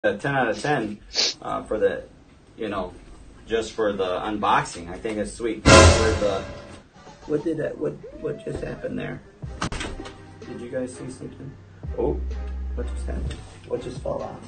a 10 out of 10 for the, just for the unboxing. I think it's sweet. What just happened there? Did you guys see something? Oh, what just happened? What just fell off?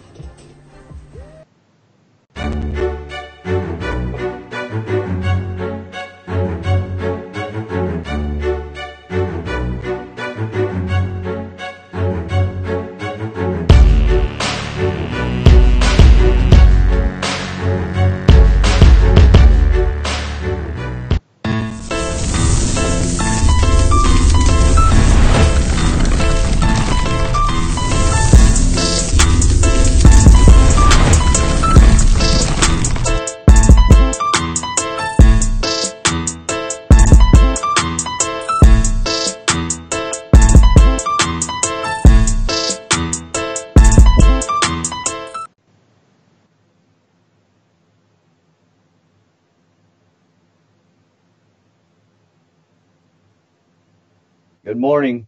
Good morning.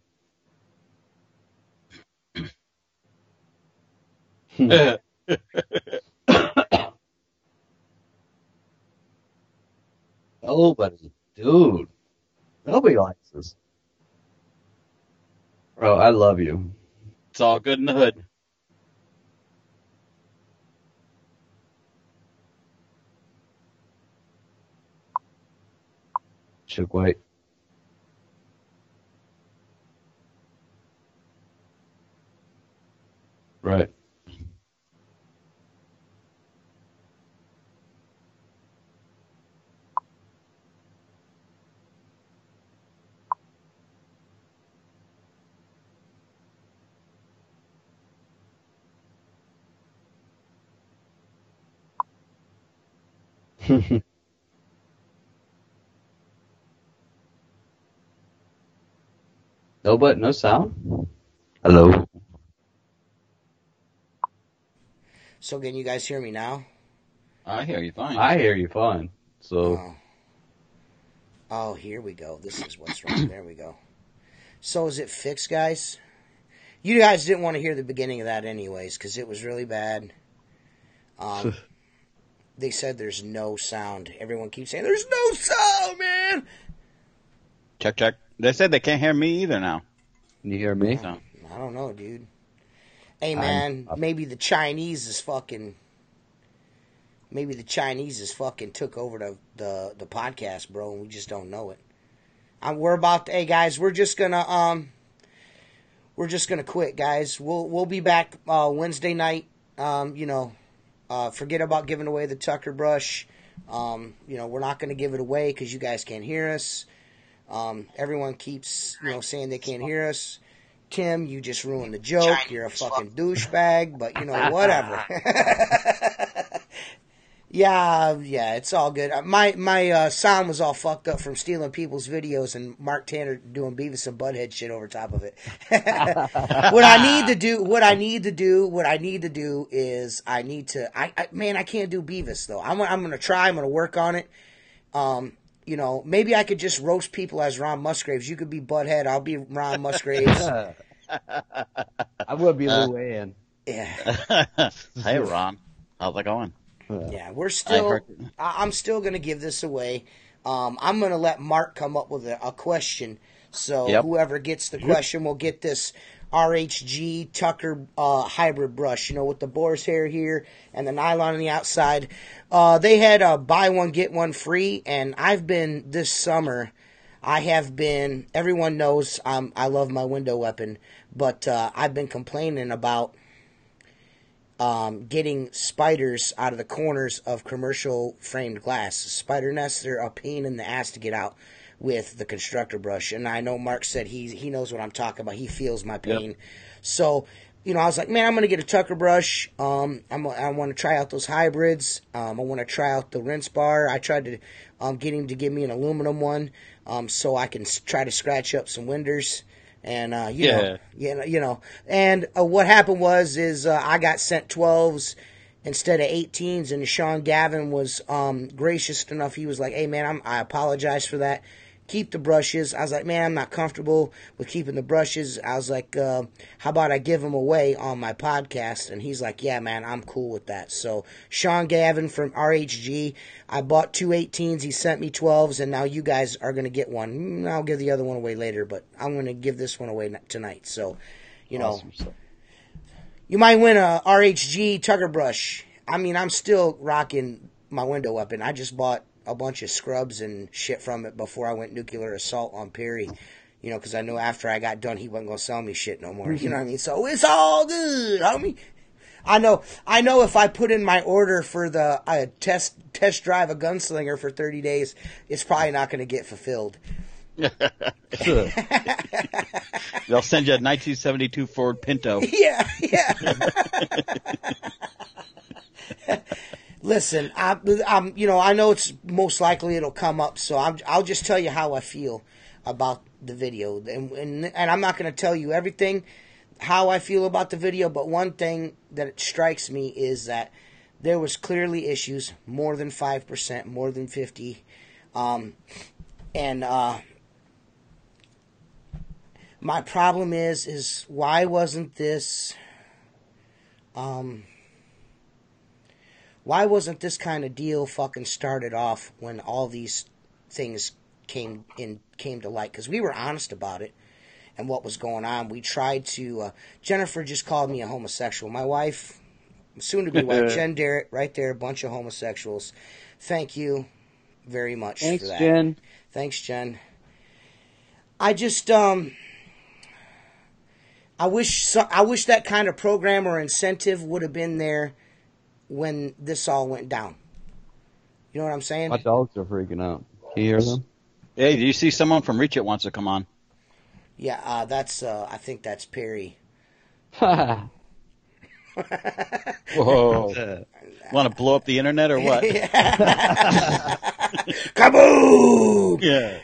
Nobody, dude. Nobody likes this. Bro, I love you. It's all good in the hood. Shook White. Right. No sound? Hello. So can you guys hear me now? I hear you fine. I hear you fine. So. Oh, here we go. This is what's wrong. There we go. So is it fixed, guys? You guys didn't want to hear the beginning of that anyways, because it was really bad. They said there's no sound. Everyone keeps saying, there's no sound, man! Check. They said they can't hear me either now. Can you hear me? No. I don't know, dude. Hey, man, maybe the Chinese is fucking took over the podcast, bro, and we just don't know it. Hey, guys, we're just gonna quit, guys. We'll be back Wednesday night. Forget about giving away the Tucker brush. We're not gonna give it away because you guys can't hear us. Everyone keeps saying they can't hear us. Tim, you just ruined the joke. You're a fucking douchebag, but whatever. Yeah, it's all good. My sound was all fucked up from stealing people's videos and Mark Tanner doing Beavis and Butthead shit over top of it. What I need to do is I can't do Beavis though. I'm gonna try. I'm gonna work on it. Maybe I could just roast people as Ron Musgraves. You could be Butthead. I'll be Ron Musgraves. I would be Lou Ann. Yeah. Hey, Ron. How's it going? Yeah, I'm still going to give this away. I'm going to let Mark come up with a question. So Whoever gets the question will get this RHG Tucker hybrid brush, with the boar's hair here and the nylon on the outside. They had a buy one, get one free, and this summer, everyone knows I love my window weapon, but I've been complaining about getting spiders out of the corners of commercial framed glass. Spider nests, they're a pain in the ass to get out with the constructor brush. And I know Mark said he knows what I'm talking about. He feels my pain. Yep. So, I was like, man, I'm going to get a Tucker brush. I want to try out those hybrids. I want to try out the rinse bar. I tried to get him to give me an aluminum one so I can try to scratch up some winders. And, and what happened was I got sent 12s instead of 18s, and Sean Gavin was gracious enough. He was like, hey, man, I apologize for that. keep the brushes. I was like, man, I'm not comfortable with keeping the brushes. I was like, how about I give them away on my podcast? And he's like, yeah, man, I'm cool with that. So Sean Gavin from RHG, I bought 2 18s. He sent me 12s, and now you guys are going to get one. I'll give the other one away later, but I'm going to give this one away tonight. So, you know, you might win a RHG tugger brush. I mean, I'm still rocking my window up, and I just bought a bunch of scrubs and shit from it before I went nuclear assault on Perry, you know, because I knew after I got done he wasn't gonna sell me shit no more. You know what I mean? So it's all good, homie. I know. If I put in my order for the test drive a gunslinger for 30 days, it's probably not going to get fulfilled. They'll send you a 1972 Ford Pinto. Yeah. Listen, I'm, you know, I know it's most likely it'll come up, so I'll just tell you how I feel about the video, and I'm not going to tell you everything how I feel about the video, but one thing that it strikes me is that there was clearly issues, more than 5%, more than 50, and my problem is why wasn't this why wasn't this kind of deal fucking started off when all these things came to light? Because we were honest about it and what was going on. We tried to... Jennifer just called me a homosexual. My wife, soon-to-be wife, Jen Derritt, right there, a bunch of homosexuals. Thank you very much for that. Thanks, Jen. Thanks, Jen. I just... I wish that kind of program or incentive would have been there when this all went down. You know what I'm saying? My dogs are freaking out. Can you hear them? Hey, do you see someone from Reach It wants to come on? Yeah, that's I think that's Perry. Whoa. Want to blow up the internet or what? Kaboom! Yeah.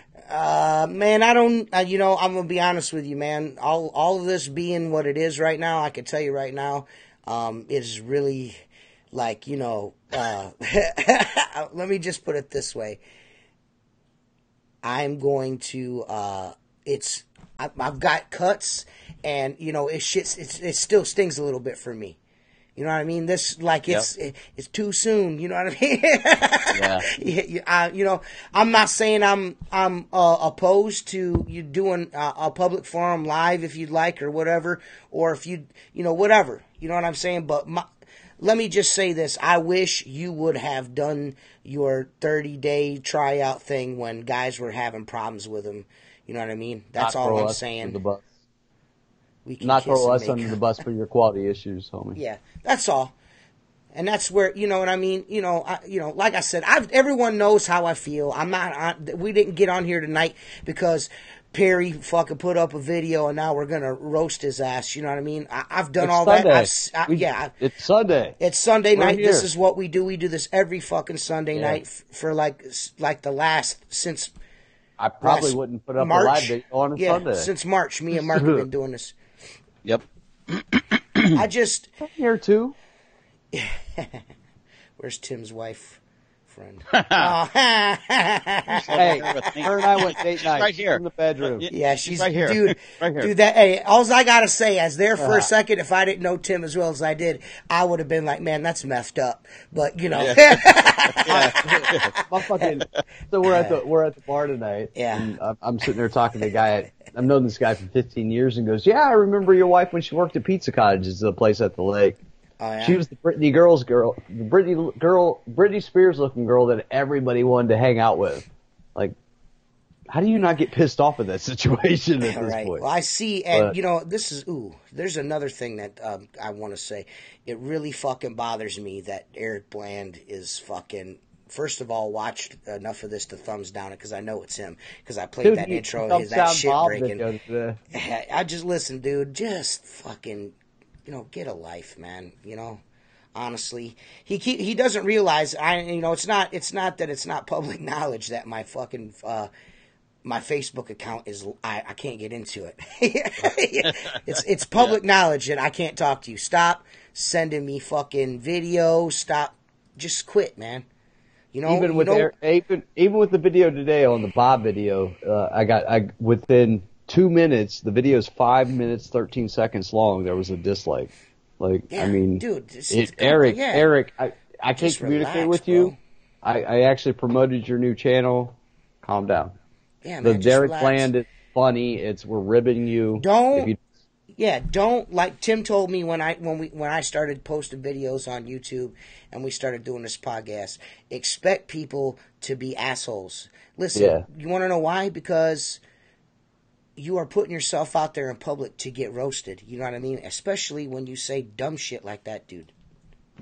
Man, I don't, you know, I'm going to be honest with you, man. All of this being what it is right now, I can tell you right now, is really, like, you know, let me just put it this way. I'm going to, I've got cuts, and, you know, it still stings a little bit for me. You know what I mean? This, like, it's too soon. You know what I mean? Yeah. You know, I'm not saying I'm opposed to you doing a public forum live if you'd like or whatever, or if you know, whatever. You know what I'm saying? But let me just say this. I wish you would have done your 30-day tryout thing when guys were having problems with them. You know what I mean? That's all I'm saying. We can not throw us under the bus for your quality issues, homie. Yeah, that's all. And that's where, you know what I mean? You know, like I said, everyone knows how I feel. We didn't get on here tonight because Perry fucking put up a video and now we're going to roast his ass. You know what I mean? I've done all Sunday. that. It's Sunday. It's Sunday night. Here. This is what we do. We do this every fucking Sunday night for like the last, since I probably wouldn't put up March. a live video on a Sunday. Since March. Me and Mark have been doing this. Yep. I just... I'm here too. Where's Tim's wife friend? Hey, her and I went date night. Right here. In the bedroom. Yeah, she's right here. Dude, Right here. Dude, that, hey, all I gotta say is there for a second, if I didn't know Tim as well as I did, I would have been like, man, that's messed up. But, you know. So we're at the bar tonight. Yeah. And I'm sitting there talking to a guy. I've known this guy for 15 years and goes, yeah, I remember your wife when she worked at Pizza Cottages, the place at the lake. Oh, yeah? She was the Britney Spears looking girl that everybody wanted to hang out with. Like, how do you not get pissed off at that situation at this point? Well, I see, and you know, there's another thing that I want to say. It really fucking bothers me that Eric Bland is fucking... First of all, watched enough of this to thumbs down it because I know it's him because I played that intro. That shit breaking. I just listen, dude. Just fucking, you know, get a life, man. You know, honestly, he doesn't realize. It's not that it's not public knowledge that my fucking my Facebook account is. I can't get into it. It's public knowledge that I can't talk to you. Stop sending me fucking video. Stop. Just quit, man. You know, even with even with the video today on the Bob video, I within 2 minutes, the video is 5 minutes 13 seconds long. There was a dislike. Like, yeah, I mean, dude, Eric, I can't Just communicate relax, with you. bro. I actually promoted your new channel. Calm down. Yeah, The man, just Derek relax. Bland is funny. We're ribbing you. Don't like Tim told me when I started posting videos on YouTube and we started doing this podcast, expect people to be assholes. Listen, you want to know why? Because you are putting yourself out there in public to get roasted. You know what I mean? Especially when you say dumb shit like that, dude.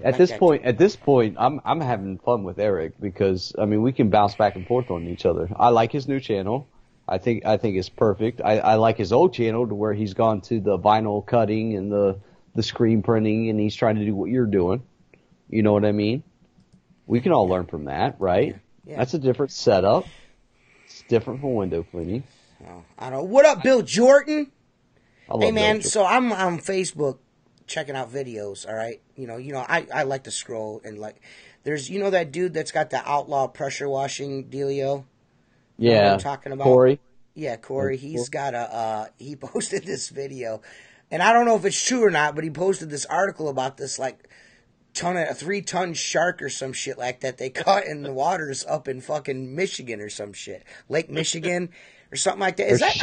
At this point, I'm having fun with Eric because I mean we can bounce back and forth on each other. I like his new channel. I think it's perfect. I like his old channel to where he's gone to the vinyl cutting and the screen printing and he's trying to do what you're doing. You know what I mean? We can all learn from that, right? Yeah. That's a different setup. It's different from window cleaning. Oh, I don't know. What up, Bill Jordan? Hey, man. Bill. So I'm on Facebook checking out videos. All right. You know, I like to scroll and like, there's that dude that's got the outlaw pressure washing dealio. You know what I'm talking about? Corey. Yeah, Corey. He's got he posted this video, and I don't know if it's true or not, but he posted this article about this like a 3-ton shark or some shit like that they caught in the waters up in fucking Michigan or some shit, Lake Michigan or something like that. Is that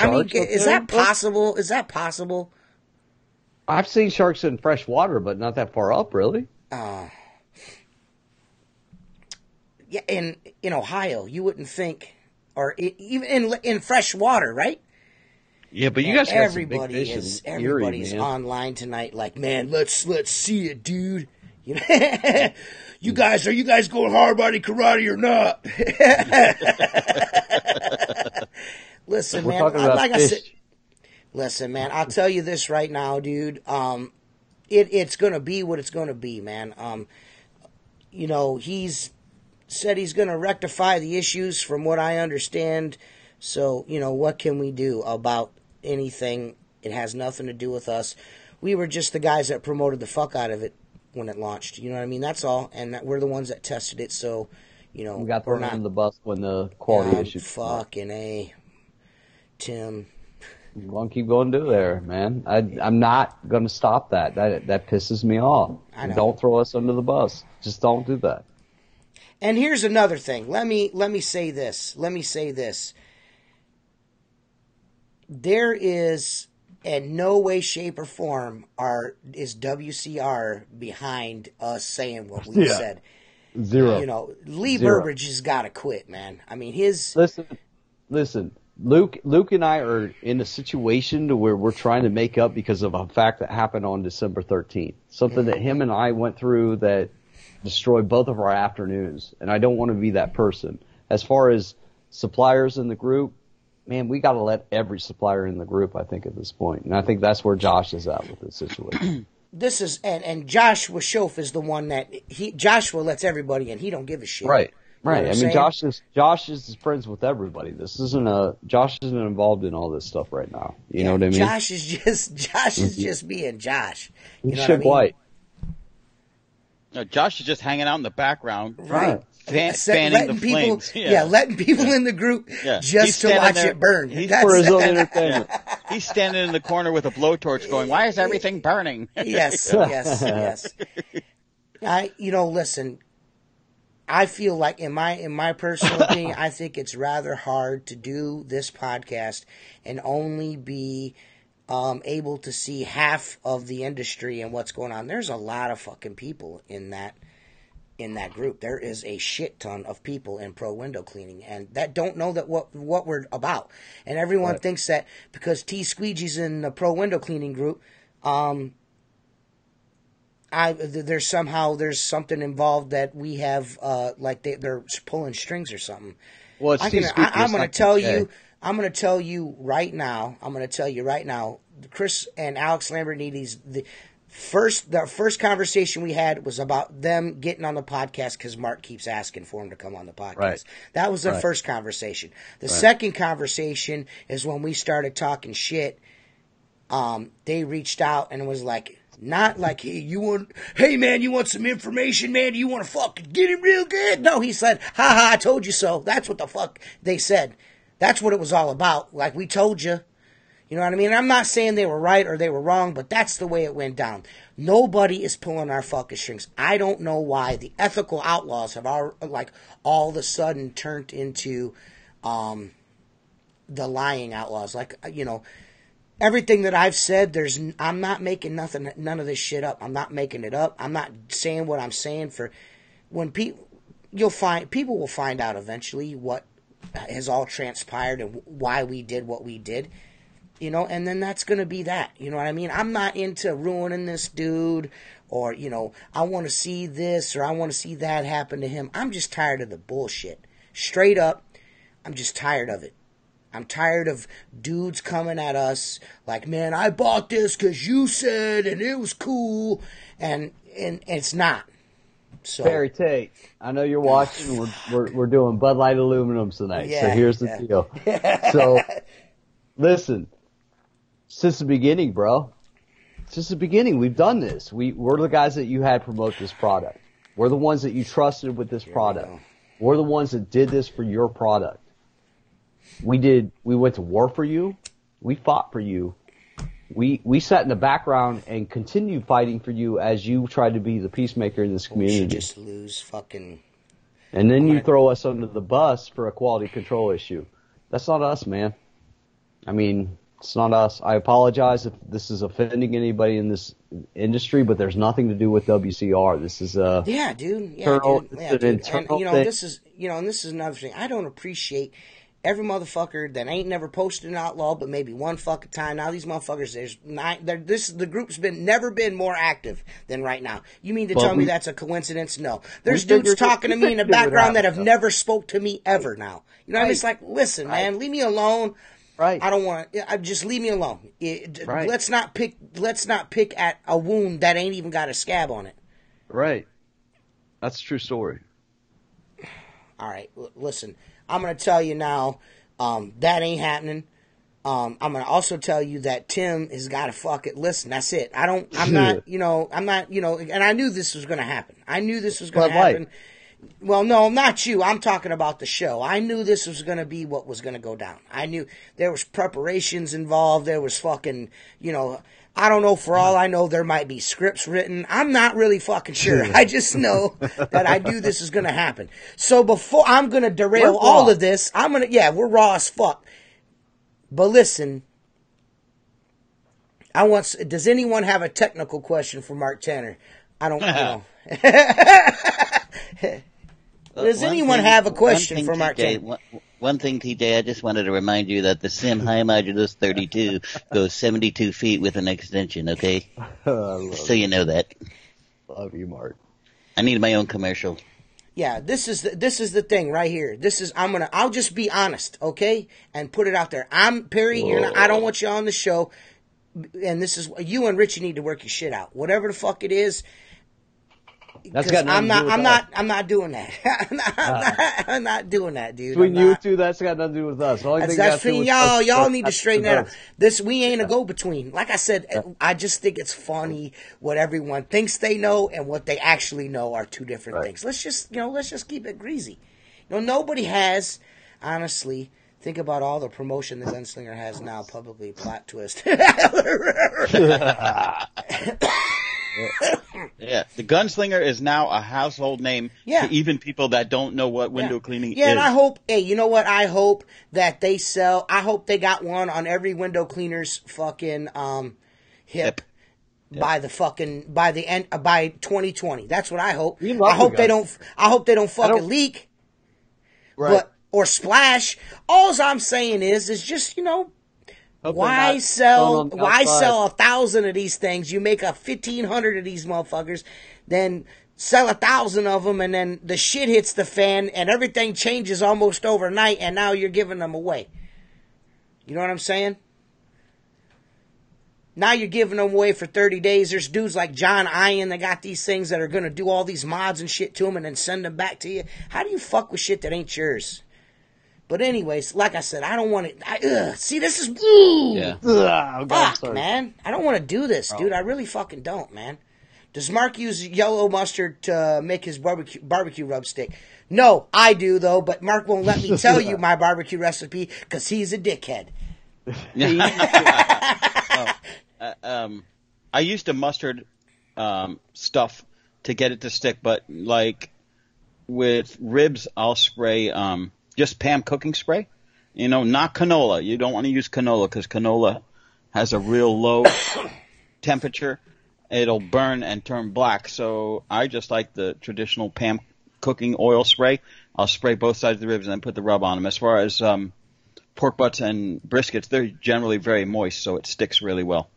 possible? Is that possible? I've seen sharks in fresh water, but not that far up, really. Yeah, in Ohio, you wouldn't think. Or even in fresh water, right? Yeah, but you guys got some big everybody fish is in Erie, everybody's man. online tonight. Like, man, let's see it, dude. You know, are you guys going hard body karate or not? Listen, We're man. talking about Like fish. I said, listen, man. I'll tell you this right now, dude. It's gonna be what it's gonna be, man. He's said he's going to rectify the issues from what I understand. So, what can we do about anything? It has nothing to do with us. We were just the guys that promoted the fuck out of it when it launched. You know what I mean? That's all. And we're the ones that tested it. So, we got thrown on the bus when the quality issues. Fucking A. Tim. You want to keep going to there, man. I'm not going to stop that. That pisses me off. Don't throw us under the bus. Just don't do that. And here's another thing. Let me say this. There is, in no way, shape, or form, is WCR behind us saying what we said. Zero. Lee Burbridge has got to quit, man. I mean, Listen. Luke and I are in a situation to where we're trying to make up because of a fact that happened on December 13th. Something that him and I went through that destroyed both of our afternoons, and I don't want to be that person. As far as suppliers in the group, man, we got to let every supplier in the group, I think, at this point. And I think that's where Josh is at with this situation. This is, and Joshua Schoaf is the one that Joshua lets everybody in. He don't give a shit. Right. You know I mean, Josh is friends with everybody. Josh isn't involved in all this stuff right now. You know what I mean? Josh is just being Josh. You know He's what I mean? white. No, Josh is just hanging out in the background, Right. fanning the flames. Letting people in the group just to watch it burn. For his own entertainment. He's standing in the corner with a blowtorch going, why is everything burning? Yes. Listen, I feel like in my personal opinion, I think it's rather hard to do this podcast and only be able to see half of the industry and what's going on. There's a lot of fucking people in that group. There is a shit ton of people in pro window cleaning and that don't know that what we're about. And everyone thinks that because Squeegee's in the pro window cleaning group, there's something involved that we have like they're pulling strings or something. Well, I'm going to tell you. I'm going to tell you right now. Chris and Alex Lambertini's the first conversation we had was about them getting on the podcast because Mark keeps asking for him to come on the podcast. Right. That was the first conversation. The second conversation is when we started talking shit. They reached out and was like, Not like, hey man, you want some information, man? Do you want to fucking get him real good? No, he said, ha, I told you so. That's what the fuck they said. That's what it was all about. Like, we told you. You know what I mean? I'm not saying they were right or they were wrong, but that's the way it went down. Nobody is pulling our fucking strings. I don't know why the ethical outlaws have all of a sudden turned into the lying outlaws. Like, everything that I've said, I'm not making none of this shit up. I'm not making it up. I'm not saying what I'm saying for when people will find out eventually what has all transpired and why we did what we did. And then that's going to be that. You know what I mean? I'm not into ruining this dude or, I want to see this or I want to see that happen to him. I'm just tired of the bullshit. Straight up, I'm just tired of it. I'm tired of dudes coming at us like, man, I bought this because you said and it was cool. And it's not. So, Barry Tate, I know you're watching. We're doing Bud Light Aluminums tonight. Yeah, so here's the deal. So, listen. Since the beginning, bro. Since the beginning, we've done this. We're the guys that you had promote this product. We're the ones that you trusted with this product. We're the ones that did this for your product. We went to war for you. We fought for you. We sat in the background and continued fighting for you as you tried to be the peacemaker in this community. We should just lose fucking... And then you throw us under the bus for a quality control issue. That's not us, man. I mean... It's not us. I apologize if this is offending anybody in this industry, but there's nothing to do with WCR. This is a dude. Yeah, dude. And this is another thing. I don't appreciate every motherfucker that ain't never posted an outlaw, but maybe one fucking time. Now these motherfuckers, the group's never been more active than right now. You mean to tell me that's a coincidence? No. There's dudes talking to me in the background that have never spoke to me ever now. You know what I mean? It's like, listen, man, leave me alone. Right. I don't want to. Just leave me alone. Right. Let's not pick at a wound that ain't even got a scab on it. Right. That's a true story. All right. Listen, I'm going to tell you now. That ain't happening. I'm going to also tell you that Tim has got to fuck it. Listen, that's it. I'm not. And I knew this was going to happen. I knew this was going to happen. Right. Well, no, not you. I'm talking about the show. I knew this was going to be what was going to go down. I knew there was preparations involved. There was fucking, I don't know. For all I know, there might be scripts written. I'm not really fucking sure. I just know that I knew this was going to happen. So before I'm going to derail all of this, we're raw as fuck. But listen, does anyone have a technical question for Mark Tanner? I don't know. Does anyone have a question for Mark Tanner? One thing, TJ, I just wanted to remind you that the Sim High Modulus 32 goes 72 feet with an extension, okay? So you know that. Love you, Mark. I need my own commercial. Yeah, this is the thing right here. I'll just be honest, okay? And put it out there. Perry, I don't want you on the show. And this is, you and Richie need to work your shit out. Whatever the fuck it is. I'm not doing that. I'm not doing that, dude. Between you two, that's got nothing to do with us. That's between y'all. Y'all need to straighten that out. We ain't a go-between. Like I said, I just think it's funny what everyone thinks they know and what they actually know are two different things. Let's just keep it greasy. Nobody has, honestly. Think about all the promotion the Gunslinger has now publicly. Plot twist. Yeah, the Gunslinger is now a household name to even people that don't know what window cleaning is. Yeah, and I hope, you know what? I hope that they got one on every window cleaner's fucking hip. By the end by 2020. That's what I hope. I hope they don't fucking leak. Right. Or splash. All I'm saying is just, why sell 1,000 of these things? You make 1,500 of these motherfuckers, then sell 1,000 of them, and then the shit hits the fan, and everything changes almost overnight, and now you're giving them away. You know what I'm saying? Now you're giving them away for 30 days. There's dudes like John Ian that got these things that are going to do all these mods and shit to them and then send them back to you. How do you fuck with shit that ain't yours? But anyways, like I said, I don't want to. See, this is fuck, man. I don't want to do this, dude. I really fucking don't, man. Does Mark use yellow mustard to make his barbecue rub stick? No, I do though. But Mark won't let me tell you my barbecue recipe because he's a dickhead. I used a mustard stuff to get it to stick, but like with ribs, I'll spray just Pam cooking spray. You know, not canola. You don't want to use canola because canola has a real low temperature. It'll burn and turn black. So I just like the traditional Pam cooking oil spray. I'll spray both sides of the ribs and then put the rub on them. As far as pork butts and briskets, they're generally very moist, so it sticks really well.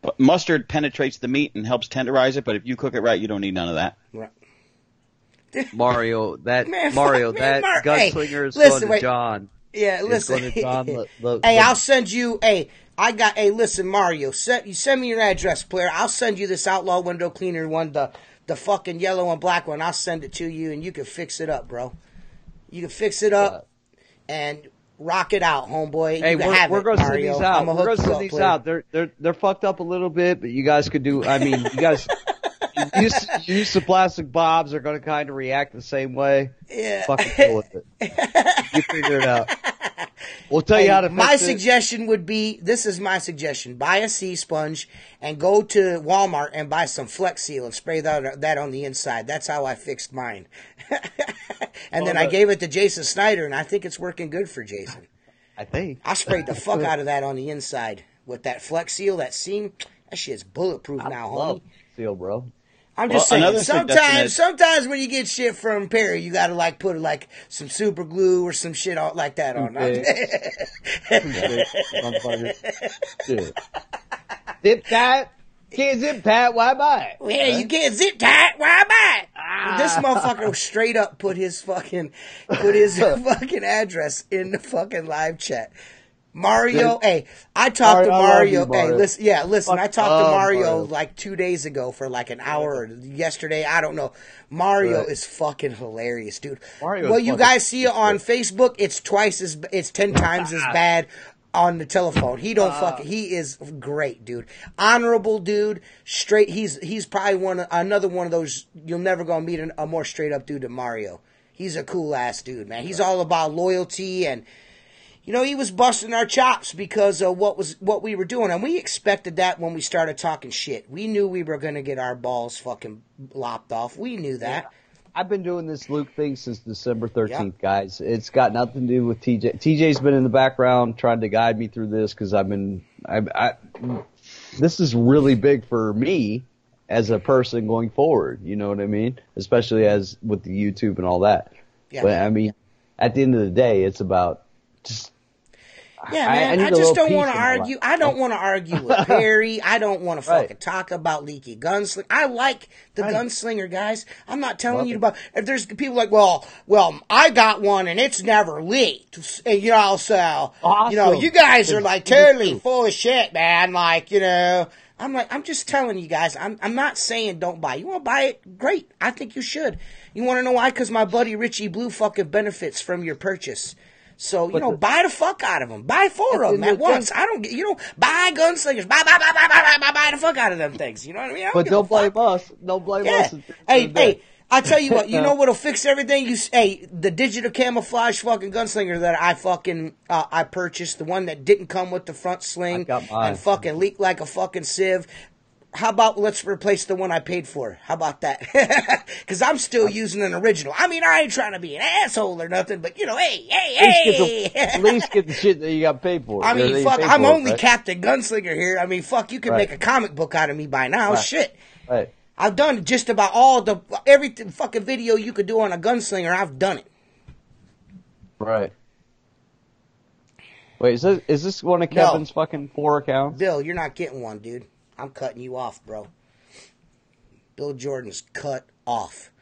But mustard penetrates the meat and helps tenderize it, but if you cook it right, you don't need none of that. Right. Mario, that gunslinger is listen, going to John. Yeah, listen. Going to John, hey, I'll send you. Hey, listen, Mario. You send me your address, player. I'll send you this outlaw window cleaner one, the fucking yellow and black one. I'll send it to you, and you can fix it up, bro. You can fix it up and rock it out, homeboy. Hey, we're going to send these out. We're going to send these out. They're fucked up a little bit, but you guys could do. I mean, you guys. Use the plastic bobs. They're going to kind of react the same way. Yeah. Fucking deal with it. You figure it out. We'll tell you how to fix my it. suggestion would be, this is my suggestion, buy a sea sponge and go to Walmart and buy some Flex Seal and spray that on the inside. That's how I fixed mine. And then I gave it to Jason Snyder, and I think it's working good for Jason. I think. I sprayed the fuck out of that on the inside with that Flex Seal, that seam. That shit's bulletproof now, homie. Seal, bro. I'm just saying, sometimes when you get shit from Perry, you gotta like put like some super glue or some shit like that on. Zip tight. Can't zip tight, why buy it? Yeah, you can't zip tight, why buy it? This motherfucker straight up put his fucking address in the fucking live chat. Mario, hey, I talked to Mario. Hey, listen, I talked to Mario like 2 days ago for like an hour, or yesterday, I don't know. Mario is fucking hilarious, dude. Well, you guys see it on Facebook, it's 10 times as bad on the telephone. He is great, dude. Honorable dude, straight, he's probably another one of those, you'll never gonna meet a more straight up dude than Mario. He's a cool ass dude, man. He's all about loyalty and, you know, he was busting our chops because of what we were doing, and we expected that when we started talking shit. We knew we were going to get our balls fucking lopped off. We knew that. Yeah. I've been doing this Luke thing since December 13th, guys. It's got nothing to do with TJ. TJ's been in the background trying to guide me through this because this is really big for me as a person going forward. You know what I mean? Especially as with the YouTube and all that. Yeah. But I mean, at the end of the day, it's about just. Yeah, man, I just don't want to argue. I don't want to argue with Perry. I don't want to fucking talk about Leaky Gunslinger. I like the Gunslinger, guys. I'm not telling you about, if there's people like, well, I got one and it's never leaked. You know, so, you know, you guys are like totally full of shit, man. Like, you know, I'm just telling you guys, I'm not saying don't buy. You want to buy it? Great. I think you should. You want to know why? Because my buddy Richie Blue fucking benefits from your purchase. So, you know, buy the fuck out of them. Buy 4 of them at once. I don't get, you know, buy Gunslingers. Buy the fuck out of them things. You know what I mean? But don't blame us. Don't blame us. Hey, I tell you what, you know what'll fix everything? The digital camouflage fucking Gunslinger that I purchased, the one that didn't come with the front sling and fucking leaked like a fucking sieve. How about let's replace the one I paid for? How about that? Because I'm still using an original. I mean, I ain't trying to be an asshole or nothing, but, you know, hey. At least get the shit that you got paid for. I mean, fuck, I'm only Captain Gunslinger here. I mean, fuck, you can make a comic book out of me by now. Shit. Right. I've done just about every fucking video you could do on a Gunslinger, I've done it. Right. Wait, is this one of Kevin's fucking 4 accounts? Bill, you're not getting one, dude. I'm cutting you off, bro. Bill Jordan's cut off.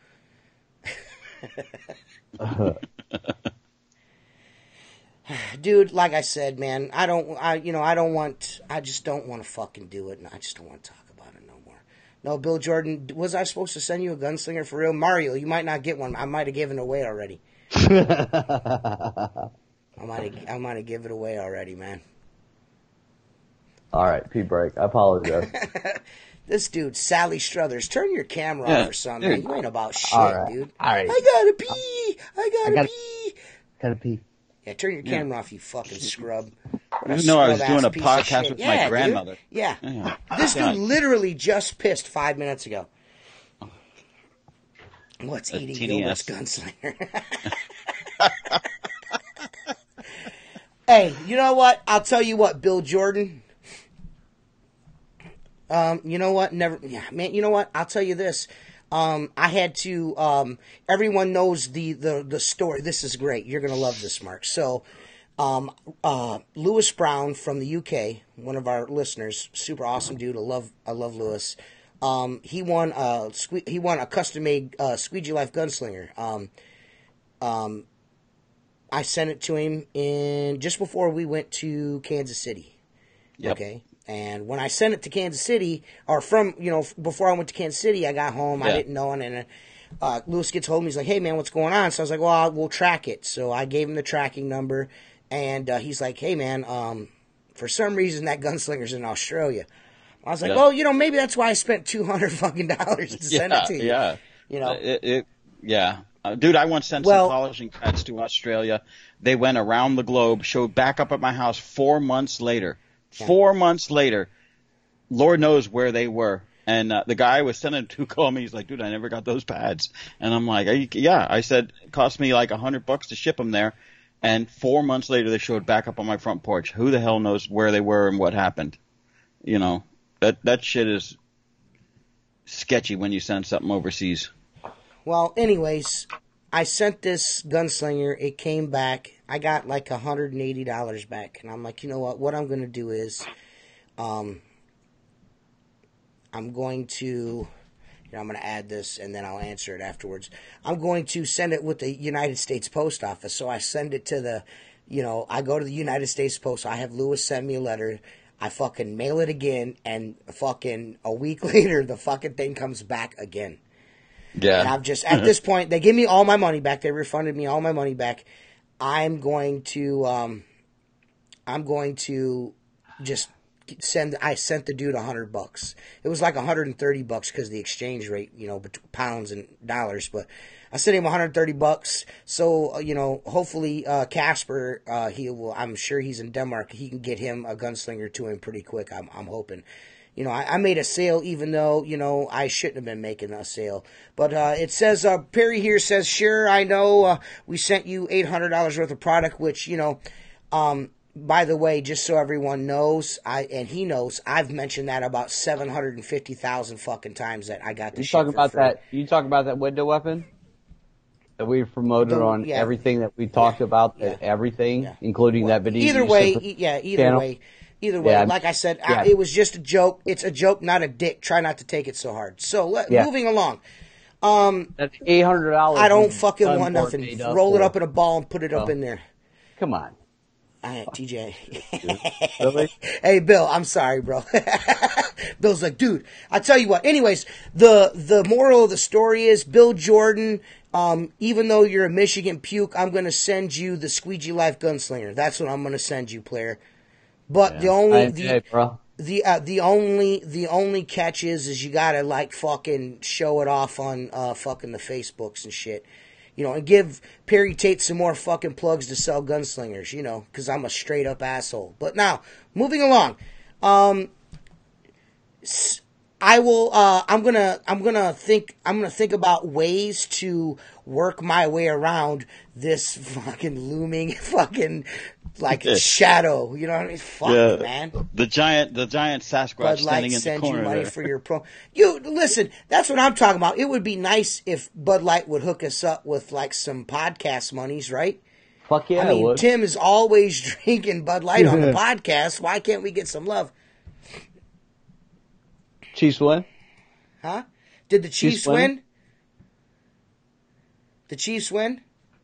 Dude, like I said, man, I just don't want to fucking do it, and I just don't want to talk about it no more. No, Bill Jordan, was I supposed to send you a Gunslinger for real? Mario, you might not get one. I might have given it away already. I might have give it away already, man. All right, pee break. I apologize. This dude, Sally Struthers, turn your camera off or something. Dude. You ain't about shit, All right. dude. All right. I gotta pee. I gotta pee. Gotta pee. Yeah, turn your camera off, you fucking scrub. You know I was doing a Scrub-ass piece of podcast shit. with Yeah, my dude. grandmother. Yeah. Yeah. This dude literally just pissed 5 minutes ago. What's eating TDS. Gilbert's gunslinger? Hey, you know what? I'll tell you what, Bill Jordan. You know what? Man, you know what? I'll tell you this. I had to, everyone knows the story. This is great. You're going to love this, Mark. So, Lewis Brown from the UK, one of our listeners, super awesome dude. I love Lewis. He won a custom made Squeegee Life gunslinger. I sent it to him just before we went to Kansas City. Yep. Okay. And when I sent it to Kansas City, or before I went to Kansas City, I got home, I didn't know, and then Lewis gets hold of me, he's like, hey man, what's going on? So I was like, well, we'll track it. So I gave him the tracking number, and he's like, hey man, for some reason that gunslinger's in Australia. I was like, well, maybe that's why I spent $200 fucking to send it to you. Yeah. You know? Yeah. Dude, I once sent some polishing pads to Australia. They went around the globe, showed back up at my house 4 months later. 4 months later, Lord knows where they were. And the guy I was sending to called me. He's like, dude, I never got those pads. And I'm like, yeah. I said, it cost me like $100 to ship them there. And 4 months later, they showed back up on my front porch. Who the hell knows where they were and what happened? You know, that shit is sketchy when you send something overseas. Well, anyways, I sent this gunslinger. It came back. I got like $180 back. And I'm like, you know what I'm going to do is, I'm going to add this and then I'll answer it afterwards. I'm going to send it with the United States Post Office. So I send it to I go to the United States Post. I have Lewis send me a letter. I fucking mail it again. And fucking a week later, the fucking thing comes back again. Yeah. And I'm just, at this point, they give me all my money back. They refunded me all my money back. I'm going to just I sent the dude $100. It was like $130 because of the exchange rate, between pounds and dollars. But I sent him $130. So, hopefully, Casper, I'm sure he's in Denmark. He can get him a gunslinger to him pretty quick. I'm hoping. I made a sale even though, I shouldn't have been making a sale. But it says, Perry here says, sure, I know we sent you $800 worth of product, which, by the way, just so everyone knows, and he knows, I've mentioned that about 750,000 fucking times that I got the shit for free. You talk about that window weapon that we promoted on everything that we talked about, everything, including that video. Either way, like I said, it was just a joke. It's a joke, not a dick. Try not to take it so hard. So, moving along. That's $800. I don't fucking want nothing. Roll it up in a ball and put it up in there. Come on. TJ. Really? Hey, Bill, I'm sorry, bro. Bill's like, dude, I tell you what. Anyways, the moral of the story is, Bill Jordan, even though you're a Michigan puke, I'm going to send you the Squeegee Life Gunslinger. That's what I'm going to send you, player. But the only catch is you gotta like fucking show it off on fucking the Facebooks and shit, and give Perry Tate some more fucking plugs to sell gunslingers, because I'm a straight up asshole. But now moving along, I will. I'm gonna think about ways to work my way around this fucking looming fucking like shadow. You know what I mean? Fuck, man. The giant Sasquatch Bud Light standing in the sends corner you money there. for your pro. You listen. That's what I'm talking about. It would be nice if Bud Light would hook us up with like some podcast monies, right? Fuck yeah, I mean, would. Tim is always drinking Bud Light on the podcast. Why can't we get some love? Chiefs win? Huh? Did the Chiefs win? The Chiefs win?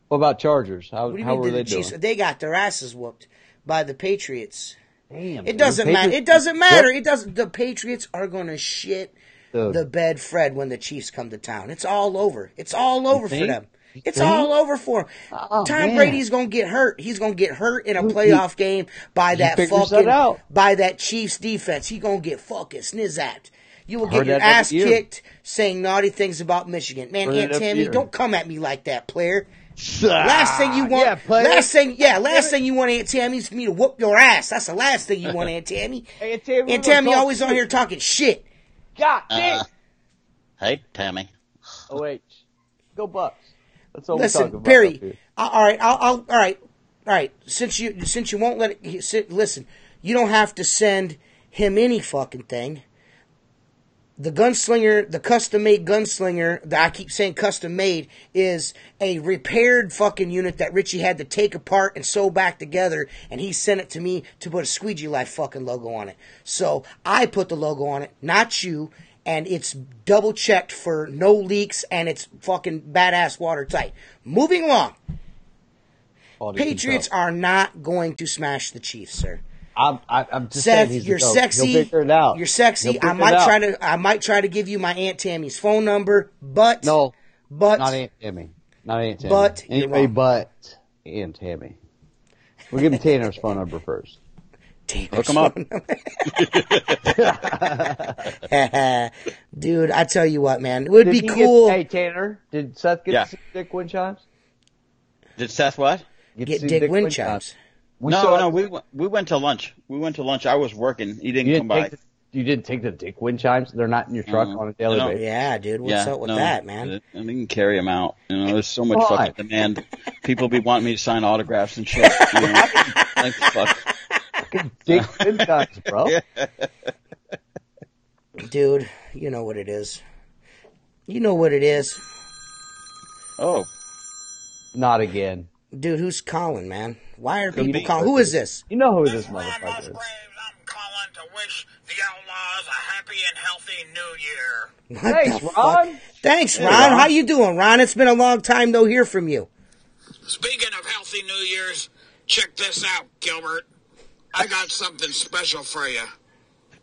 What about Chargers? How What do you how mean? were Did they the Chiefs? doing? It doesn't matter whooped by the Patriots. Damn, It doesn't matter. It doesn't matter. It doesn't. The Patriots are going to shit Dude. the bed, Fred, when the Chiefs come to town. It's all over. It's all over for them. It's all over for him. Oh, Tom man. Brady's gonna get hurt. He's gonna get hurt in a playoff game by that by that Chiefs defense. He's gonna get fucking snizzed. You will get your ass kicked saying naughty things about Michigan. Man, Aunt Tammy, don't come at me like that, player. Last thing you want, last thing you want, Aunt Tammy, is for me to whoop your ass. That's the last thing you want, Aunt Tammy. Aunt Tammy always on here talking shit. God damn. Hey, Tammy. Oh wait, go Bucks. That's all Listen, we're talking about. Perry. All right. Since you won't let it listen, you don't have to send him any fucking thing. The gunslinger, the custom-made gunslinger, that I keep saying custom-made, is a repaired fucking unit that Richie had to take apart and sew back together, and he sent it to me to put a Squeegee Life fucking logo on it. So I put the logo on it, not you, and it's double-checked for no leaks, and it's fucking badass watertight. Moving along. Patriots are not going to smash the Chiefs, sir. I'm just Seth, saying you're sexy. He'll figure it out. You're sexy. I might try to give you my Aunt Tammy's phone number, but not Aunt Tammy. Not Aunt Tammy. But anybody but Aunt Tammy. We'll give him Tanner's phone number first. Hook him up. Dude, I tell you what, man. It would be cool. Hey, Tanner, did Seth get to see Dick wind chimes? Did Seth what? Get Dick wind chimes. No, we went to lunch. I was working. He didn't come by. You didn't take the Dick wind chimes? They're not in your truck on a daily basis? Yeah, dude. What's up with that, man? I didn't carry them out. There's so much fucking demand. People be wanting me to sign autographs and shit. Like, fuck. Dick wind chimes, bro. Dude, you know what it is. You know what it is. Oh. Not again. Dude, who's calling, man? Why are people calling? Who is this? You know who this motherfucker is. I'm calling to wish the Outlaws a happy and healthy New Year. Thanks, Ron. Thanks, Ron. How you doing, Ron? It's been a long time no hear from you. Speaking of healthy New Year's, check this out, Gilbert. I got something special for you.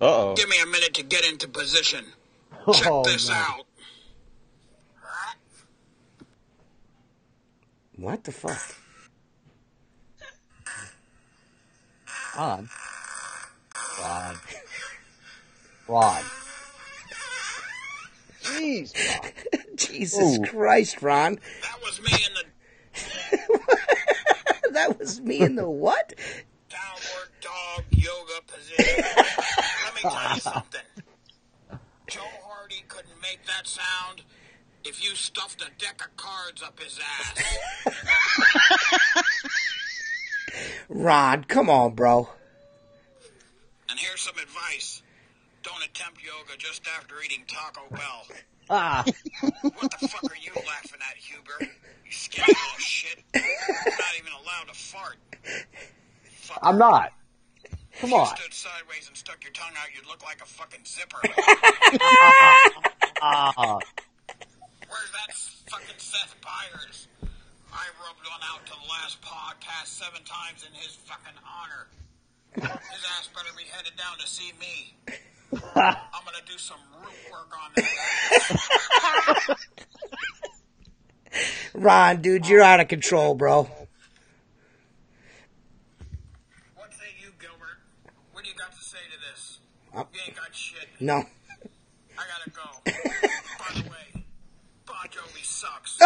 Uh-oh. Give me a minute to get into position. Check this out. What the fuck? Ron. Jeez, Ron. Jesus Christ, Ron. That was me in the... That was me in the what? Downward dog yoga position. Let me tell you something. Joe Hardy couldn't make that sound if you stuffed a deck of cards up his ass. Ron, come on, bro. And here's some advice. Don't attempt yoga just after eating Taco Bell. What the fuck are you laughing at, Huber? You skinny little shit. You're not even allowed to fart. Fucker. I'm not. Come on. If you stood sideways and stuck your tongue out, you'd look like a fucking zipper. Where's that fucking Seth Byers? I rubbed one out to the last podcast 7 times in his fucking honor. His ass better be headed down to see me. I'm gonna do some root work on that. Ron, dude, you're out of control, bro. What say you, Gilbert? What do you got to say to this? You ain't got shit. No. I gotta go. By the way, Bon Jovi sucks.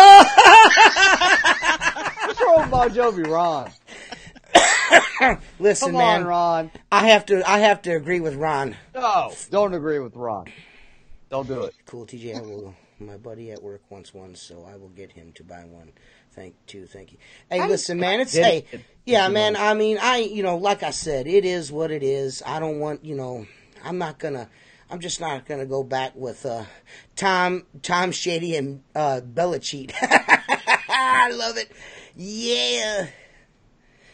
What's wrong with Bon Jovi, Ron? Listen, Come man. on, Ron. I have to agree with Ron. No, don't agree with Ron. Don't do it. Cool, TJ. My buddy at work wants one, so I will get him to buy one. Thank you. Hey, listen, man. Man. I mean, like I said, it is what it is. I don't want, I'm just not gonna go back with Tom Shady and Belichick. I love it. Yeah.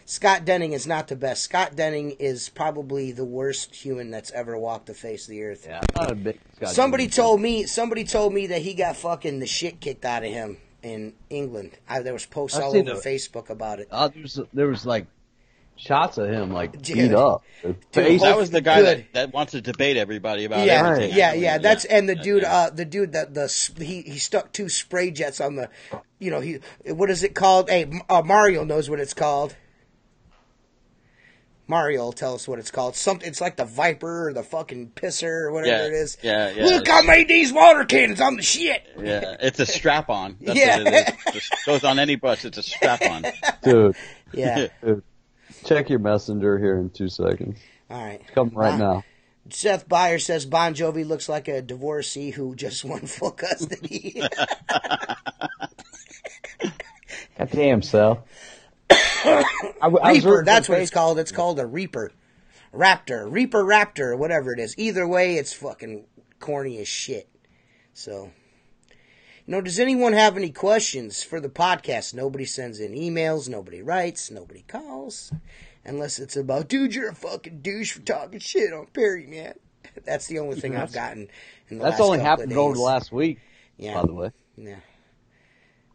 Scott Denning is not the best. Scott Denning is probably the worst human that's ever walked the face of the earth. Yeah, I'm not a big Scott Somebody told me that he got fucking the shit kicked out of him in England. There was posts all over Facebook about it. There was like shots of him like Dude. beat up. Dude, That was the guy Good. that wants to debate everybody about Yeah, everything. yeah. That's and the dude that he stuck 2 spray jets on the, what is it called? Hey, Mario knows what it's called. Mario will tell us what it's called. It's like the Viper or the fucking Pisser or whatever it is. Yeah. Look, I made these water cannons. I'm the shit. Yeah, it's a strap-on. That's Yeah. what it is. It just goes on any bus. It's a strap-on. Dude, Yeah. dude, check your messenger here in 2 seconds. All right. Come right now. Seth Byer says Bon Jovi looks like a divorcee who just won full custody. God damn, Sal. Reaper, that's what it's called. It's called a Reaper. Raptor, whatever it is. Either way, it's fucking corny as shit. So, does anyone have any questions for the podcast? Nobody sends in emails, nobody writes, nobody calls. Unless it's about, dude, you're a fucking douche for talking shit on Perry, man. That's the only thing I've gotten in the last That's only couple happened of over days. the last week, Yeah. by the way. Yeah.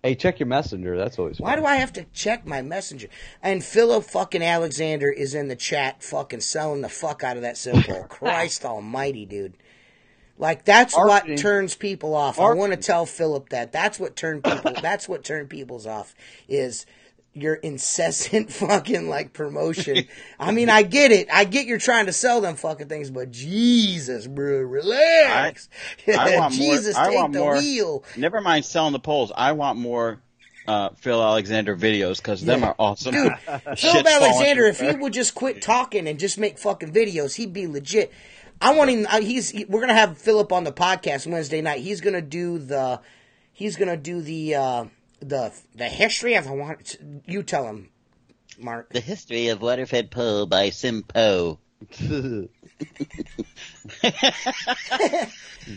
Hey, check your messenger. That's always fun. Why do I have to check my messenger? And Philip fucking Alexander is in the chat fucking selling the fuck out of that symbol. Christ almighty, dude. Like, that's Marketing. what turns people off. I want to tell Philip that. That's what turned people's off is your incessant fucking, like, promotion. I mean, I get it. I get you're trying to sell them fucking things, but Jesus, bro, relax. I want Jesus, more. I take want the more. wheel. Never mind selling the polls. I want more Phil Alexander videos because them are awesome. Dude, Shit's Philip falling Alexander, if through. he would just quit talking and just make fucking videos, he'd be legit. I want him. We're gonna have Philip on the podcast Wednesday night. He's gonna do the history of the. You tell him, Mark. The History of Waterfed Poe by Simpo.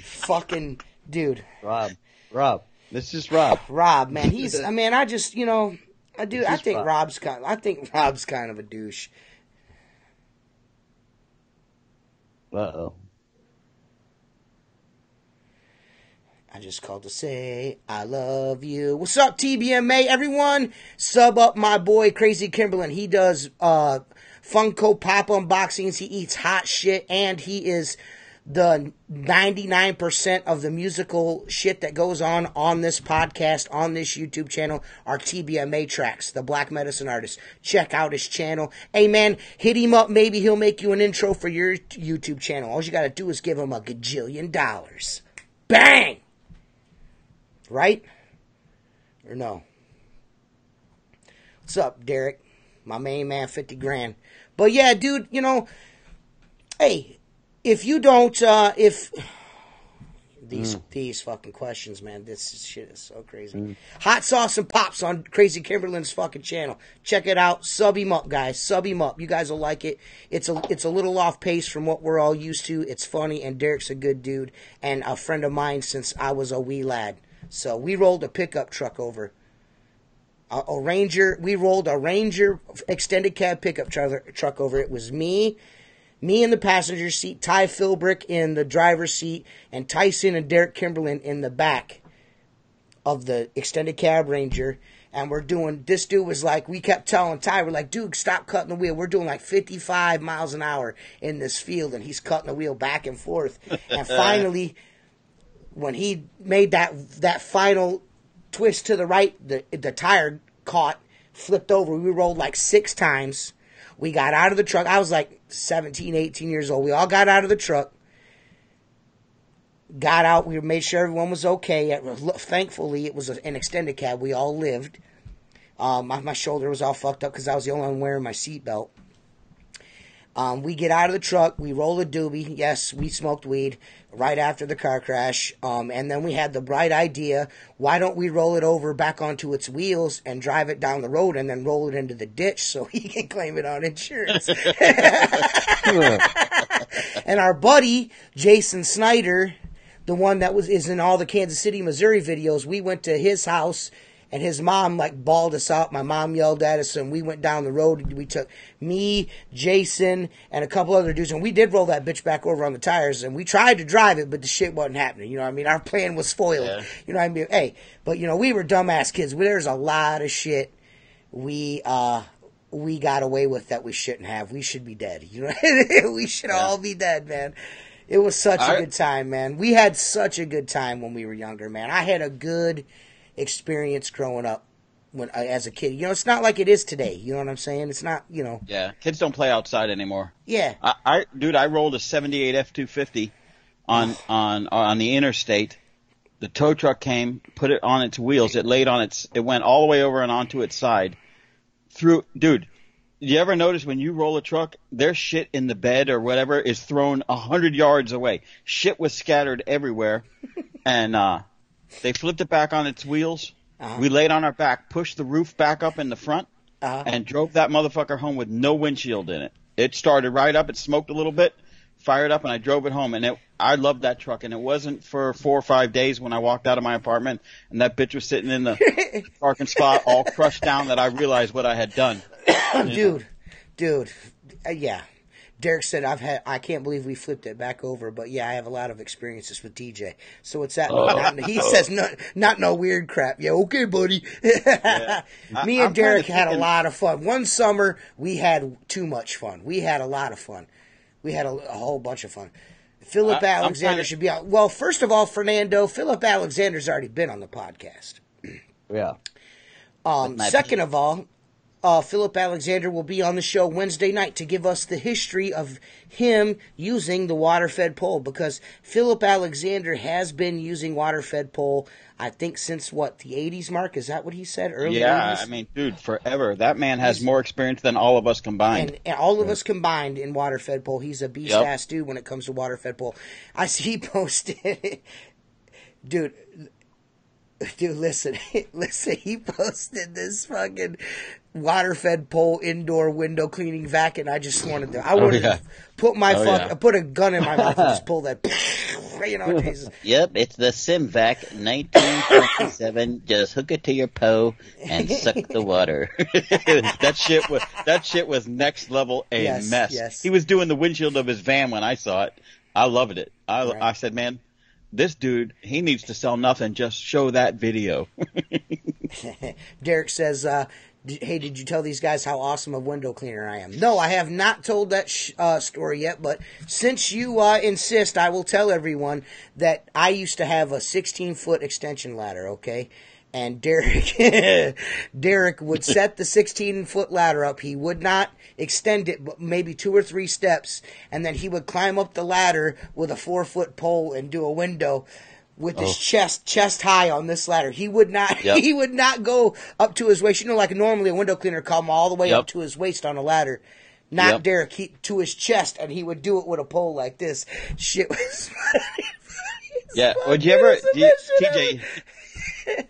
Fucking dude. Rob. This is Rob. Rob, man, he's. I mean, I just, I think Rob. Rob's kind of a douche. Uh-oh. I just called to say I love you. What's up, TBMA? Everyone, sub up my boy Crazy Kimberlin. He does Funko Pop unboxings. He eats hot shit, and he is the 99% of the musical shit that goes on this podcast, on this YouTube channel, are TBMA tracks, the Black Medicine Artist. Check out his channel. Hey, man, hit him up. Maybe he'll make you an intro for your YouTube channel. All you got to do is give him $1 gajillion. Bang! Right? Or no? What's up, Derek? My main man, 50 grand. But yeah, dude, hey, if you don't, these fucking questions, man, this shit is so crazy. Hot sauce and pops on Crazy Kimberlin's fucking channel. Check it out. Sub him up, guys. Sub him up. You guys will like it. It's a little off pace from what we're all used to. It's funny, and Derek's a good dude and a friend of mine since I was a wee lad. So we rolled a pickup truck over. A Ranger. We rolled a Ranger extended cab pickup truck over. It was me in the passenger seat, Ty Philbrick in the driver's seat, and Tyson and Derek Kimberlin in the back of the extended cab Ranger. And this dude was like, we kept telling Ty, we're like, dude, stop cutting the wheel. We're doing like 55 miles an hour in this field, and he's cutting the wheel back and forth. And finally, when he made that final twist to the right, the tire caught, flipped over. We rolled like 6 times. We got out of the truck. I was like 17, 18 years old. We all got out of the truck. Got out. We made sure everyone was okay. Thankfully, it was an extended cab. We all lived. My shoulder was all fucked up because I was the only one wearing my seatbelt. We get out of the truck. We roll a doobie. Yes, we smoked weed right after the car crash. And then we had the bright idea, why don't we roll it over back onto its wheels and drive it down the road and then roll it into the ditch so he can claim it on insurance. And our buddy, Jason Snyder, the one that is in all the Kansas City, Missouri videos, we went to his house. And his mom, like, bawled us out. My mom yelled at us, and we went down the road. We took me, Jason, and a couple other dudes. And we did roll that bitch back over on the tires. And we tried to drive it, but the shit wasn't happening. You know what I mean? Our plan was spoiled. Yeah. You know what I mean? Hey, but, we were dumbass kids. There's a lot of shit we we got away with that we shouldn't have. We should be dead. You know, we should all be dead, man. It was such a good time, man. We had such a good time when we were younger, man. I had a good experience growing up as a kid. You know, it's not like it is today. You know what I'm saying? It's not, you know. Yeah, kids don't play outside anymore. Yeah. I rolled a 78 F-250 on the interstate. The tow truck came, put it on its wheels. It went all the way over and onto its side. Dude, you ever notice when you roll a truck, their shit in the bed or whatever is thrown 100 yards away? Shit was scattered everywhere, and they flipped it back on its wheels. Uh-huh. We laid on our back, pushed the roof back up in the front, and drove that motherfucker home with no windshield in it. It started right up. It smoked a little bit, fired up, and I drove it home. And I loved that truck. And it wasn't for 4 or 5 days when I walked out of my apartment and that bitch was sitting in the parking spot all crushed down that I realized what I had done. Dude, yeah. Derek said, I can't believe we flipped it back over, but yeah, I have a lot of experiences with DJ. So what's that? He says, not no weird crap. Yeah, okay, buddy. Yeah. Me and Derek had a lot of fun. One summer, we had too much fun. We had a lot of fun. We had a whole bunch of fun. Philip Alexander should be out. Well, first of all, Fernando, Philip Alexander's already been on the podcast. Yeah. Second of all, Philip Alexander will be on the show Wednesday night to give us the history of him using the water-fed pole, because Philip Alexander has been using water-fed pole, I think, since, the 80s, Mark? Is that what he said? Early 80s? I mean, dude, forever. That man has more experience than all of us combined. And all of us combined in water-fed pole. He's a beast-ass dude when it comes to water-fed pole. I see he posted... Dude, listen, he posted this fucking water-fed pole indoor window cleaning vac, and I just wanted to, put a gun in my mouth and just pull that, you know, Jesus. Yep, it's the SimVac 1927. Just hook it to your Poe and suck the water. That shit was next level mess. Yes. He was doing the windshield of his van when I saw it. I loved it. I said, man, this dude, he needs to sell nothing. Just show that video. Derek says, hey, did you tell these guys how awesome a window cleaner I am? No, I have not told that story yet, but since you insist, I will tell everyone that I used to have a 16-foot extension ladder, okay? And Derek would set the 16-foot ladder up. He would not extend it, but maybe 2 or 3 steps, and then he would climb up the ladder with a 4-foot pole and do a window with his chest high on this ladder. He would not he would not go up to his waist. You know, like normally a window cleaner come all the way up to his waist on a ladder. Not Derek, to his chest, and he would do it with a pole like this. Shit was funny. Yeah, would you ever, TJ,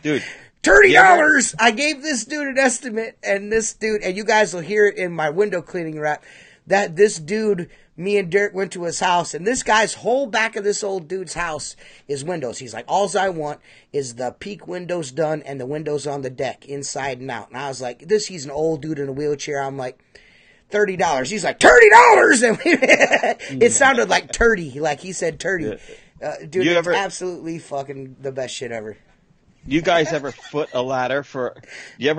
dude, $30. I gave this dude an estimate, and you guys will hear it in my window cleaning rap, that this dude, me and Derek went to his house, and this guy's whole back of this old dude's house is windows. He's like, all I want is the peak windows done and the windows on the deck, inside and out. And I was like, he's an old dude in a wheelchair. I'm like, $30. He's like, $30! And it sounded like turdy, like he said turdy. Dude, it's absolutely fucking the best shit ever. You guys ever foot a ladder for? Do you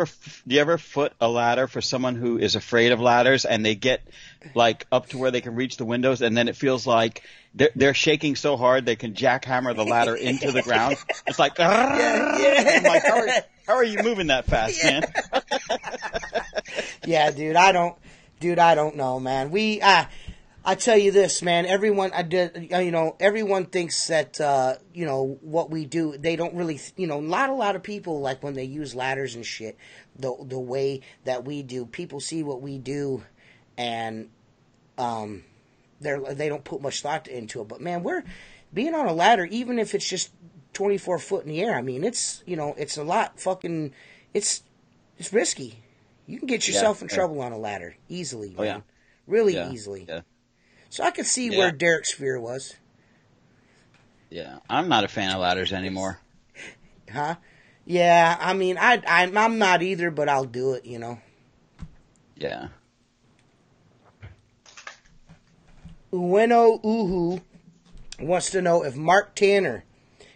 ever foot a ladder for someone who is afraid of ladders, and they get like up to where they can reach the windows, and then it feels like they're shaking so hard they can jackhammer the ladder into the ground? It's like, I'm like, how are you moving that fast, man? Yeah, dude, I don't know, man. I tell you this, man. Everyone thinks that what we do. They don't really, a lot of people, like when they use ladders and shit, the way that we do. People see what we do, and they don't put much thought into it. But man, we're being on a ladder, even if it's just 24 foot in the air. I mean, it's a lot fucking. It's risky. You can get yourself in trouble on a ladder easily, man. Really easily. Yeah. So I could see where Derek's fear was. Yeah, I'm not a fan of ladders anymore. Huh? Yeah, I mean, I'm not either, but I'll do it, Yeah. Ueno Uhu wants to know if Mark Tanner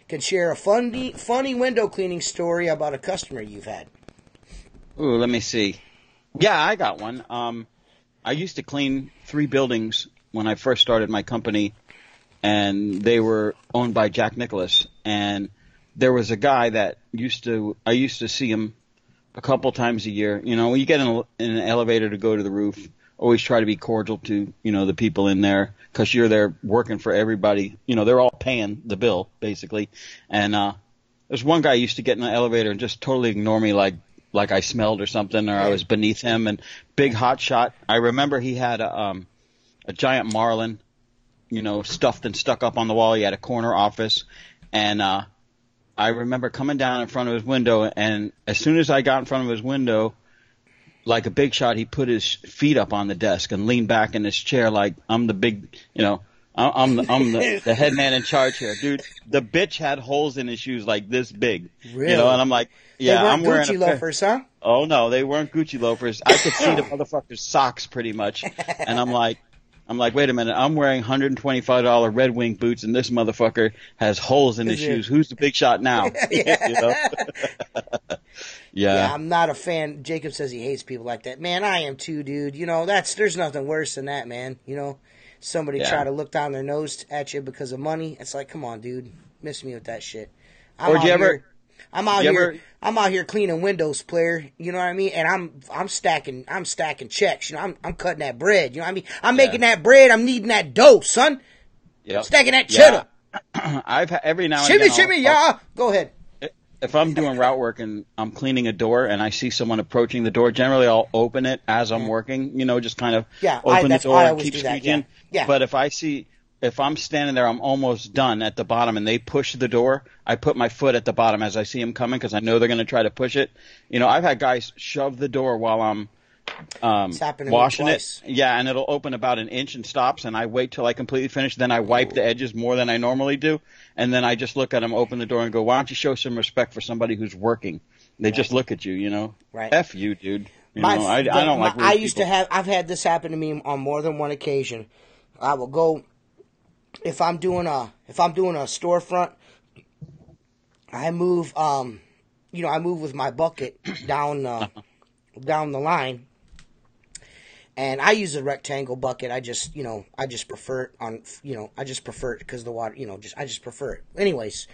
can share a funny window cleaning story about a customer you've had. Ooh, let me see. Yeah, I got one. I used to clean 3 buildings when I first started my company, and they were owned by Jack Nicklaus. And there was a guy that I used to see him a couple times a year. You know, when you get in an elevator to go to the roof, always try to be cordial to, you know, the people in there, because you're there working for everybody. You know, they're all paying the bill, basically. And there's one guy used to get in the elevator and just totally ignore me like I smelled or something, or I was beneath him. And big hot shot. I remember he had a giant marlin, you know, stuffed and stuck up on the wall. He had a corner office, and I remember coming down in front of his window, and as soon as I got in front of his window, like a big shot, he put his feet up on the desk and leaned back in his chair like I'm the big, you know, I'm the head man in charge here, dude. The bitch had holes in his shoes like this big, really? You know, and I'm like, yeah, they weren't I'm wearing Gucci loafers, huh? Oh no, they weren't Gucci loafers. I could see the motherfucker's socks pretty much, and I'm like, wait a minute, I'm wearing $125 Red Wing boots, and this motherfucker has holes in his shoes. Who's the big shot now? You know? Yeah, I'm not a fan. Jacob says he hates people like that. Man, I am too, dude. You know, there's nothing worse than that, man. You know, somebody try to look down their nose at you because of money. It's like, come on, dude, miss me with that shit. I'm out here cleaning windows, player. You know what I mean? And I'm stacking checks. You know, I'm cutting that bread. You know what I mean? I'm making that bread. I'm kneading that dough, son. Yep. Stacking that cheddar. I've every now and again. Shimmy, yeah. Go ahead. If I'm doing route work and I'm cleaning a door and I see someone approaching the door, generally I'll open it as I'm working. You know, just kind of open the door and keep squeaking. Yeah. But if I'm standing there, I'm almost done at the bottom, and they push the door, I put my foot at the bottom as I see them coming, because I know they're going to try to push it. You know, I've had guys shove the door while I'm washing it. Yeah, and it'll open about an inch and stops, and I wait till I completely finish. Then I wipe the edges more than I normally do, and then I just look at them, open the door, and go, why don't you show some respect for somebody who's working? They just look at you, you know. Right. F you, dude. I don't like rude I've had this happen to me on more than one occasion. I will go, if I'm doing a storefront, I move with my bucket down the line, and I use a rectangle bucket. I just prefer it because the water, I just prefer it. Anyways,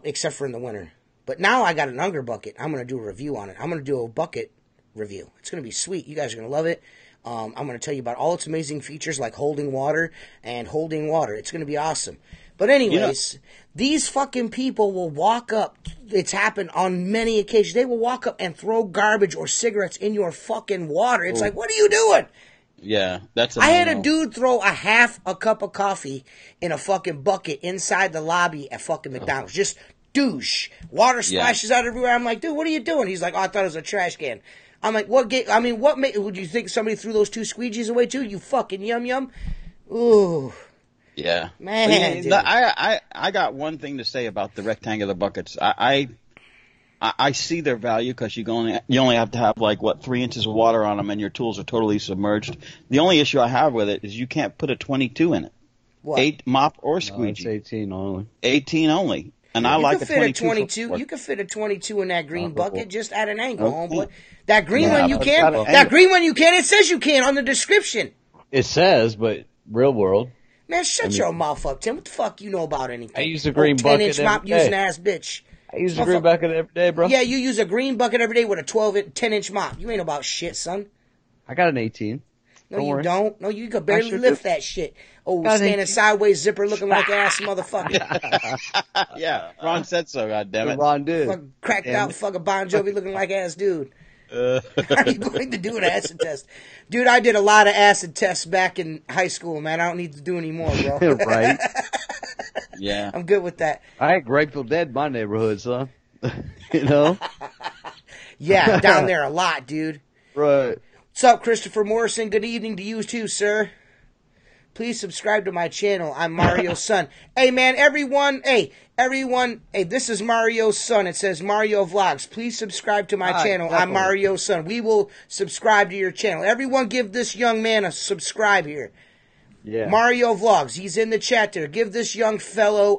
except for in the winter. But now I got an Unger bucket. I'm going to do a review on it. I'm going to do a bucket review. It's going to be sweet. You guys are going to love it. I'm going to tell you about all its amazing features like holding water and holding water. It's going to be awesome. But anyways, these fucking people will walk up. It's happened on many occasions. They will walk up and throw garbage or cigarettes in your fucking water. It's like, what are you doing? Yeah, I had a dude throw a half a cup of coffee in a fucking bucket inside the lobby at fucking McDonald's. Just douche. Water splashes out everywhere. I'm like, dude, what are you doing? He's like, oh, I thought it was a trash can. I'm like, would you think somebody threw those 2 squeegees away too? You fucking yum. Ooh. Yeah. Man. I got one thing to say about the rectangular buckets. I see their value, because you only have to have 3 inches of water on them and your tools are totally submerged. The only issue I have with it is you can't put a 22 in it. What? 8 mop or squeegee. No, it's 18 only. 18 only. And I like a 22. You can fit a 22 in that green bucket just at an angle, homeboy. That green Yeah, one you but can. it's That green one you can. It says you can on the description. It says, but real world. Man, shut your mouth up, Tim. What the fuck you know about anything? I use a green bucket 10-inch mop every day. using ass bitch. I use a green bucket every day, bro. Yeah, you use a green bucket every day with a 10-inch mop. You ain't about shit, son. I got an 18. No, you don't. No, you could barely lift that shit. Oh, standing sideways, zipper looking like ass motherfucker. Yeah, Ron said so, goddammit. Ron did. Fucking cracked out fucking Bon Jovi looking like ass dude. How are you going to do an acid test? Dude, I did a lot of acid tests back in high school, man. I don't need to do any more, bro. Right? Yeah. I'm good with that. I had Grateful Dead in my neighborhood, son. You know? Yeah, down there a lot, dude. Right. What's up, Christopher Morrison? Good evening to you too, sir. Please subscribe to my channel. I'm Mario's son. Hey, man, everyone, this is Mario's son. It says Mario Vlogs. Please subscribe to my channel. Definitely. I'm Mario's son. We will subscribe to your channel. Everyone give this young man a subscribe here. Yeah. Mario Vlogs. He's in the chat there. Give this young fellow,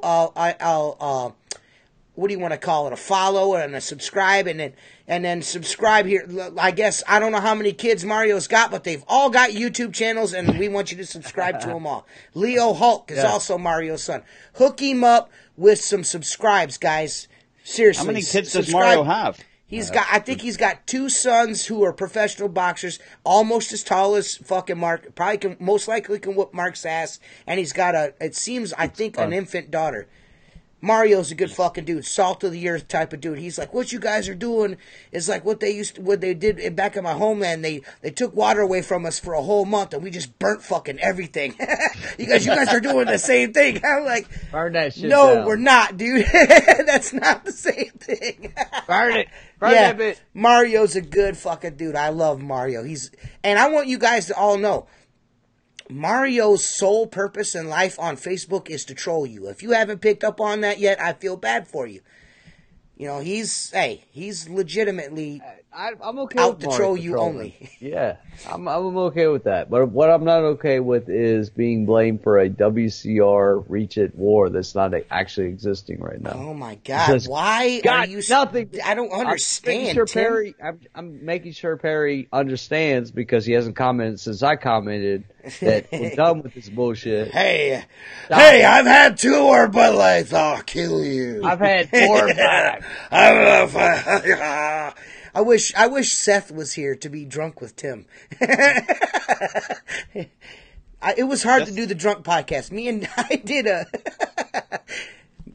what do you want to call it? A follow and a subscribe, and then subscribe here. I guess I don't know how many kids Mario's got, but they've all got YouTube channels, and we want you to subscribe to them all. Leo Hulk is also Mario's son. Hook him up with some subscribes, guys. Seriously. How many kids does Mario have? I think he's got 2 sons who are professional boxers, almost as tall as fucking Mark. Most likely can whoop Mark's ass. And he's got an infant daughter. Mario's a good fucking dude, salt of the earth type of dude. He's like, what you guys are doing is like what they did back in my homeland. They took water away from us for a whole month, and we just burnt fucking everything. you guys are doing the same thing. I'm like, burn that shit no, down. we're not, dude. That's not the same thing. Burn it. Burn that bit. Mario's a good fucking dude. I love Mario. And I want you guys to all know, Mario's sole purpose in life on Facebook is to troll you. If you haven't picked up on that yet, I feel bad for you. You know, he's legitimately I'm okay out with to troll you only. Yeah, I'm okay with that. But what I'm not okay with is being blamed for a WCR Reach It war that's not actually existing right now. Oh my God! Why are you? Nothing. I don't understand. I'm making sure Perry understands because he hasn't commented since I commented that we're done with this bullshit. Hey, I've had 2 more Bud Lights. I'll kill you. I've had 4 back. I wish Seth was here to be drunk with Tim. It was hard to do the drunk podcast. I did a.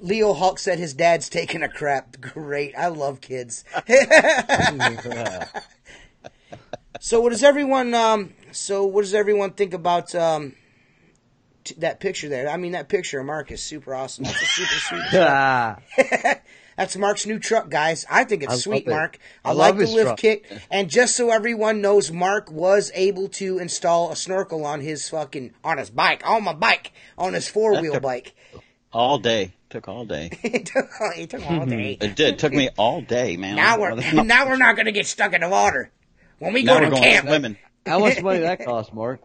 Leo Hulk said his dad's taking a crap. Great. I love kids. So what does everyone think about that picture there? I mean, that picture of Mark is super awesome. That's a super sweet. That's Mark's new truck, guys. I think it's sweet, Mark. I like the lift kit. And just so everyone knows, Mark was able to install a snorkel on his bike, on his 4-wheel bike. All day. Took all day. It took all day. It did. Took me all day, man. Now we're not going to get stuck in the water. When we go to camp. Swimming. How much money that cost, Mark?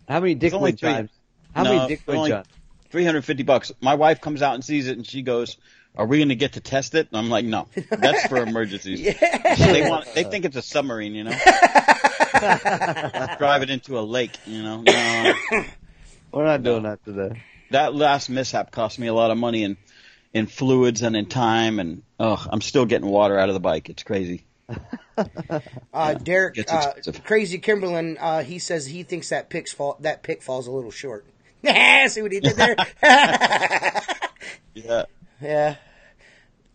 How many dickwood chimes? $350. My wife comes out and sees it, and she goes, "Are we going to get to test it?" And I'm like, "No, that's for emergencies." They think it's a submarine, you know. Drive it into a lake, you know. No. We're not doing that today. That last mishap cost me a lot of money in fluids and in time, and I'm still getting water out of the bike. It's crazy. Derek, Crazy Kimberlin, he says he thinks that pick falls a little short. See what he did there? Yeah.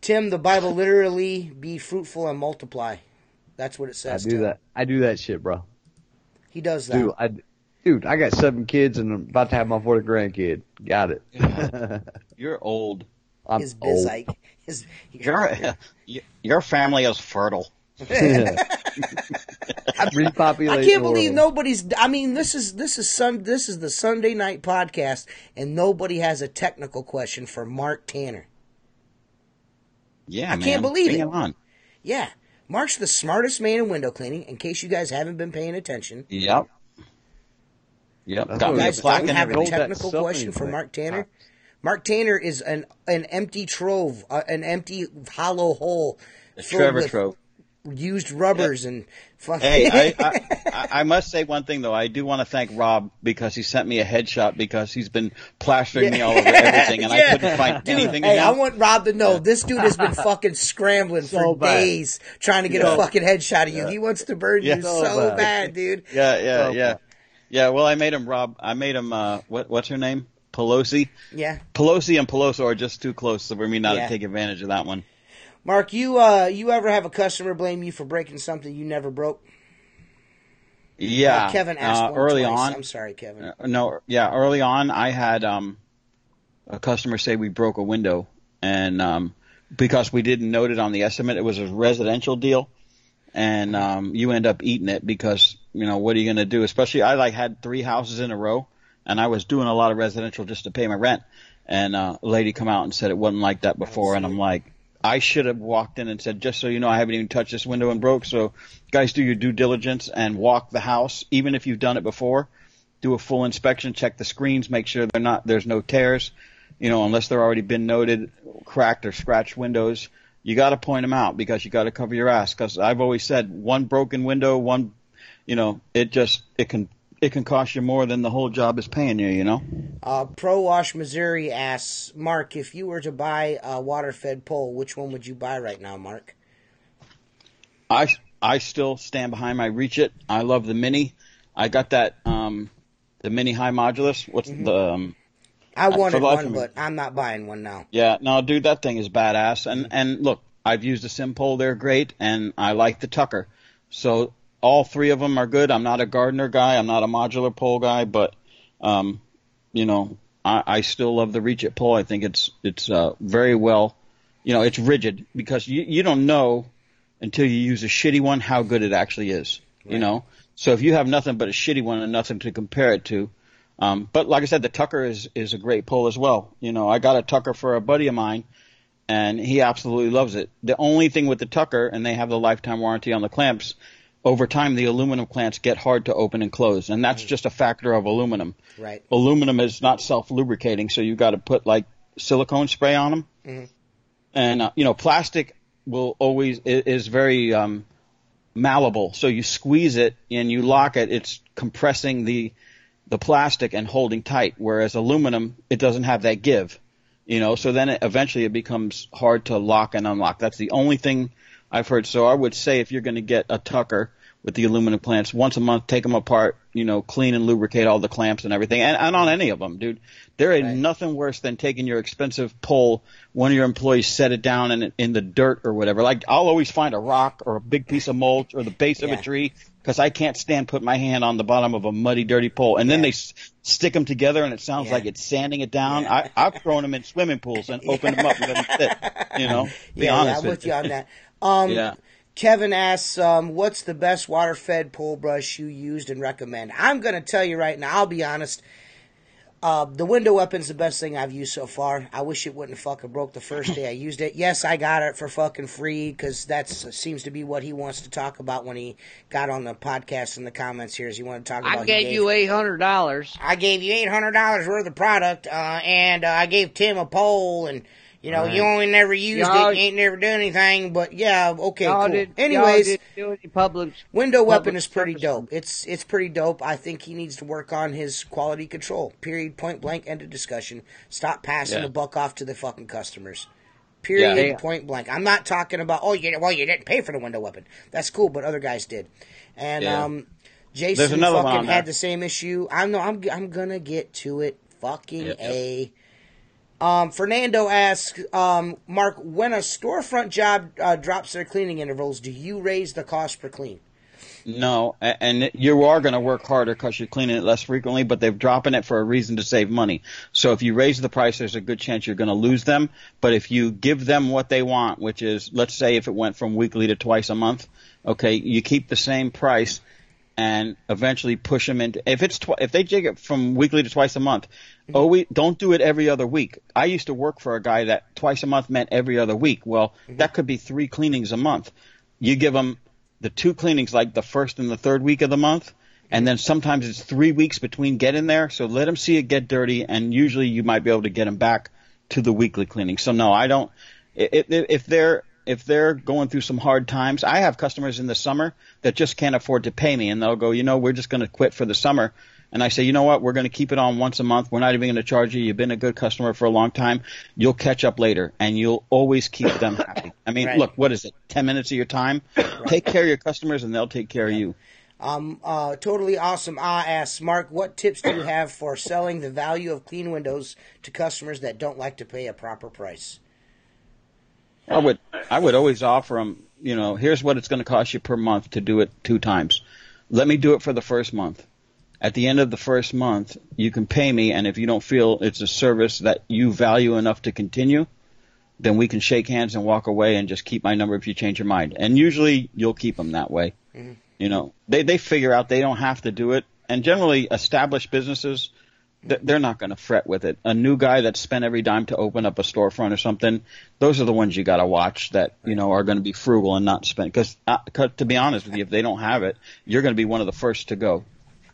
Tim, the Bible literally be fruitful and multiply. That's what it says. I do that shit, bro. He does that. Dude, I got 7 kids and I'm about to have my 4th grandkid. Got it. You're old. I'm his old. bizike. Your family is fertile. Repopulate. I can't believe nobody's. I mean, this is the Sunday night podcast, and nobody has a technical question for Mark Tanner. Yeah, I can't believe Bring it. On. Yeah, Mark's the smartest man in window cleaning. In case you guys haven't been paying attention. Yep. You guys don't have a technical question for Mark Tanner. Mark Tanner is an empty trove, an empty hollow hole. A Trevor trove. Used rubbers and fucking. Hey, I must say one thing though. I do want to thank Rob because he sent me a headshot because he's been plastering me all over everything and I couldn't find anything. Hey, I want Rob to know this dude has been fucking scrambling for days trying to get a fucking headshot of you. He wants to burn you so bad, dude. Yeah. Well, I made him Rob. I made him. What's her name? Pelosi. Yeah. Pelosi and Peloso are just too close for me not to take advantage of that one. Mark, you ever have a customer blame you for breaking something you never broke? Yeah. Kevin asked early twice. on. I'm sorry, Kevin. Early on I had a customer say we broke a window and because we didn't note it on the estimate, it was a residential deal and you end up eating it because, what are you going to do? Especially I had 3 houses in a row and I was doing a lot of residential just to pay my rent and a lady come out and said it wasn't like that before and I'm like, I should have walked in and said, just so you know, I haven't even touched this window and broke. So guys, do your due diligence and walk the house. Even if you've done it before, do a full inspection, check the screens, make sure there's no tears. unless they're already been noted, cracked or scratched windows, you got to point them out because you got to cover your ass. Because I've always said one broken window, it can cost you more than the whole job is paying you. Pro Wash Missouri asks, Mark, if you were to buy a water-fed pole, which one would you buy right now, Mark? I still stand behind my Reach It. I love the Mini. I got that the Mini High Modulus. What's the I wanted one, but I'm not buying one now. Yeah, no, dude, that thing is badass. And look, I've used the Sim pole; they're great, and I like the Tucker. So all three of them are good. I'm not a Gardner guy. I'm not a modular pole guy, but I still love the Reach It pole. I think it's very well. It's rigid because you don't know until you use a shitty one how good it actually is. Right. So if you have nothing but a shitty one and nothing to compare it to. But like I said, the Tucker is a great pole as well. I got a Tucker for a buddy of mine, and he absolutely loves it. The only thing with the Tucker, and they have the lifetime warranty on the clamps, over time the aluminum clamps get hard to open and close, and that's just a factor of aluminum. Right. Aluminum is not self-lubricating, so you got to put like silicone spray on them. Mm-hmm. And plastic is very malleable, so you squeeze it and you lock it. It's compressing the plastic and holding tight, whereas aluminum, it doesn't have that give, so then eventually it becomes hard to lock and unlock. That's the only thing I've heard. So I would say if you're going to get a Tucker with the aluminum clamps, once a month, take them apart, clean and lubricate all the clamps and everything. And on any of them, dude, there ain't nothing worse than taking your expensive pole, one of your employees set it down in the dirt or whatever. Like, I'll always find a rock or a big piece of mulch or the base of a tree, because I can't stand putting my hand on the bottom of a muddy, dirty pole. And then they stick them together, and it sounds like it's sanding it down. Yeah. I've thrown them in swimming pools and opened them up and let them sit, Be honest I'm with you on that. Kevin asks, what's the best water-fed pole brush you used and recommend? I'm going to tell you right now, I'll be honest, the window weapon's the best thing I've used so far. I wish it wouldn't have fucking broke the first day I used it. Yes, I got it for fucking free, because that seems to be what he wants to talk about when he got on the podcast in the comments here, is he wanted to talk about... I gave you $800. I gave you $800 worth of product, and I gave Tim a pole, and... you only never used it, you ain't never done anything, but okay, cool. Anyways, window weapon is pretty dope. It's pretty dope. I think he needs to work on his quality control. Period, point blank, end of discussion. Stop passing the buck off to the fucking customers. Period, point blank. I'm not talking about, you didn't pay for the window weapon. That's cool, but other guys did. And Jason fucking had the same issue. I'm gonna get to it. Fucking Fernando asks, Mark, when a storefront job drops their cleaning intervals, do you raise the cost per clean? No, and you are going to work harder because you're cleaning it less frequently, but they're dropping it for a reason to save money. So if you raise the price, there's a good chance you're going to lose them. But if you give them what they want, which is, let's say if it went from weekly to twice a month, you keep the same price and eventually push them into, if they jig it from weekly to twice a month, don't do it every other week. I used to work for a guy that twice a month meant every other week. Well, that could be 3 cleanings a month. You give them the 2 cleanings like the first and the third week of the month, and then sometimes it's 3 weeks between getting there. So let them see it get dirty, and usually you might be able to get them back to the weekly cleaning. So no, I don't. If they're going through some hard times, I have customers in the summer that just can't afford to pay me, and they'll go, we're just going to quit for the summer. And I say, you know what, we're going to keep it on once a month. We're not even going to charge you. You've been a good customer for a long time. You'll catch up later, and you'll always keep them happy. I mean, look, what is it, 10 minutes of your time? Take care of your customers, and they'll take care of you. Totally awesome. Asks, Mark, what tips do you have for selling the value of clean windows to customers that don't like to pay a proper price? I would always offer them, here's what it's going to cost you per month to do it 2 times. Let me do it for the first month. At the end of the first month, you can pay me, and if you don't feel it's a service that you value enough to continue, then we can shake hands and walk away and just keep my number if you change your mind. And usually you'll keep them that way. Mm-hmm. They figure out they don't have to do it. And generally established businesses, they're not going to fret with it. A new guy that spent every dime to open up a storefront or something, those are the ones you got to watch that, are going to be frugal and not spend. Because to be honest with you, if they don't have it, you're going to be one of the first to go.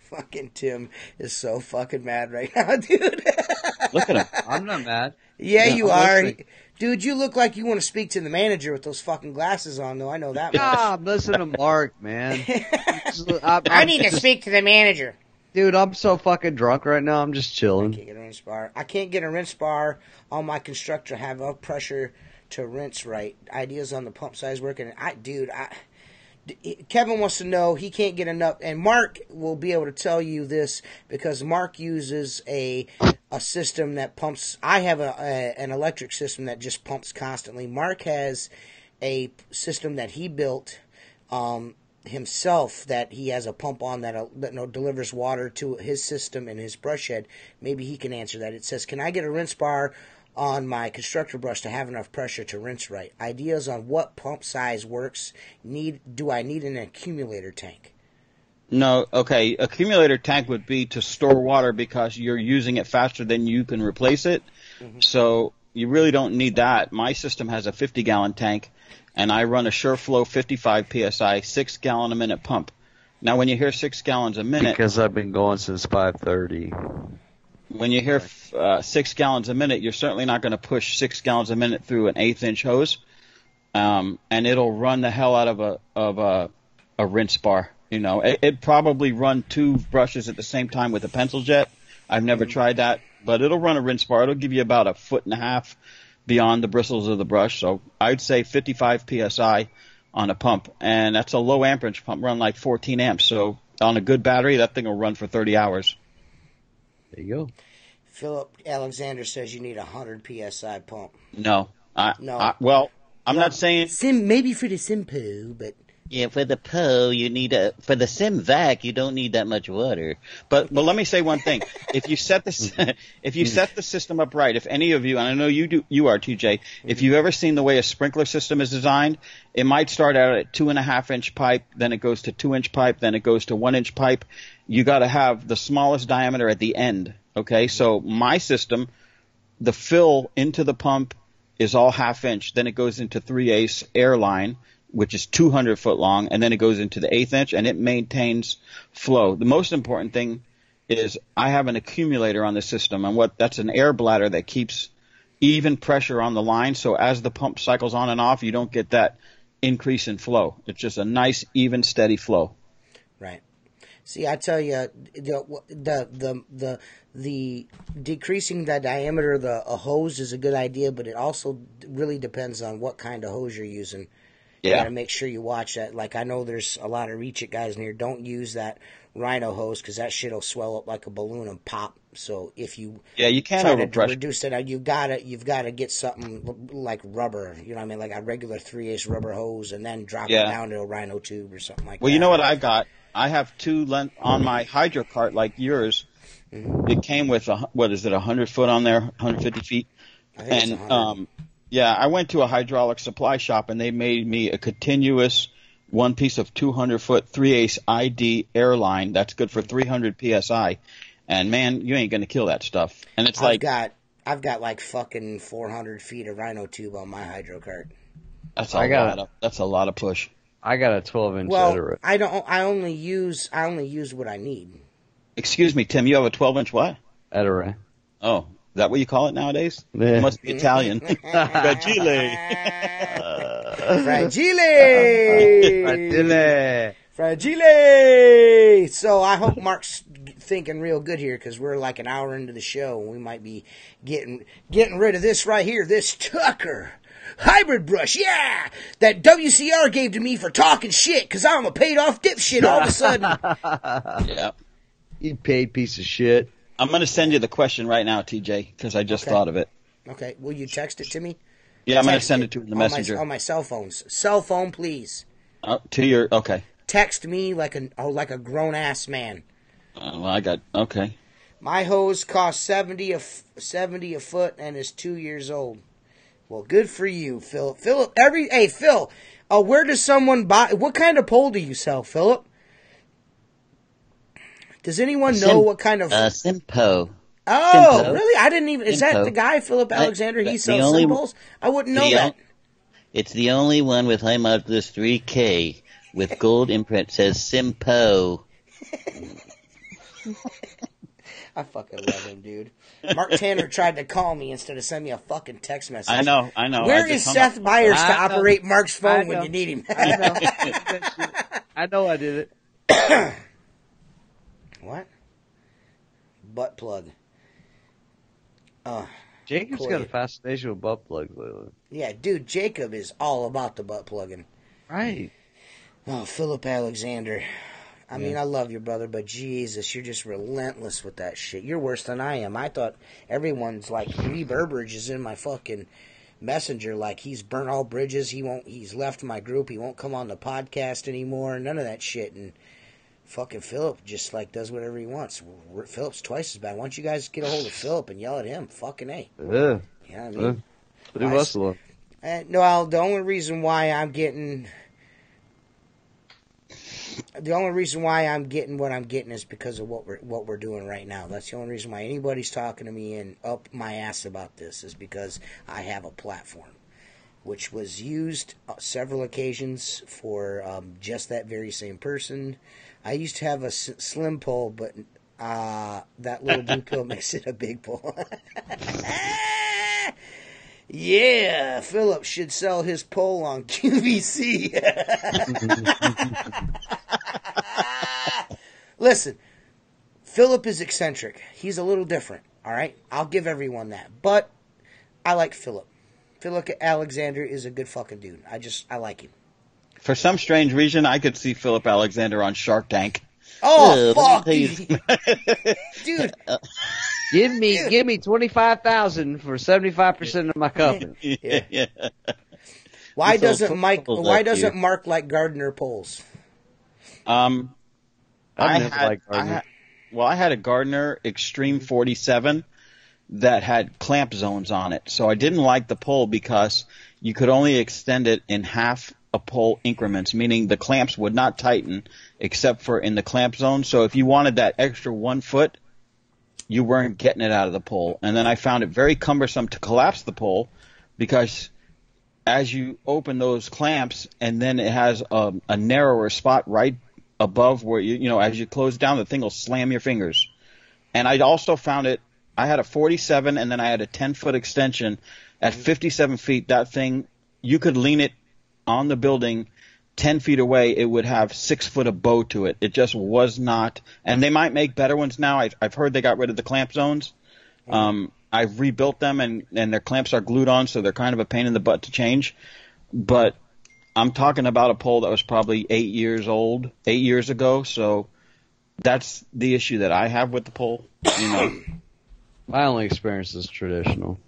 Fucking Tim is so fucking mad right now, dude. Look at him. I'm not mad. Yeah, Yeah, you I'm are. listening. Dude, you look like you want to speak to the manager with those fucking glasses on, though. I know that much. God, listen to Mark, man. I need to speak to the manager. Dude, I'm so fucking drunk right now. I'm just I chilling. can't get a rinse bar. I can't get a rinse bar on my constructor. Have enough pressure to rinse right. Ideas on the pump size working. Kevin wants to know, he can't get enough, and Mark will be able to tell you this because Mark uses a system that pumps. I have an electric system that just pumps constantly. Mark has a system that he built himself that he has a pump on that delivers water to his system and his brush head. Maybe he can answer that. It says, can I get a rinse bar on my constructor brush to have enough pressure to rinse right? Ideas on what pump size works. Do I need an accumulator tank? No, okay. Accumulator tank would be to store water because you're using it faster than you can replace it. Mm-hmm. So you really don't need that. My system has a 50-gallon tank, and I run a SureFlow 55 PSI, 6 gallon a minute pump. Now, when you hear 6 gallons a minute, Because I've been going since 5:30. when you hear 6 gallons a minute, you're certainly not going to push 6 gallons a minute through an 1/8-inch hose, and it'll run the hell out of a rinse bar. You know, it'd probably run 2 brushes at the same time with a pencil jet. I've never tried that, but it'll run a rinse bar. It'll give you about 1.5 feet beyond the bristles of the brush. So I'd say 55 PSI on a pump, and that's a low amperage pump, run like 14 amps. So on a good battery, that thing will run for 30 hours. There you go. Philip Alexander says you need a 100 PSI pump. No. No. I'm not saying... Maybe for the Simpo, but... Yeah, for the PO, you need for the SimVac, you don't need that much water. But let me say one thing. If you set the system up right, if any of you, and I know you are, TJ, if you've ever seen the way a sprinkler system is designed, it might start out at 2.5-inch pipe, then it goes to 2-inch pipe, then it goes to 1-inch pipe. You got to have the smallest diameter at the end. Okay, so my system, the fill into the pump is all 1/2 inch. Then it goes into 3/8 air line, which is 200 foot long, and then it goes into the 1/8 inch, and it maintains flow. The most important thing is I have an accumulator on the system, and that's an air bladder that keeps even pressure on the line, so as the pump cycles on and off, you don't get that increase in flow. It's just a nice, even, steady flow. Right. See, I tell you, the decreasing the diameter of a hose is a good idea, but it also really depends on what kind of hose you're using. You Yeah. gotta make sure you watch that. Like, I know there's a lot of Reach It guys in here. Don't use that Rhino hose because that shit'll swell up like a balloon and pop. So if you You can't try to overbrush. reduce it, you've gotta get something like rubber. You know what I mean? Like a regular 3/8 rubber hose, and then drop it down to a Rhino tube or something like that. Well, you know what I got? I have 2 on my hydro cart like yours. Mm-hmm. It came with 100 foot on there, 150 feet, I think it's 100. I went to a hydraulic supply shop, and they made me a continuous one piece of 200-foot 3/8 ID airline. That's good for 300 PSI. And, man, you ain't going to kill that stuff. And it's I've got like fucking 400 feet of Rhino tube on my hydro cart. That's a lot of push. I got a 12-inch Well, Edirate. I only use what I need. Excuse me, Tim, you have a 12-inch what? Edirate. Oh, is that what you call it nowadays? Yeah. It must be Italian. Fragile. Fragile. So I hope Mark's thinking real good here because we're like an hour into the show and we might be getting rid of this right here, this Tucker hybrid brush, yeah, that WCR gave to me for talking shit because I'm a paid off dipshit all of a sudden. Yeah. You paid piece of shit. I'm going to send you the question right now, TJ, because I just thought of it. Okay, will you text it to me? Yeah, I'm going to send it to you in the messenger. On my cell phones. Cell phone, please. Okay. Text me like a grown ass man. Okay. My hose costs $70 a foot and is 2 years old. Well, good for you, Philip. Phil, where does someone buy? What kind of pole do you sell, Philip? Does anyone know what kind of Simpo? Oh, Simpo. Really? I didn't even. Is that Simpo. the guy, Philip Alexander? He sells Simpos? I wouldn't know that. It's the only one with high modulus 3K with gold imprint says Simpo. I fucking love him, dude. Mark Tanner tried to call me instead of send me a fucking text message. I know. Where is Seth Byers to operate Mark's phone when you need him? I know. I know I did it. What? Butt plug. Jacob's got a fascination with butt plugs lately. Yeah, dude, Jacob is all about the butt plugging. Right. Oh, Philip Alexander. I mean, I love you, brother, but Jesus, you're just relentless with that shit. You're worse than I am. I thought everyone's like, Lee Burbridge is in my fucking messenger, like he's burnt all bridges. He's left my group. He won't come on the podcast anymore. None of that shit. And fucking Philip just like does whatever he wants. Philip's twice as bad. Why don't you guys get a hold of Philip and yell at him? Fucking A. Yeah. Yeah, I mean. Leave us alone. No, the only reason why I'm getting what I'm getting is because of what we're doing right now. That's the only reason why anybody's talking to me and up my ass about this is because I have a platform, which was used several occasions for just that very same person. I used to have a slim pole, but that little blue pill makes it a big pole. Yeah, Philip should sell his pole on QVC. Listen, Philip is eccentric. He's a little different, all right? I'll give everyone that. But I like Philip. Philip Alexander is a good fucking dude. I like him. For some strange reason, I could see Philip Alexander on Shark Tank. Oh, fuck. Dude. Give me 25,000 for 75% of my company. Yeah. Why doesn't Mark like Gardner poles? I had a Gardner Extreme 47 that had clamp zones on it. So I didn't like the pole because you could only extend it in half a pole increments, meaning the clamps would not tighten except for in the clamp zone. So if you wanted that extra 1 foot, you weren't getting it out of the pole. And then I found it very cumbersome to collapse the pole because as you open those clamps and then it has a narrower spot right above where as you close down, the thing will slam your fingers. And I also found it, I had a 47 and then I had a 10-foot extension at 57 feet. That thing, you could lean it on the building 10 feet away. It would have 6 foot of bow to it. It just was not, and they might make better ones now. I've heard they got rid of the clamp zones. I've rebuilt them and their clamps are glued on, so they're kind of a pain in the butt to change. But I'm talking about a pole that was probably 8 years old, 8 years ago. So that's the issue that I have with the pole. My only experience is traditional.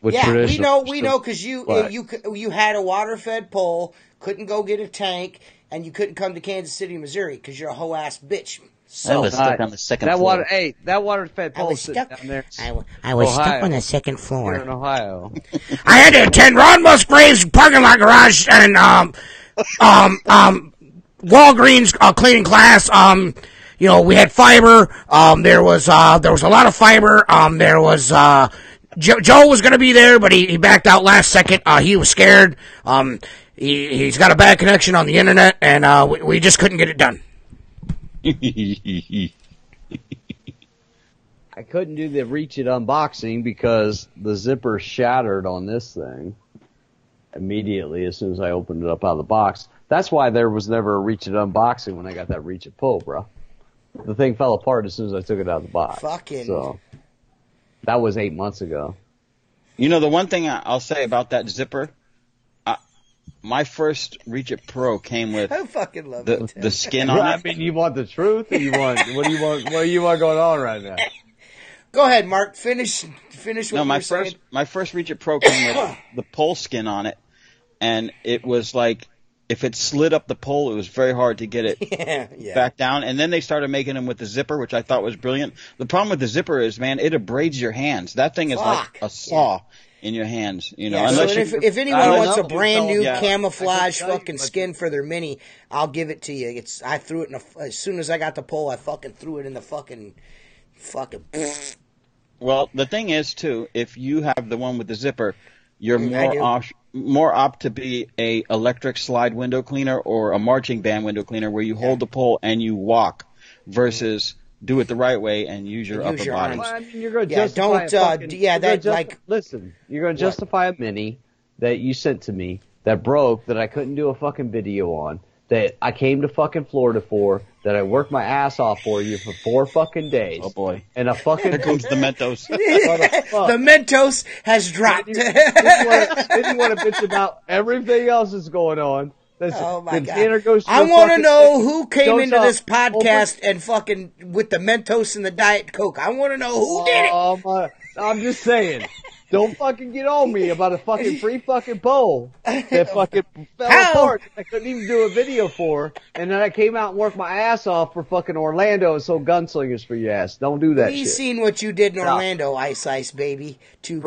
Traditional. We know because you had a water fed pole, couldn't go get a tank, and you couldn't come to Kansas City, Missouri because you're a hoe ass bitch. So I was stuck on the second floor. That water fed pole sitting down there. I was stuck on the second floor. Here in Ohio. I had to attend Ron Musgrave's parking lot garage and Walgreens cleaning class. We had fiber. There was a lot of fiber. There was Joe was going to be there, but he backed out last second. He was scared. He's got a bad connection on the internet, and we just couldn't get it done. I couldn't do the Reach It unboxing because the zipper shattered on this thing immediately as soon as I opened it up out of the box. That's why there was never a Reach It unboxing when I got that Reach It pull, bro. The thing fell apart as soon as I took it out of the box. So that was 8 months ago. The one thing I'll say about that zipper, my first Reach It Pro came with I fucking love the skin on it. I mean, you want the truth, or what do you want going on right now? Go ahead, Mark. Finish what you were saying. My first Reach It Pro came with the pole skin on it, and it was like if it slid up the pole, it was very hard to get it back down. And then they started making them with the zipper, which I thought was brilliant. The problem with the zipper is, man, it abrades your hands. That thing is like a saw in your hands. If anyone wants a brand new camouflage fucking skin for their Mini, I'll give it to you. I threw it as soon as I got the pole, I fucking threw it in the fucking. Well, the thing is too, if you have the one with the zipper, you're more apt to be a electric slide window cleaner or a marching band window cleaner where you hold the pole and you walk versus do it the right way and use your upper body. Well, I mean, you're going to justify listen, you're going to justify a mini that you sent to me that broke, that I couldn't do a fucking video on, that I came to fucking Florida for, that I worked my ass off for you for 4 fucking days. Oh boy. And a fucking... Here comes the Mentos. The Mentos has dropped. Then you want to bitch about everything else that's going on. Oh my God. I want to know who came into this podcast and fucking with the Mentos and the Diet Coke. I want to know who did it. I'm just saying. Don't fucking get on me about a fucking free fucking bowl that fucking fell apart. I couldn't even do a video for, and then I came out and worked my ass off for fucking Orlando and sold gunslingers for your ass. Don't do that shit. We seen what you did in Orlando, Ice baby. Too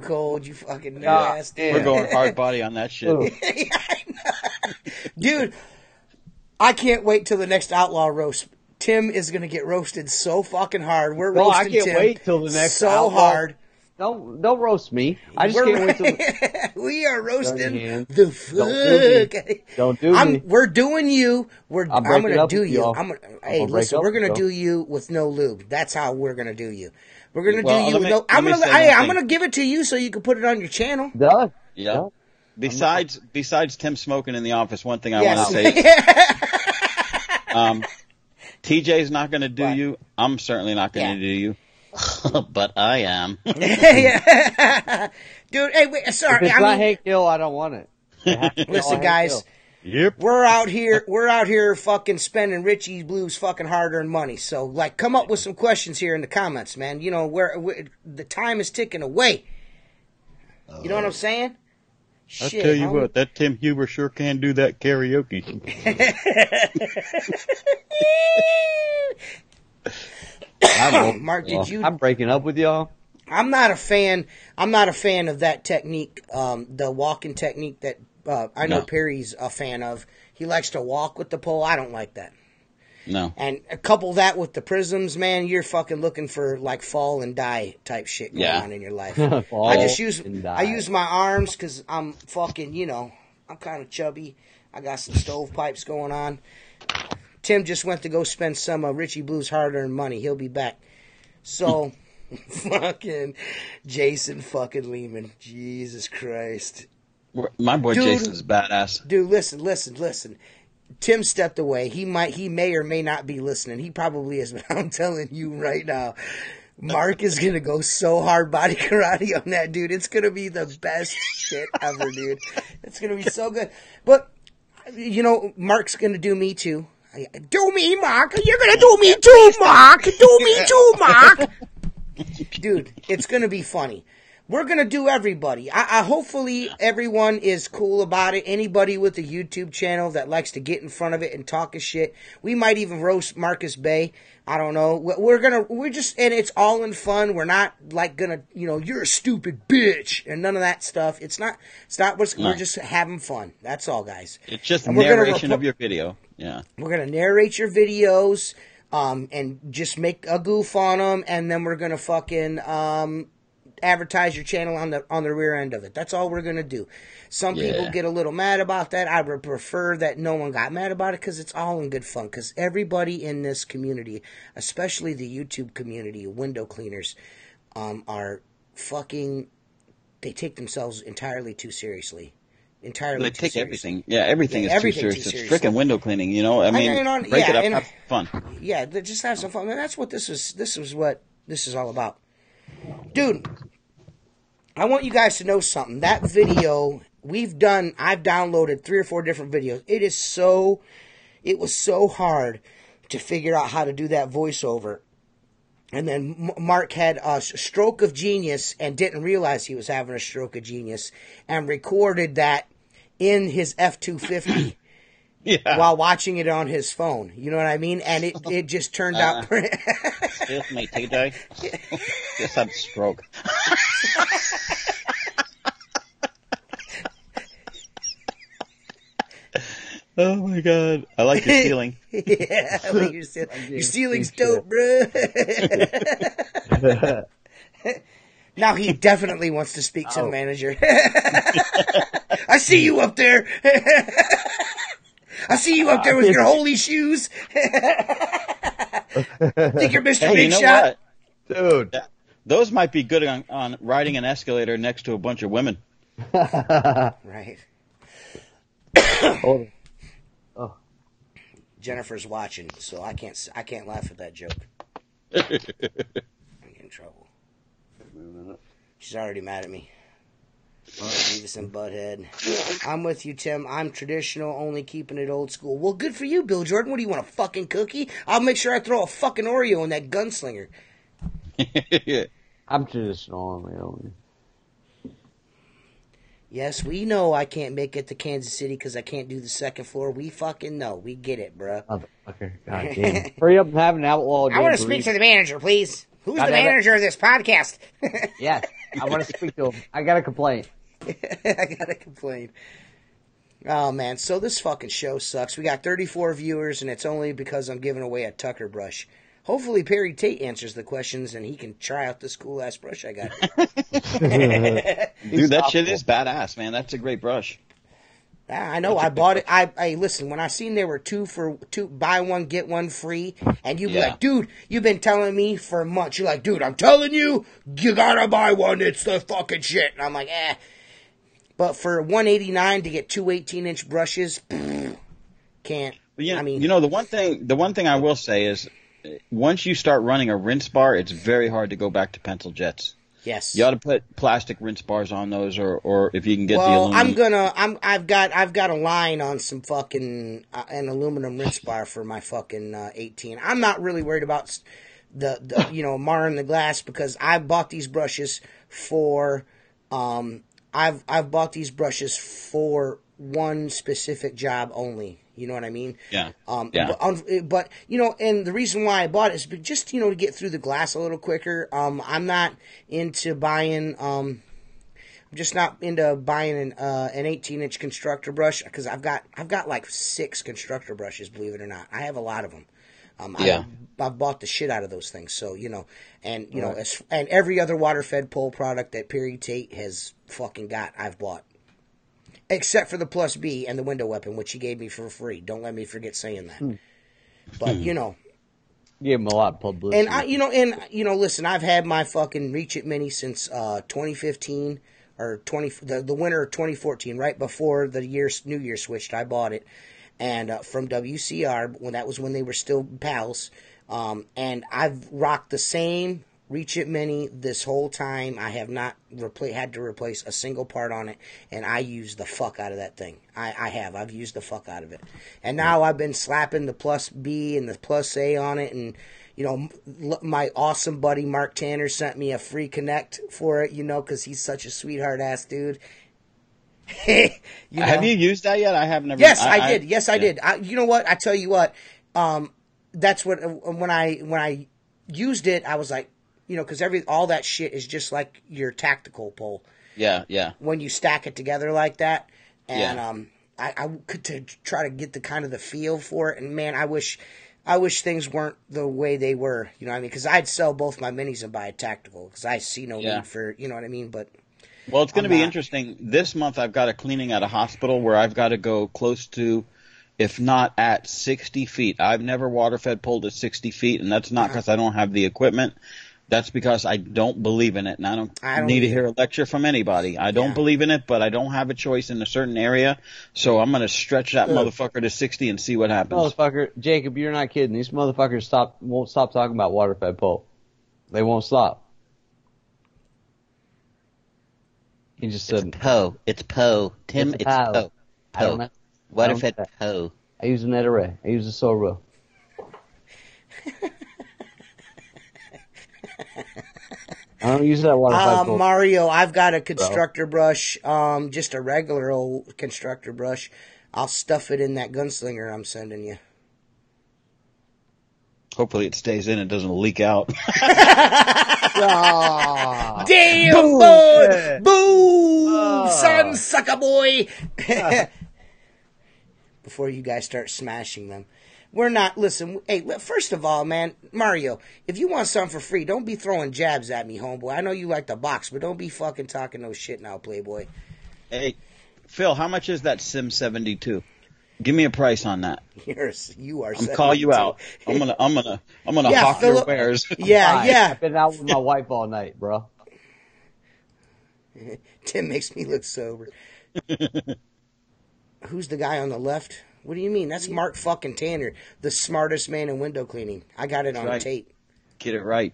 cold, you fucking ass. We're going hard body on that shit. Yeah, I know. Dude, I can't wait till the next Outlaw roast. Tim is going to get roasted so fucking hard. We're roasting Tim. I can't wait till the next so Outlaw. Hard. Don't roast me. I just can't wait till we are roasting the fuck. Don't do me. We're doing you. I'm gonna do you. Hey, listen, we're gonna do you with no lube. That's how we're gonna do you. We're gonna do you with no. I'm gonna give it to you so you can put it on your channel. Done. Yeah. Besides Tim smoking in the office, one thing I want to say is, TJ's not going to do you. I'm certainly not going to do you. But I am. Dude, hey, wait, sorry. If it's not Hank Hill, I don't want it. Listen, guys. Yep. We're out here fucking spending Richie Blue's fucking hard-earned money. So, like, come up with some questions here in the comments, man. You know, where the time is ticking away. You know what I'm saying? I'll tell you what, that Tim Huber sure can do that karaoke. Mark, did you? I'm breaking up with y'all. I'm not a fan of that technique, the walking technique that I know Perry's a fan of. He likes to walk with the pole. I don't like that. No. And couple that with the prisms, man, you're fucking looking for like fall and die type shit going on in your life. I use my arms because I'm fucking, I'm kind of chubby. I got some stovepipes going on. Tim just went to go spend some of Richie Blue's hard-earned money. He'll be back. So, fucking Jason fucking Lehman. Jesus Christ. My boy Jason's badass. Dude, listen. Tim stepped away. He may or may not be listening. He probably is, but I'm telling you right now, Mark is going to go so hard body karate on that dude. It's going to be the best shit ever, dude. It's going to be so good. But, Mark's going to do me too. Do me, Mark. You're going to do me too, Mark. Do me too, Mark. Dude, it's going to be funny. We're going to do everybody. Hopefully everyone is cool about it. Anybody with a YouTube channel that likes to get in front of it and talk his shit. We might even roast Marcus Bay. I don't know. And it's all in fun. We're not like gonna, you're a stupid bitch and none of that stuff. We're just having fun. That's all, guys. It's just narration of your video. Yeah. We're going to narrate your videos, and just make a goof on them. And then we're going to fucking, advertise your channel on the rear end of it. That's all we're going to do. Some people get a little mad about that. I would prefer that no one got mad about it because it's all in good fun. Because everybody in this community, especially the YouTube community, window cleaners, are fucking, they take themselves entirely too seriously. They take everything. Yeah, everything is too serious. It's freaking window cleaning, break it up, have fun. Yeah, just have some fun. Man, that's what this is what this is all about. Dude, I want you guys to know something. That video I've downloaded 3 or 4 different videos. It was so hard to figure out how to do that voiceover. And then Mark had a stroke of genius and didn't realize he was having a stroke of genius and recorded that in his F-250 while watching it on his phone. You know what I mean? And it just turned out... Excuse me, TJ. Just had a stroke. Oh my God. I like your ceiling. Yeah, I like your ceiling. Your ceiling's dope, bro. Now he definitely wants to speak to the manager. I see you up there. I see you up there with your holy shoes. Think you're Mr. Hey, Big you know Shot? what? Dude. Those might be good on riding an escalator next to a bunch of women. Right. Hold on. Oh. Jennifer's watching, so I can't laugh at that joke. I get in trouble. She's already mad at me. Beavis and Butthead. I'm with you, Tim. I'm traditional, only keeping it old school. Well, good for you, Bill Jordan. What do you want, a fucking cookie? I'll make sure I throw a fucking Oreo in that gunslinger. I'm traditional only. Yes, we know I can't make it to Kansas City because I can't do the second floor. We fucking know. We get it, bruh. Motherfucker. God damn. Hurry up and have an outlaw. I want to speak to the manager, please. Who's the manager of this podcast? Yes, I want to speak to him. I got a complaint. I gotta complain. Oh, man. So this fucking show sucks. We got 34 viewers, and it's only because I'm giving away a Tucker brush. Hopefully Perry Tate answers the questions, and he can try out this cool-ass brush I got. Dude, that shit is badass, man. That's a great brush. I know. I bought it. I listen, when I seen there were two, buy one, get one free, and you'd be like, dude, you've been telling me for months. You're like, dude, I'm telling you, you gotta buy one. It's the fucking shit. And I'm like, eh. But for $189 to get two 18-inch brushes, can't. But you know, I mean, you know, the one thing I will say is, once you start running a rinse bar, it's very hard to go back to pencil jets. yes. You ought to put plastic rinse bars on those, or if you can get the aluminum. I've got a line on some fucking an aluminum rinse bar for my fucking 18. I'm not really worried about the marring the glass because I bought these brushes for I've bought these brushes for one specific job only. You know what I mean? Yeah. But and the reason why I bought it is just, to get through the glass a little quicker. I'm not into buying, I'm just not into buying an 18-inch constructor brush because I've got like 6 constructor brushes, believe it or not. I have a lot of them. I've bought the shit out of those things. So, and every other water-fed pole product that Perry Tate has fucking got, I've bought. Except for the Plus B and the window weapon, which he gave me for free. Don't let me forget saying that. But, Gave him a lot of publicity. And listen, I've had my fucking Reach It Mini since 2015 or the winter of 2014, right before the New Year switched. I bought it, and from WCR when they were still pals. And I've rocked the same Reach It Mini this whole time. I have not had to replace a single part on it, and I use the fuck out of that thing. I've used the fuck out of it. And now I've been slapping the Plus B and the Plus A on it, and my awesome buddy Mark Tanner sent me a free connect for it, because he's such a sweetheart ass dude. Have you used that yet? I have never. Yes, I did. Yes, I did. You know what? I tell you what. That's what when I used it, I was like, because all that shit is just like your tactical pole. Yeah. When you stack it together like that, and I could try to get the kind of the feel for it, and man, I wish things weren't the way they were. You know what I mean? Because I'd sell both my minis and buy a tactical because I see no need for, you know what I mean? But well, it's going to be interesting. This month I've got a cleaning at a hospital where I've got to go close to, if not at 60 feet. I've never water fed pulled at 60 feet, and that's not because I don't have the equipment. That's because I don't believe in it, and I don't need to hear a lecture from anybody. I don't believe in it, but I don't have a choice in a certain area, so I'm going to stretch that motherfucker to 60 and see what happens. Motherfucker, Jacob, you're not kidding. These motherfuckers won't stop talking about water-fed pole. They won't stop. He just said... It's Poe. It's Poe. Tim, it's Poe. Poe. Water-fed Poe. I use a net array. I use a Sorbo. I don't use that water. Mario, I've got a constructor brush, just a regular old constructor brush. I'll stuff it in that gunslinger I'm sending you. Hopefully it stays in and doesn't leak out. Damn, boom, boy! Boom! Son, sucker boy! Before you guys start smashing them. We're not, listen, hey, first of all, man, Mario, if you want something for free, don't be throwing jabs at me, homeboy. I know you like the box, but don't be fucking talking no shit now, Playboy. Hey, Phil, how much is that Sim 72? Give me a price on that. You are. I'm call you out. I'm gonna Yeah, hawk Phillip, your wares. Yeah. I've been out with my wife all night, bro. Tim makes me look sober. Who's the guy on the left? What do you mean? That's Mark fucking Tanner, the smartest man in window cleaning. I got it on tape. Get it right.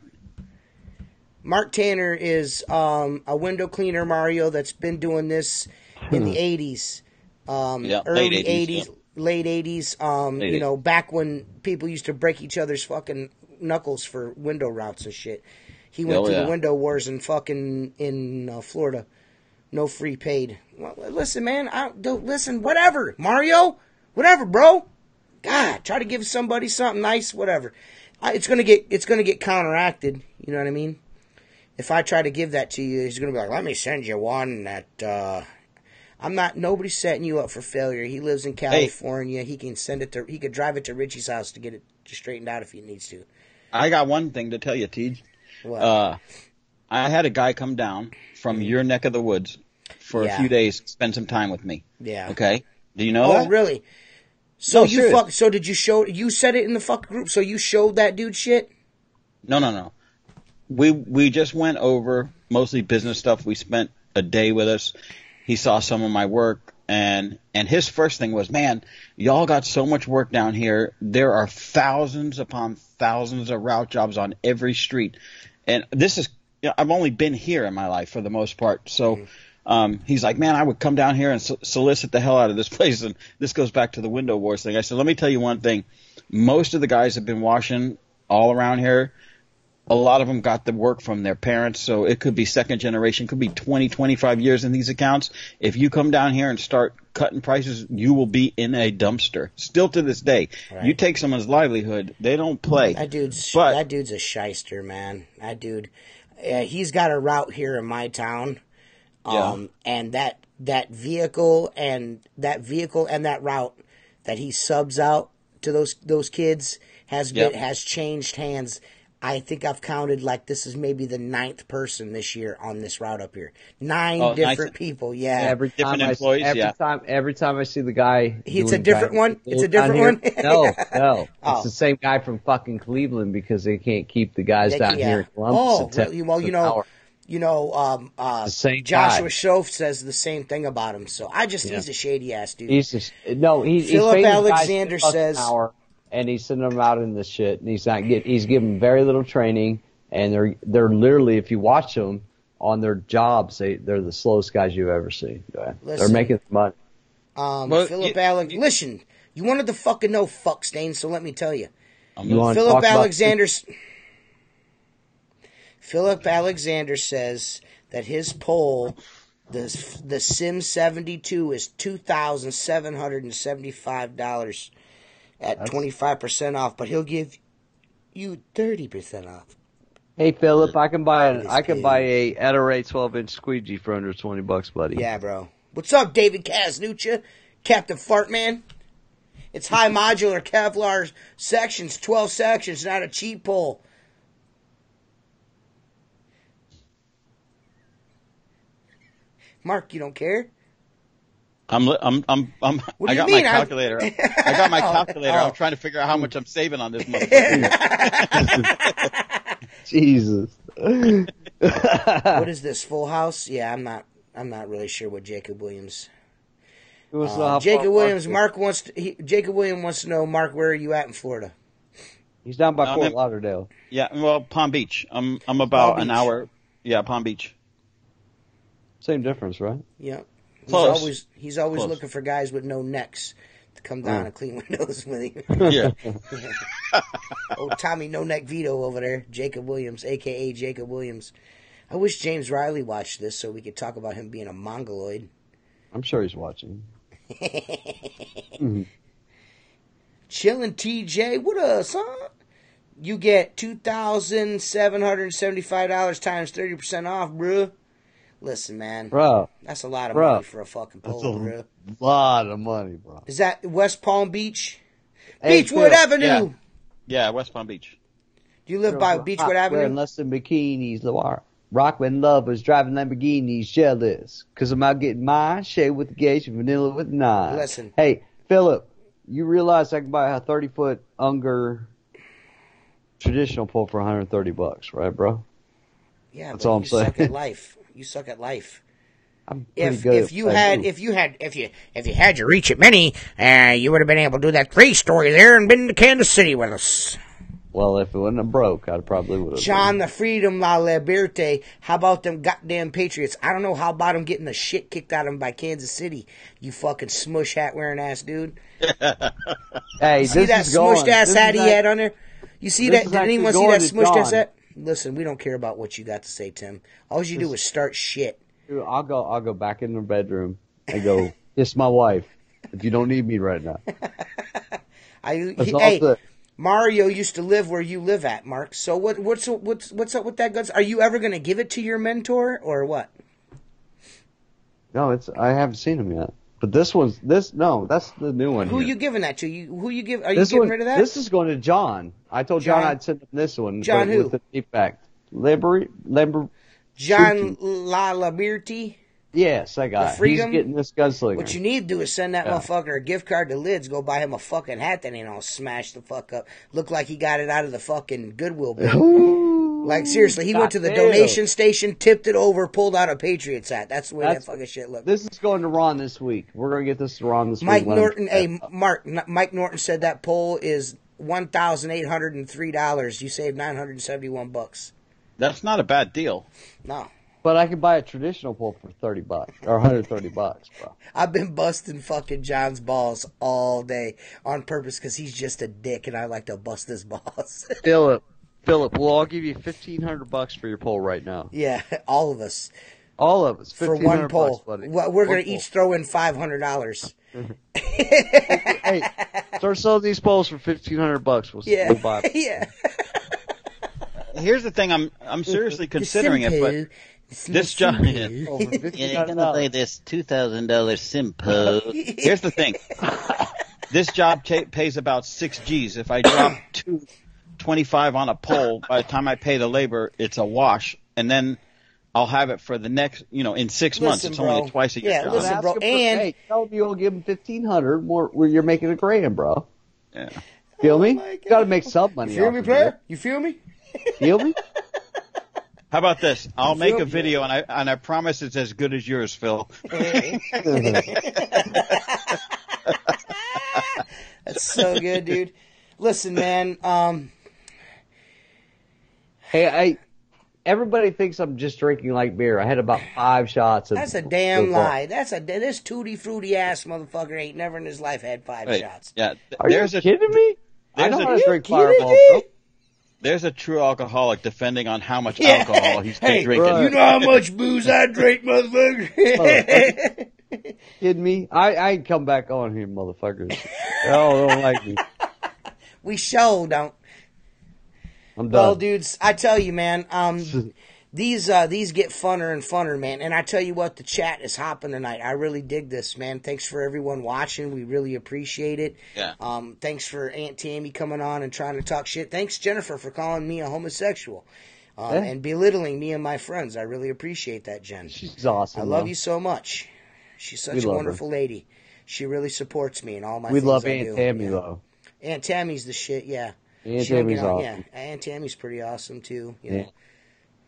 Mark Tanner is a window cleaner, Mario, that's been doing this in the 80s. Early 80s, late 80s. You know, back when people used to break each other's fucking knuckles for window routes and shit. He went through the window wars in Florida. No free paid. Well, listen, man. Listen, whatever. Mario, whatever, bro. God, try to give somebody something nice, whatever. It's gonna get counteracted. You know what I mean? If I try to give that to you, he's gonna be like, "Let me send you one that." I'm not. Nobody's setting you up for failure. He lives in California. He can send it to. He could drive it to Richie's house to get it straightened out if he needs to. I got one thing to tell you, Tej. What? I had a guy come down from your neck of the woods for a few days, spend some time with me. Yeah. Okay. Do you know that? Oh, really? So so did you show? You said it in the fucking group. So you showed that dude shit? No. We just went over mostly business stuff. We spent a day with us. He saw some of my work, and his first thing was, man, y'all got so much work down here. There are thousands upon thousands of route jobs on every street. And this is, I've only been here in my life for the most part. So he's like, man, I would come down here and solicit the hell out of this place. And this goes back to the window wars thing. I said, let me tell you one thing. Most of the guys have been washing all around here. A lot of them got the work from their parents, so it could be second generation, could be 20, 25 years in these accounts. If you come down here and start cutting prices, you will be in a dumpster. Still to this day. Right. You take someone's livelihood, they don't play. That dude's a shyster, man. That dude, he's got a route here in my town, and that vehicle and that route that he subs out to those kids has changed hands. I think I've counted like this is maybe the 9th person this year on this route up here. 9 different people, yeah. Every time I see the guy, it's a different one. It's a different one. No, it's the same guy from fucking Cleveland because they can't keep the guys down here in Columbus. Well, same Joshua guy. Schoaf says the same thing about him. So he's a shady ass dude. Philip Alexander says. And he's sending them out in this shit, and he's giving very little training, and they're literally, if you watch them on their jobs, they're the slowest guys you've ever seen. They're making money. Philip Alexander, listen, you wanted to fucking know fuck stain, so let me tell you. Philip Alexander says that his poll, the Sim 72 is $2,775. At 25% off, but he'll give you 30% off. Hey Philip, I can buy a Adderate 12-inch Squeegee for under $20, buddy. Yeah, bro. What's up, David Kaznucha, Captain Fartman? It's high modular Kevlar sections, 12 sections, not a cheap pull. Mark, you don't care? I got my calculator. I got my calculator. I'm trying to figure out how much I'm saving on this motherfucker. Jesus. What is this, Full House? Yeah, I'm not really sure what Jacob Williams. Jacob Williams wants to know, Mark, where are you at in Florida? He's down by Fort Lauderdale. Yeah, well, Palm Beach. I'm about an hour. Yeah, Palm Beach. Same difference, right? Yeah. He's always Close. looking for guys with no necks to come down and clean windows with him. Yeah. Oh, Tommy No Neck Vito over there, Jacob Williams, a.k.a. Jacob Williams. I wish James Riley watched this so we could talk about him being a mongoloid. I'm sure he's watching. Chillin' TJ, what up, son? You get $2,775 times 30% off, bruh. Listen, man. Bro. That's a lot of money for a fucking pole, bro. A lot of money, bro. Is that West Palm Beach? Beechwood Avenue! Yeah, West Palm Beach. Do you live by Beechwood Avenue? Wearing less than bikinis, Rockland lovers driving Lamborghinis, jealous. Cause I'm out getting my shade with the gauge and vanilla with 9. Listen. Hey, Philip, you realize I can buy a 30-foot Unger traditional pole for $130, right, bro? Yeah, That's but all I'm you saying. suck at life. You suck at life. I'm pretty good. If you had your reach at Mini, you would have been able to do that 3-story there and been to Kansas City with us. Well, if it wouldn't have broke, I probably would have. John, the freedom, la liberte. How about them goddamn Patriots? I don't know how about them getting the shit kicked out of them by Kansas City. You fucking smush hat wearing ass dude. Hey, You see that smushed ass hat he had on there? You see that? Did anyone see that smushed ass hat? Listen, we don't care about what you got to say, Tim. All you do is start shit. Dude, I'll go back in the bedroom and go kiss my wife if you don't need me right now. Hey, Mario used to live where you live at, Mark. So what's up with that guns? Are you ever going to give it to your mentor or what? No, I haven't seen him yet. But that's the new one. Who here. you giving that to? Are you getting rid of that? This is going to John. I told John I'd send him this one. John who? With the effect. John La Liberty? Yes, that guy. He's getting this gunslinger. What you need to do is send that motherfucker a gift card to Lids, go buy him a fucking hat that ain't all smashed the fuck up. Look like he got it out of the fucking Goodwill bin. Like, seriously, he went to the donation station, tipped it over, pulled out a Patriots hat. That's the way that fucking shit looked. This is going to Ron this week. We're going to get this to Ron this Mike week. Mike Norton said that poll is $1,803. You saved $971. That's not a bad deal. No. But I could buy a traditional pole for $30 or $130, bro. I've been busting fucking John's balls all day on purpose because he's just a dick and I like to bust his balls. Philip, well, I'll give you $1,500 for your pole right now. Yeah, all of us. All of us. For one pole. Buddy. We're going to each throw in $500. Hey, start selling these poles for $1,500. We'll buy them. Yeah. Here's the thing. I'm seriously considering it, but this job. You're gonna play this $2,000 Simpo. Here's the thing. This job pays about 6 G's. If I drop $225 on a pole, by the time I pay the labor, it's a wash, and then I'll have it for the next, in 6 months. It's only a twice a year job. Listen, bro. And hey, tell me you'll give him $1,500 more. Where you're making $1,000, bro. Yeah. Feel me? You got to make some money. You feel me, player? You feel me? Feel me? How about this? I'll make a video, and I promise it's as good as yours, Phil. That's so good, dude. Listen, man. Hey, everybody thinks I'm just drinking like beer. I had about 5 shots. That's a damn lie. This tutti frutti ass motherfucker ain't never in his life had 5 shots. Yeah. Are you kidding me? I know how to drink Fireball, Fireball, bro. There's a true alcoholic defending on how much alcohol he's been drinking. Right. You know how much booze I drink, motherfucker? Kidding me? I ain't come back on here, motherfuckers. Y'all don't like me. We sure don't. I'm done. Well, dudes, I tell you, man, these get funner and funner, man. And I tell you what, the chat is hopping tonight. I really dig this, man. Thanks for everyone watching. We really appreciate it. Yeah. Thanks for Aunt Tammy coming on and trying to talk shit. Thanks, Jennifer, for calling me a homosexual and belittling me and my friends. I really appreciate that, Jen. She's awesome. I love you so much. She's such a wonderful lady. She really supports me in all my things love I Aunt do. Tammy, though. Aunt Tammy's the shit, yeah. Aunt Tammy's awesome. Yeah, Aunt Tammy's pretty awesome, too. You know.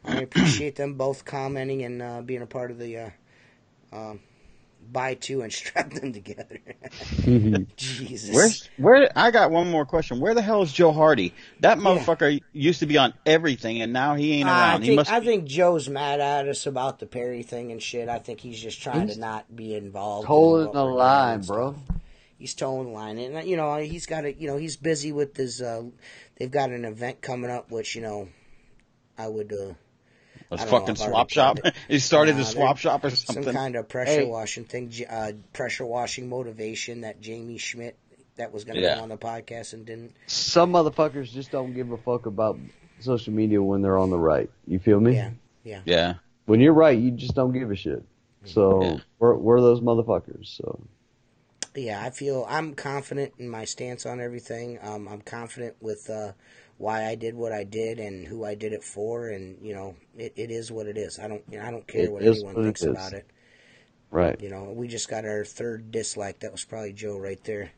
I appreciate them both commenting and being a part of the buy two and strap them together. Jesus. Where? I got one more question. Where the hell is Joe Hardy? That motherfucker used to be on everything, and now he ain't around. I think Joe's mad at us about the Perry thing and shit. I think he's just trying to not be involved. Holding the line, bro. He's towing the line, and he's got it. He's busy with his. They've got an event coming up, which I would. A fucking swap shop. He started the swap shop or something. Some kind of pressure washing thing. Pressure washing motivation that Jamie Schmidt that was going to go on the podcast and didn't. Some motherfuckers just don't give a fuck about social media when they're on the right. You feel me? Yeah. When you're right, you just don't give a shit. So we're those motherfuckers. So. Yeah, I'm confident in my stance on everything. I'm confident with why I did what I did and who I did it for, and it is what it is. I don't care what anyone thinks about it. Right. We just got our third dislike. That was probably Joe right there.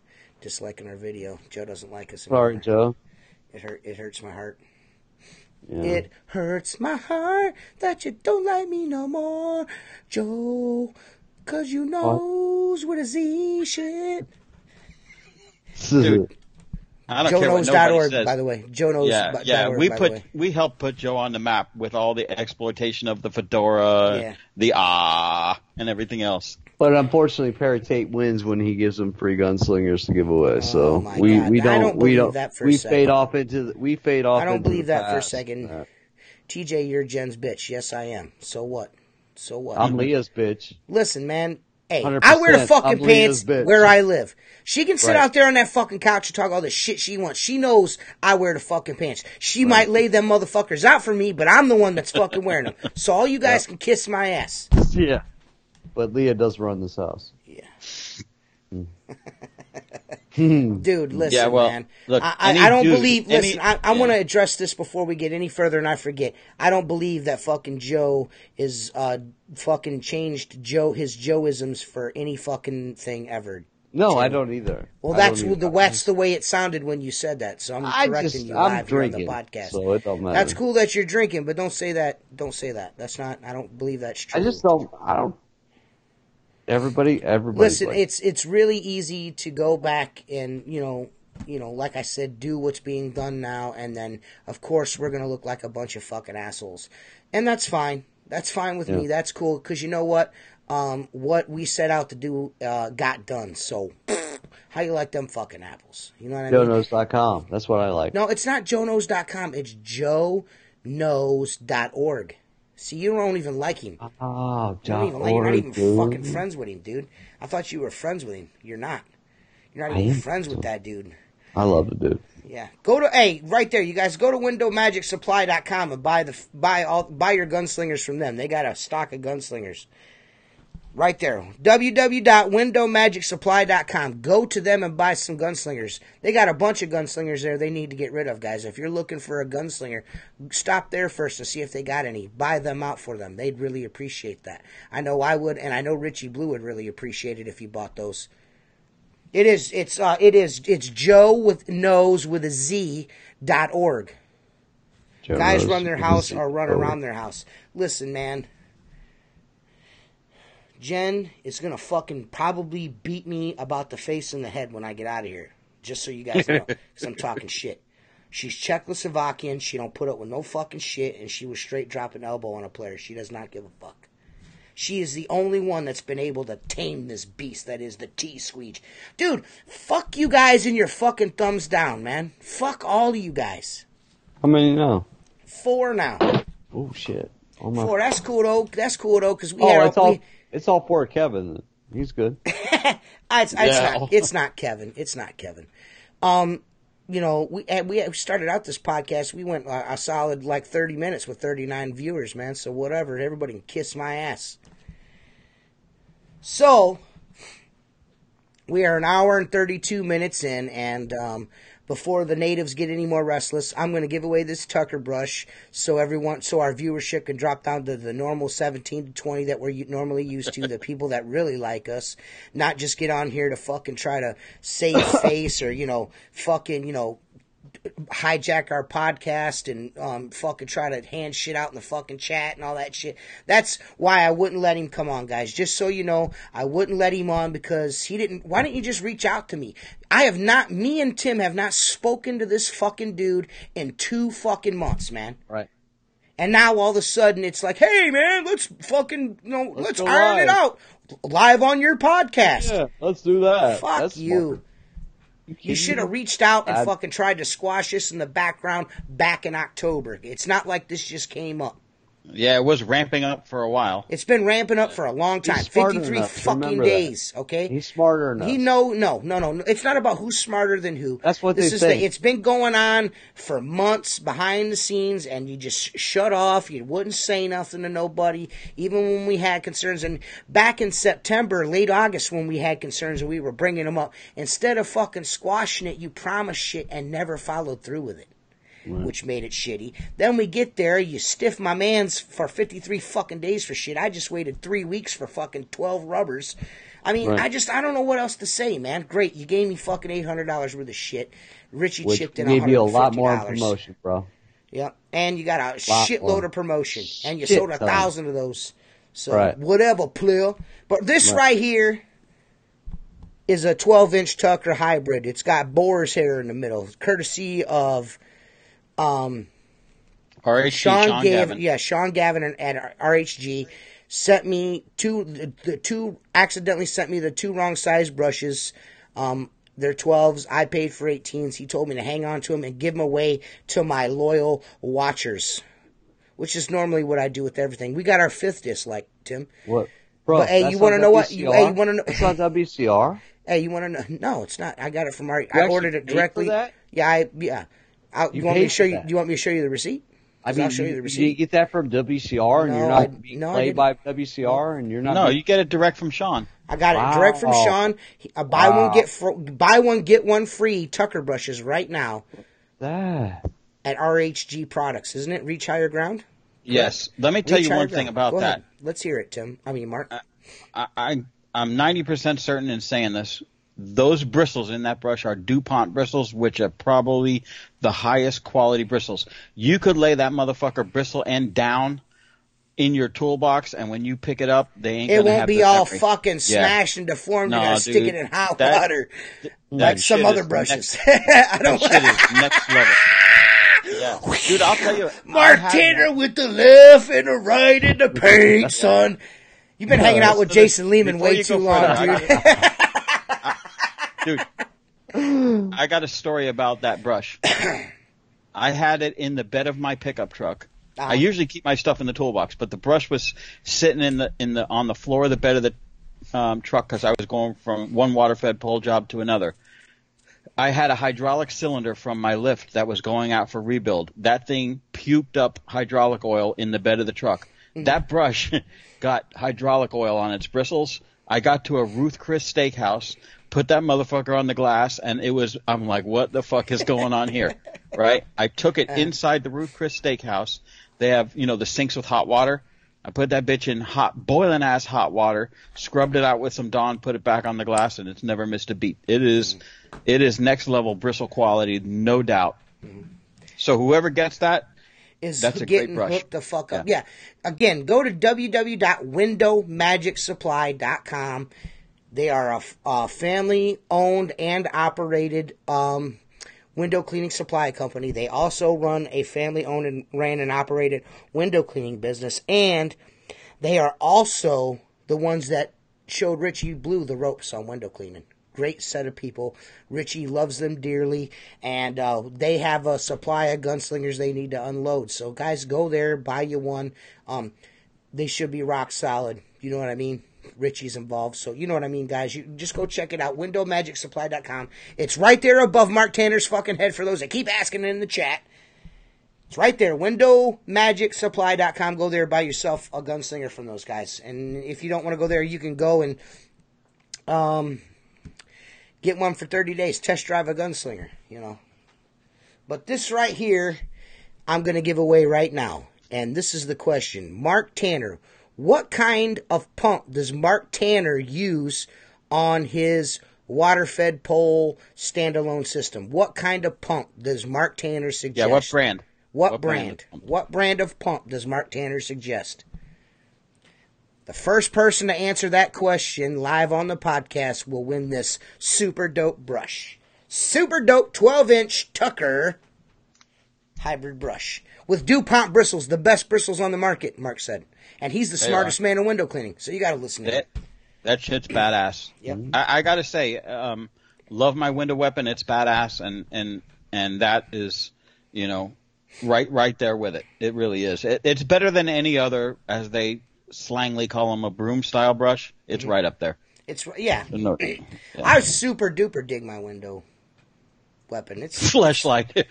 disliking our video. Joe doesn't like us Sorry, anymore. Joe. It hurts my heart. Yeah. It hurts my heart that you don't like me no more, Joe, 'cause you knows with a Z shit. Dude, I don't care what nobody JoeKnows.org, says. by the way. JoeKnows.org, Yeah, by the way. we helped put Joe on the map with all the exploitation of the fedora, the and everything else. But unfortunately, Perry Tate wins when he gives them free gunslingers to give away. So my we God. don't I don't believe that for a second. fade off into I don't believe that for a past. second. TJ, you're Jen's bitch. Yes, I am. So what? I'm Leah's bitch. Listen, man. Hey, 100%. I wear the fucking I'm Leah's pants bitch. where I live. She can sit Right. out there on that fucking couch and talk all the shit she wants. She knows I wear the fucking pants. She might lay them motherfuckers out for me, but I'm the one that's fucking wearing them. So all you guys can kiss my ass. Yeah. But Leah does run this house. Yeah. Dude, listen, Yeah, well, man. look, I don't dude, believe. Listen, I yeah. want to address this before we get any further, and I forget. I don't believe that fucking Joe is fucking changed his Joeisms for any fucking thing ever. No, Jim. I don't either. Well, I that's don't either. that's the way it sounded when you said that. So I'm correcting you I'm live here on the drinking, podcast. so it don't matter. That's cool that you're drinking, but don't say that. Don't say that. That's not. I don't believe that's true. I don't. Everybody. Listen, like, it's really easy to go back and like I said, do what's being done now, and then of course we're gonna look like a bunch of fucking assholes, and that's fine. That's fine with me. That's cool because you know what? What we set out to do got done. So how you like them fucking apples? You know what I mean? JoeKnows.com. That's what I like. No, it's not JoeKnows.com. It's JoeKnows.org. See, you don't even like him. Oh, You're not even fucking friends with him, dude. I thought you were friends with him. You're not. You're not even friends with that dude. I love the dude. Yeah. Right there, you guys go to windowmagicsupply.com and buy your gunslingers from them. They got a stock of gunslingers. Right there. www.windowmagicsupply.com. Go to them and buy some gunslingers. They got a bunch of gunslingers there they need to get rid of, guys. If you're looking for a gunslinger, stop there first to see if they got any. Buy them out for them. They'd really appreciate that. I know I would, and I know Richie Blue would really appreciate it if he bought those. It's Joe with knows with a Z.org. Guys run their house or run around their house. Listen, man. Jen is going to fucking probably beat me about the face and the head when I get out of here. Just so you guys know. Because I'm talking shit. She's Czechoslovakian. She don't put up with no fucking shit. And she was straight dropping elbow on a player. She does not give a fuck. She is the only one that's been able to tame this beast that is the T-Squeegee. Dude, fuck you guys and your fucking thumbs down, man. Fuck all of you guys. How many now? 4 now. Oh, shit. 4. That's cool, though. Because we It's all for Kevin. He's good. It's not Kevin. It's not Kevin. We started out this podcast. We went a solid 30 minutes with 39 viewers, man. So whatever. Everybody can kiss my ass. So we are an hour and 32 minutes in, and before the natives get any more restless, I'm going to give away this Tucker brush so our viewership can drop down to the normal 17 to 20 that we're normally used to, the people that really like us, not just get on here to fucking try to save face or, hijack our podcast and fucking try to hand shit out in the fucking chat and all that shit. That's why I wouldn't let him come on, guys. Just so you know, I wouldn't let him on because he didn't. Why don't you just reach out to me? Me and Tim have not spoken to this fucking dude in 2 fucking months, man. Right. And now all of a sudden it's like, hey man, let's fucking let's iron it out live on your podcast. Yeah, let's do that. Fuck That's you. smart. You should have reached out and fucking tried to squash this in the background back in October. It's not like this just came up. Yeah, it was ramping up for a while. It's been ramping up for a long time. 53 fucking days, okay? He's smarter enough. No. It's not about who's smarter than who. That's what they say. It's been going on for months behind the scenes, and you just shut off. You wouldn't say nothing to nobody, even when we had concerns. And back in September, late August, when we had concerns and we were bringing them up, instead of fucking squashing it, you promised shit and never followed through with it. which made it shitty. Then we get there, you stiff my mans for 53 fucking days for shit. I just waited 3 weeks for fucking 12 rubbers. I mean, I don't know what else to say, man. Great, you gave me fucking $800 worth of shit. Richie chipped in $150. Gave you a lot more in promotion, bro. Yep, and you got a shitload of promotion, and you sold 1,000 of those. So whatever, player. But this right here is a 12-inch Tucker hybrid. It's got boar's hair in the middle, courtesy of RHG, Sean Gavin. Yeah, Sean Gavin at RHG sent me accidentally sent me the two wrong size brushes. They're 12s. I paid for 18s. He told me to hang on to them and give them away to my loyal watchers, which is normally what I do with everything. We got our 5th dislike, Tim. What? Bro, but hey, you want to know what? You want to know? It's not WCR. Hey, you want to know? No, it's not. I got it from I ordered it directly. For that? Yeah, you want me to show you? Do you want me to show you the receipt? I'll show you the receipt. You get that from WCR, and you're not being played by WCR, and you're not. No, you get it direct from Sean. I got it direct from Sean. Buy one get one free Tucker brushes right now. That at RHG Products, isn't it? Reach Higher Ground. Yes. Let me tell you one thing about that. Let's hear it, Tim. I mean, Mark. I'm 90% certain in saying this. Those bristles in that brush are DuPont bristles, which are probably the highest quality bristles. You could lay that motherfucker bristle end down in your toolbox, and when you pick it up, they ain't gonna have it won't be all fucking smashed and deformed. You gotta stick it in hot water like some other brushes. That shit is next level. Yeah. Dude, I'll tell you. Mark Tanner with the left and the right in the paint, son. You've been hanging out with Jason Lehman way too long, dude. Dude, I got a story about that brush. I had it in the bed of my pickup truck. I usually keep my stuff in the toolbox, but the brush was sitting on the floor of the bed of the truck because I was going from one water-fed pole job to another. I had a hydraulic cylinder from my lift that was going out for rebuild. That thing puked up hydraulic oil in the bed of the truck. That brush got hydraulic oil on its bristles. I got to a Ruth Chris Steakhouse, put that motherfucker on the glass, and I'm like, what the fuck is going on here? Right? I took it inside the Ruth Chris Steakhouse. They have, the sinks with hot water. I put that bitch in boiling ass hot water, scrubbed it out with some Dawn, put it back on the glass, and it's never missed a beat. It is next level bristle quality, no doubt. So whoever gets that, that's a great brush. Hooked the fuck up. Yeah. Again, go to www.windowmagicsupply.com. They are a family-owned and operated window cleaning supply company. They also run a family-owned and ran and operated window cleaning business, and they are also the ones that showed Richie Blue the ropes on window cleaning. Great set of people. Richie loves them dearly, and they have a supply of gunslingers they need to unload. So, guys, go there, buy you one. They should be rock solid. You know what I mean? Richie's involved, so you know what I mean, guys. You just go check it out, windowmagicsupply.com. It's right there above Mark Tanner's fucking head for those that keep asking in the chat. It's right there, windowmagicsupply.com. Go there, buy yourself a gunslinger from those guys. And if you don't want to go there, you can go and get one for 30 days. Test drive a gunslinger, But this right here, I'm going to give away right now. And this is the question. Mark Tanner, what kind of pump does Mark Tanner use on his water-fed pole standalone system? What kind of pump does Mark Tanner suggest? Yeah, what brand? What brand? What brand of pump does Mark Tanner suggest? The first person to answer that question live on the podcast will win this super dope brush. Super dope 12-inch Tucker hybrid brush with DuPont bristles, the best bristles on the market, Mark said. And he's the smartest man in window cleaning, so you got to listen to it. That shit's badass. Yep. I got to say, love my window weapon. It's badass, and that is, right there with it. It really is. It's better than any other, as they slangly call them, a broom style brush. It's right up there. Yeah. I super duper dig my window weapon. It's fleshlight.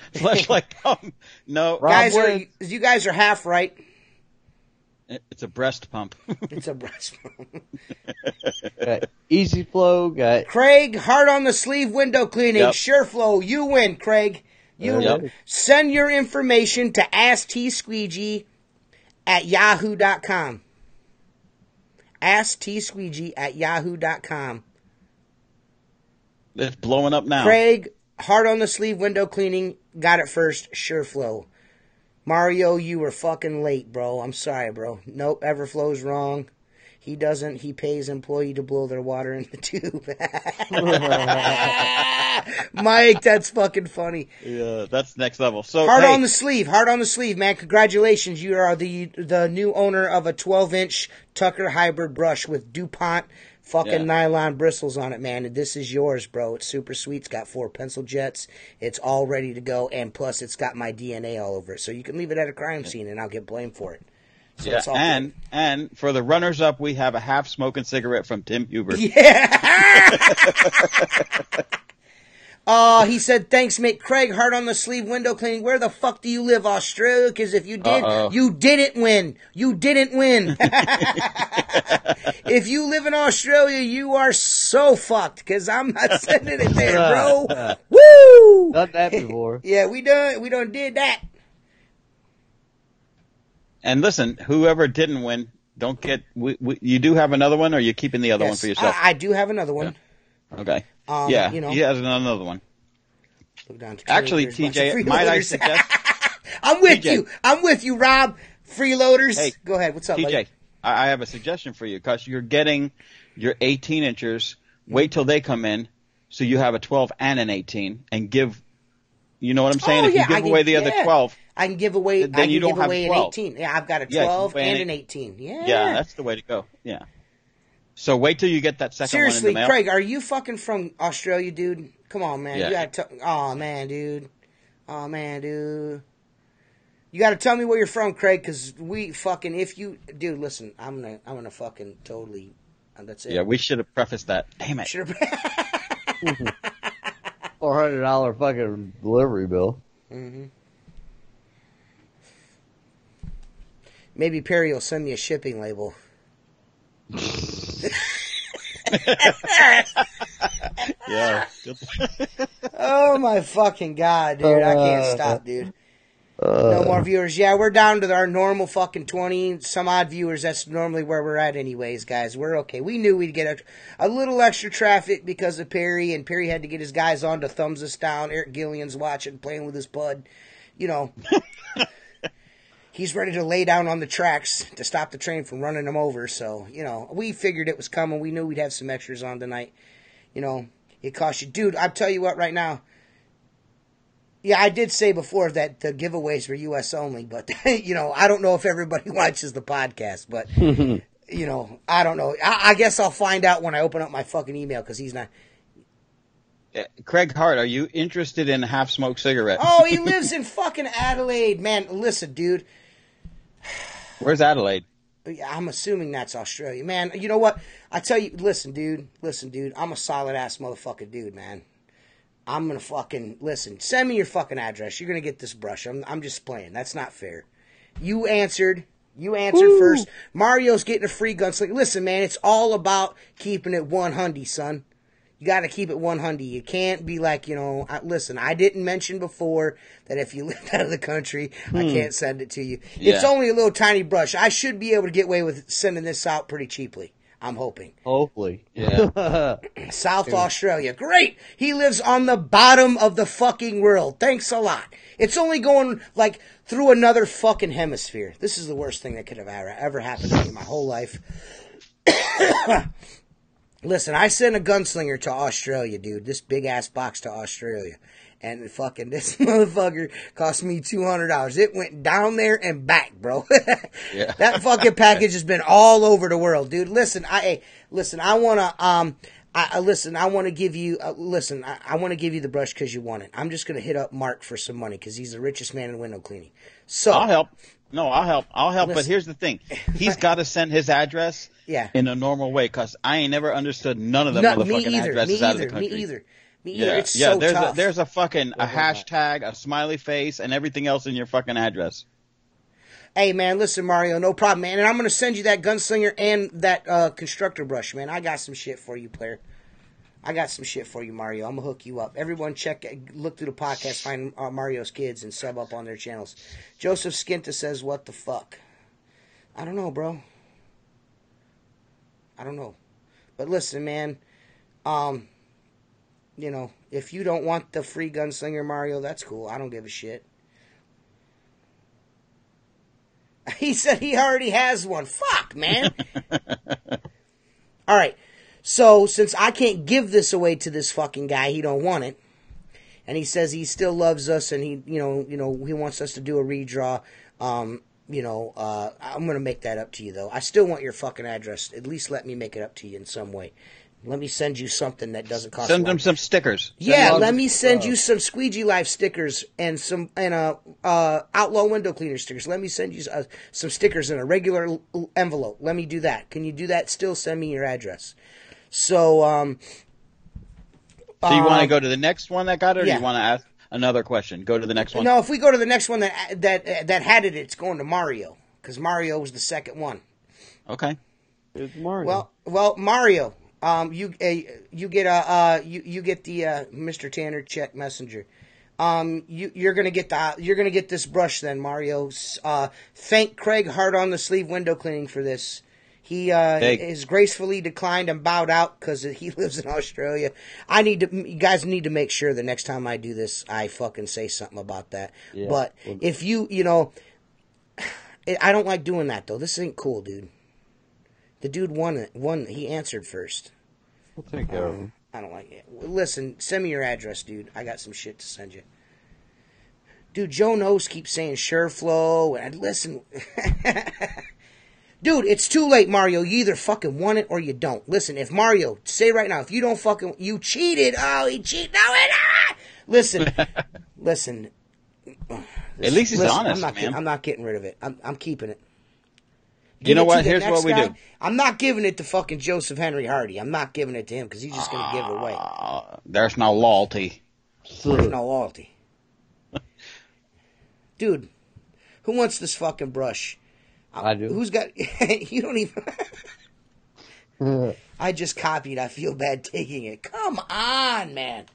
No, guys, you guys are half right. It's a breast pump. It's a breast pump. Got Easy Flow. Got Craig, hard on the sleeve window cleaning. Yep. Sure Flow. You win, Craig. Send your information to AskTSqueegee@yahoo.com. AskTSqueegee@yahoo.com. It's blowing up now. Craig, hard on the sleeve window cleaning, got it first, sure flow. Mario, you were fucking late, bro. I'm sorry, bro. Nope, Everflow's wrong. He doesn't. He pays employee to blow their water in the tube. Mike, that's fucking funny. Yeah, that's next level. So hard on the sleeve, man. Congratulations. You are the new owner of a 12-inch Tucker hybrid brush with DuPont fucking nylon bristles on it, man. And this is yours, bro. It's super sweet. It's got 4 pencil jets. It's all ready to go. And plus, it's got my DNA all over it. So you can leave it at a crime scene and I'll get blamed for it. So yeah, and for the runners-up, we have a half-smoking cigarette from Tim Huber. Yeah. He said, thanks, mate. Craig, hard on the sleeve window cleaning. Where the fuck do you live, Australia? Because if you did, you didn't win. You didn't win. If you live in Australia, you are so fucked. Because I'm not sending it there, bro. Woo! Done that before. Yeah, we done did that. And listen, whoever didn't win, don't get. You do have another one, or you're keeping the other one for yourself? I do have another one. Yeah. Okay. He has another one. Actually, TJ, might I suggest? I'm with you. I'm with you, Rob. Freeloaders. Hey, go ahead. What's up, TJ? buddy? I have a suggestion for you because you're getting your 18 inchers. Wait till they come in, so you have a 12 and an 18, and give. You know what I'm saying? If you give away the other 12. I can give away. Then you don't have an 18. Yeah, I've got a 12 and an 18. Yeah. Yeah, that's the way to go. Yeah. So wait till you get that second one in the mail. Craig, are you fucking from Australia, dude? Come on, man. Yeah. You gotta dude. You gotta tell me where you're from, Craig, because dude, listen, I'm gonna fucking totally. That's it. Yeah, we should have prefaced that. Damn it. $400 fucking delivery bill. Mm-hmm. Maybe Perry will send me a shipping label. Yeah. Oh my fucking god, dude! I can't stop, dude. No more viewers. Yeah, we're down to our normal fucking 20 some odd viewers. That's normally where we're at, anyways, guys. We're okay. We knew we'd get a little extra traffic because of Perry, and Perry had to get his guys on to thumbs us down. Eric Gillian's watching, playing with his bud. You know. He's ready to lay down on the tracks to stop the train from running him over. So, you know, we figured it was coming. We knew we'd have some extras on tonight. You know, it cost you. Dude, I'll tell you what right now. Yeah, I did say before that the giveaways were U.S. only. But, you know, I don't know if everybody watches the podcast. But, you know, I don't know. I guess I'll find out when I open up my fucking email because he's not. Craig Hart, are you interested in a half-smoked cigarette? Oh, he lives in fucking Adelaide. Man, listen, dude. Where's Adelaide? I'm assuming that's Australia. Man, you know what? I tell you, listen, dude. I'm a solid-ass motherfucking dude, man. I'm going to fucking, listen, send me your fucking address. You're going to get this brush. I'm just playing. That's not fair. You answered first. Mario's getting a free gunslinger. Listen, man, it's all about keeping it 100, son. You got to keep it 100. You can't be like, you know, listen, I didn't mention before that if you lived out of the country, I can't send it to you. Yeah. It's only a little tiny brush. I should be able to get away with sending this out pretty cheaply. I'm hoping. Hopefully. Yeah. South Australia. Great. He lives on the bottom of the fucking world. Thanks a lot. It's only going, like, through another fucking hemisphere. This is the worst thing that could have ever happened to me in my whole life. Listen, I sent a gunslinger to Australia, dude. This big-ass box to Australia. And fucking this motherfucker cost me $200. It went down there and back, bro. Yeah. That fucking package has been all over the world, dude. Listen, I want to give you the brush because you want it. I'm just going to hit up Mark for some money because he's the richest man in window cleaning. So I'll help. No, I'll help. Listen. But here's the thing. He's got to send his address in a normal way because I ain't never understood none of them motherfucking addresses out of the country. Me either. Yeah, it's so tough. There's a fucking a hashtag, a smiley face, and everything else in your fucking address. Hey, man, listen, Mario, no problem, man. And I'm going to send you that gunslinger and that constructor brush, man. I got some shit for you, player. I got some shit for you, Mario. I'm gonna hook you up. Everyone, look through the podcast, find Mario's kids, and sub up on their channels. Joseph Skinta says, "What the fuck?" I don't know, bro. I don't know, but listen, man. You know, if you don't want the free gunslinger, Mario, that's cool. I don't give a shit. He said he already has one. Fuck, man. All right. So, since I can't give this away to this fucking guy, he don't want it. And he says he still loves us and he, he wants us to do a redraw. I'm going to make that up to you, though. I still want your fucking address. At least let me make it up to you in some way. Let me send you something that doesn't cost. Send them some stickers. Let me send you some Squeegee Life stickers and some Outlaw window cleaner stickers. Let me send you some stickers in a regular envelope. Let me do that. Can you do that? Still send me your address. So, so you want to go to the next one that got it, or you want to ask another question? Go to the next one. No, if we go to the next one that had it, it's going to Mario because Mario was the second one. Okay. It's Mario. Well, Mario. You get the Mr. Tanner check messenger. You're gonna get this brush then, Mario. Thank Craig Hart on the Sleeve Window Cleaning for this. He is gracefully declined and bowed out because he lives in Australia. You guys need to make sure the next time I do this, I fucking say something about that. Yeah. But if I don't like doing that though. This ain't cool, dude. The dude won. He answered first. We'll take care of him. I don't like it. Listen, send me your address, dude. I got some shit to send you. Dude, Joe Knows keeps saying SureFlow, and listen. Dude, it's too late, Mario. You either fucking want it or you don't. Listen, if Mario, say right now, if you don't fucking, you cheated. Oh, he cheated. No, listen. At least he's honest, man. I'm not getting rid of it. I'm keeping it. You know what? Here's what we do. I'm not giving it to fucking Joseph Henry Hardy. I'm not giving it to him because he's just going to give it away. There's no loyalty. There's no loyalty. Dude, who wants this fucking brush? I do. Who's got... You don't even... I just copied. I feel bad taking it. Come on, man.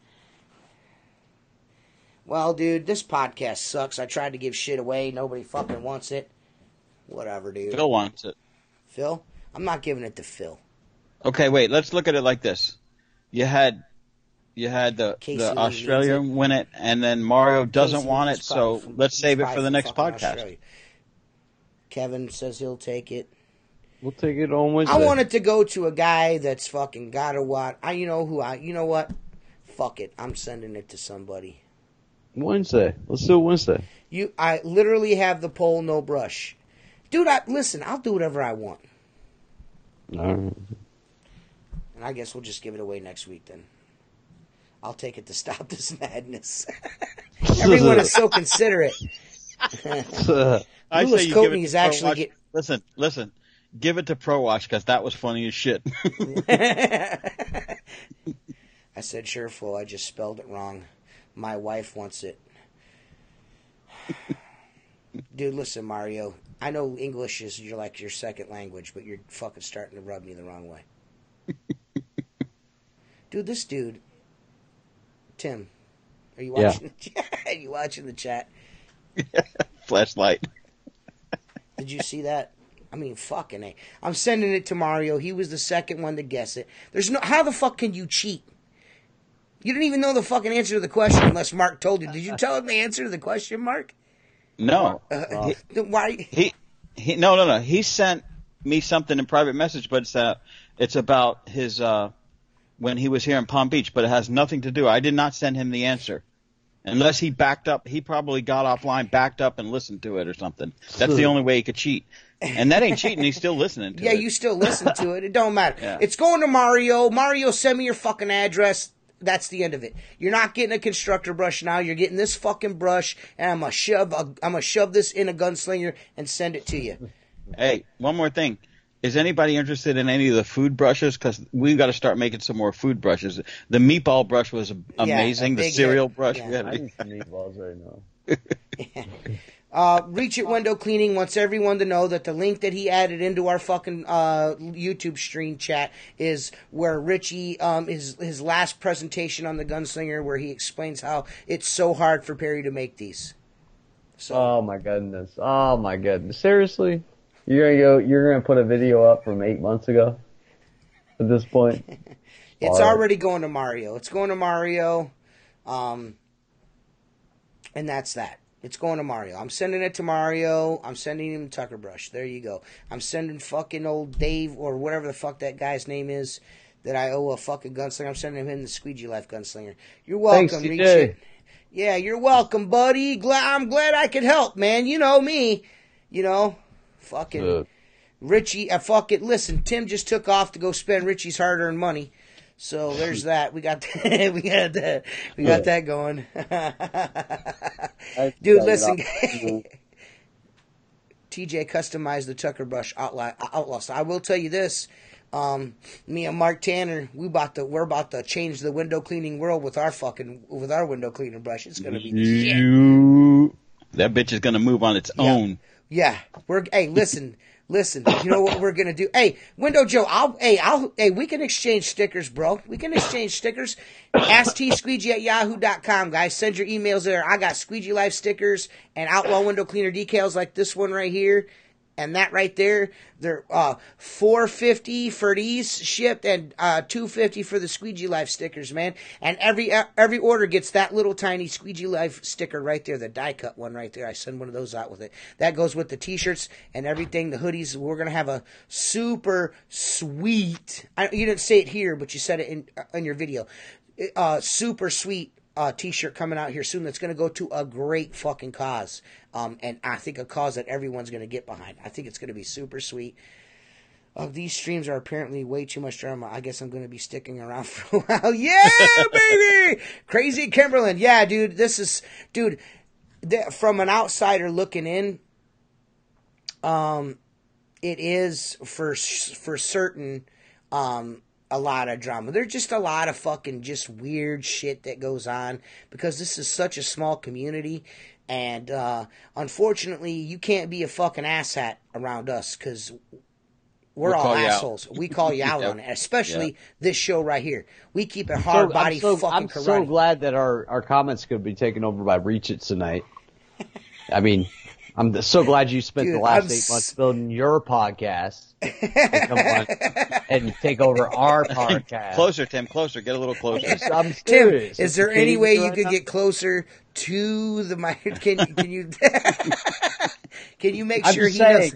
Well, dude, this podcast sucks. I tried to give shit away. Nobody fucking wants it. Whatever, dude. Phil wants it. Phil? I'm not giving it to Phil. Okay, wait. Let's look at it like this. You had the Australia win it, and then Mario doesn't want it, so let's save it for the next podcast. Australia. Kevin says he'll take it. We'll take it on Wednesday. I want it to go to a guy that's fucking got a what. You know what? Fuck it. I'm sending it to somebody. Wednesday. Let's do it Wednesday. I literally have the pole, no brush. Dude, listen, I'll do whatever I want. All right. And I guess we'll just give it away next week then. I'll take it to stop this madness. Everyone is so considerate. I say you give it to actually Listen. Give it to Pro Watch because that was funny as shit. I said SureFlow. I just spelled it wrong. My wife wants it. Dude, listen, Mario. I know English is your second language, but you're fucking starting to rub me the wrong way. Dude, this dude, Tim, are you watching? Yeah. Are you watching the chat? Flashlight. Did you see that? I mean, fucking A. I'm sending it to Mario. He was the second one to guess it. How the fuck can you cheat? You didn't even know the fucking answer to the question unless Mark told you. Did you tell him the answer to the question, Mark? No. Why? No. He sent me something in private message, but it's about his when he was here in Palm Beach, but it has nothing to do. I did not send him the answer. Unless he backed up, he probably got offline, backed up, and listened to it or something. That's the only way he could cheat. And that ain't cheating. He's still listening to it. Yeah, you still listen to it. It don't matter. Yeah. It's going to Mario. Mario, send me your fucking address. That's the end of it. You're not getting a constructor brush now. You're getting this fucking brush, and I'm gonna shove this in a gunslinger and send it to you. Hey, one more thing. Is anybody interested in any of the food brushes? Because we've got to start making some more food brushes. The meatball brush was amazing. The cereal brush. Yeah. I need some meatballs right now. Reach It Window Cleaning wants everyone to know that the link that he added into our fucking YouTube stream chat is where Richie his last presentation on the Gunslinger, where he explains how it's so hard for Perry to make these. So. Oh my goodness! Seriously, you're gonna put a video up from 8 months ago? At this point, it's already going to Mario. It's going to Mario, and that's that. It's going to Mario. I'm sending it to Mario. I'm sending him Tucker Brush. There you go. I'm sending fucking old Dave, or whatever the fuck that guy's name is, that I owe a fucking gunslinger. I'm sending him the Squeegee Life Gunslinger. You're welcome, Thanks, Reach TJ. It. Yeah, you're welcome, buddy. I'm glad I could help, man. You know me. You know, fucking Richie. Fuck it. Listen, Tim just took off to go spend Richie's hard-earned money. So there's that. We got that. we got that going. Dude, listen. TJ customized the Tucker Brush outlaw. So I will tell you this. Me and Mark Tanner, we're about to change the window cleaning world with our window cleaner brush. It's gonna be the shit. That bitch is gonna move on its own. Yeah. Hey, listen. You know what we're gonna do? Hey, Window Joe, we can exchange stickers, bro. We can exchange stickers. AskTSqueegee@yahoo.com, guys. Send your emails there. I got Squeegee Life stickers and Outlaw Window Cleaner decals like this one right here. And that right there, they're $4.50 for these shipped, and $2.50 for the Squeegee Life stickers, man. And every order gets that little tiny Squeegee Life sticker right there, the die cut one right there. I send one of those out with it. That goes with the t-shirts and everything, the hoodies. We're gonna have a super sweet. You didn't say it here, but you said it in your video. Super sweet t-shirt coming out here soon that's going to go to a great fucking cause. And I think a cause that everyone's going to get behind. I think it's going to be super sweet. These streams are apparently way too much drama. I guess I'm going to be sticking around for a while. Yeah, baby! Crazy Kimberlin. Yeah, dude, from an outsider looking in, it is for certain, a lot of drama. There's just a lot of fucking just weird shit that goes on because this is such a small community, and unfortunately you can't be a fucking asshat around us because we're all assholes. We call you out on it, especially this show right here. We keep it hard body fucking I'm karate. so glad that our comments could be taken over by Reach It tonight. I mean, I'm so glad you spent the last 8 months building your podcast to come on and take over our podcast. Closer, Tim. Closer. Get a little closer. I'm serious. Tim, is there any way you could get closer to the mic? Can you? Can you make sure he does?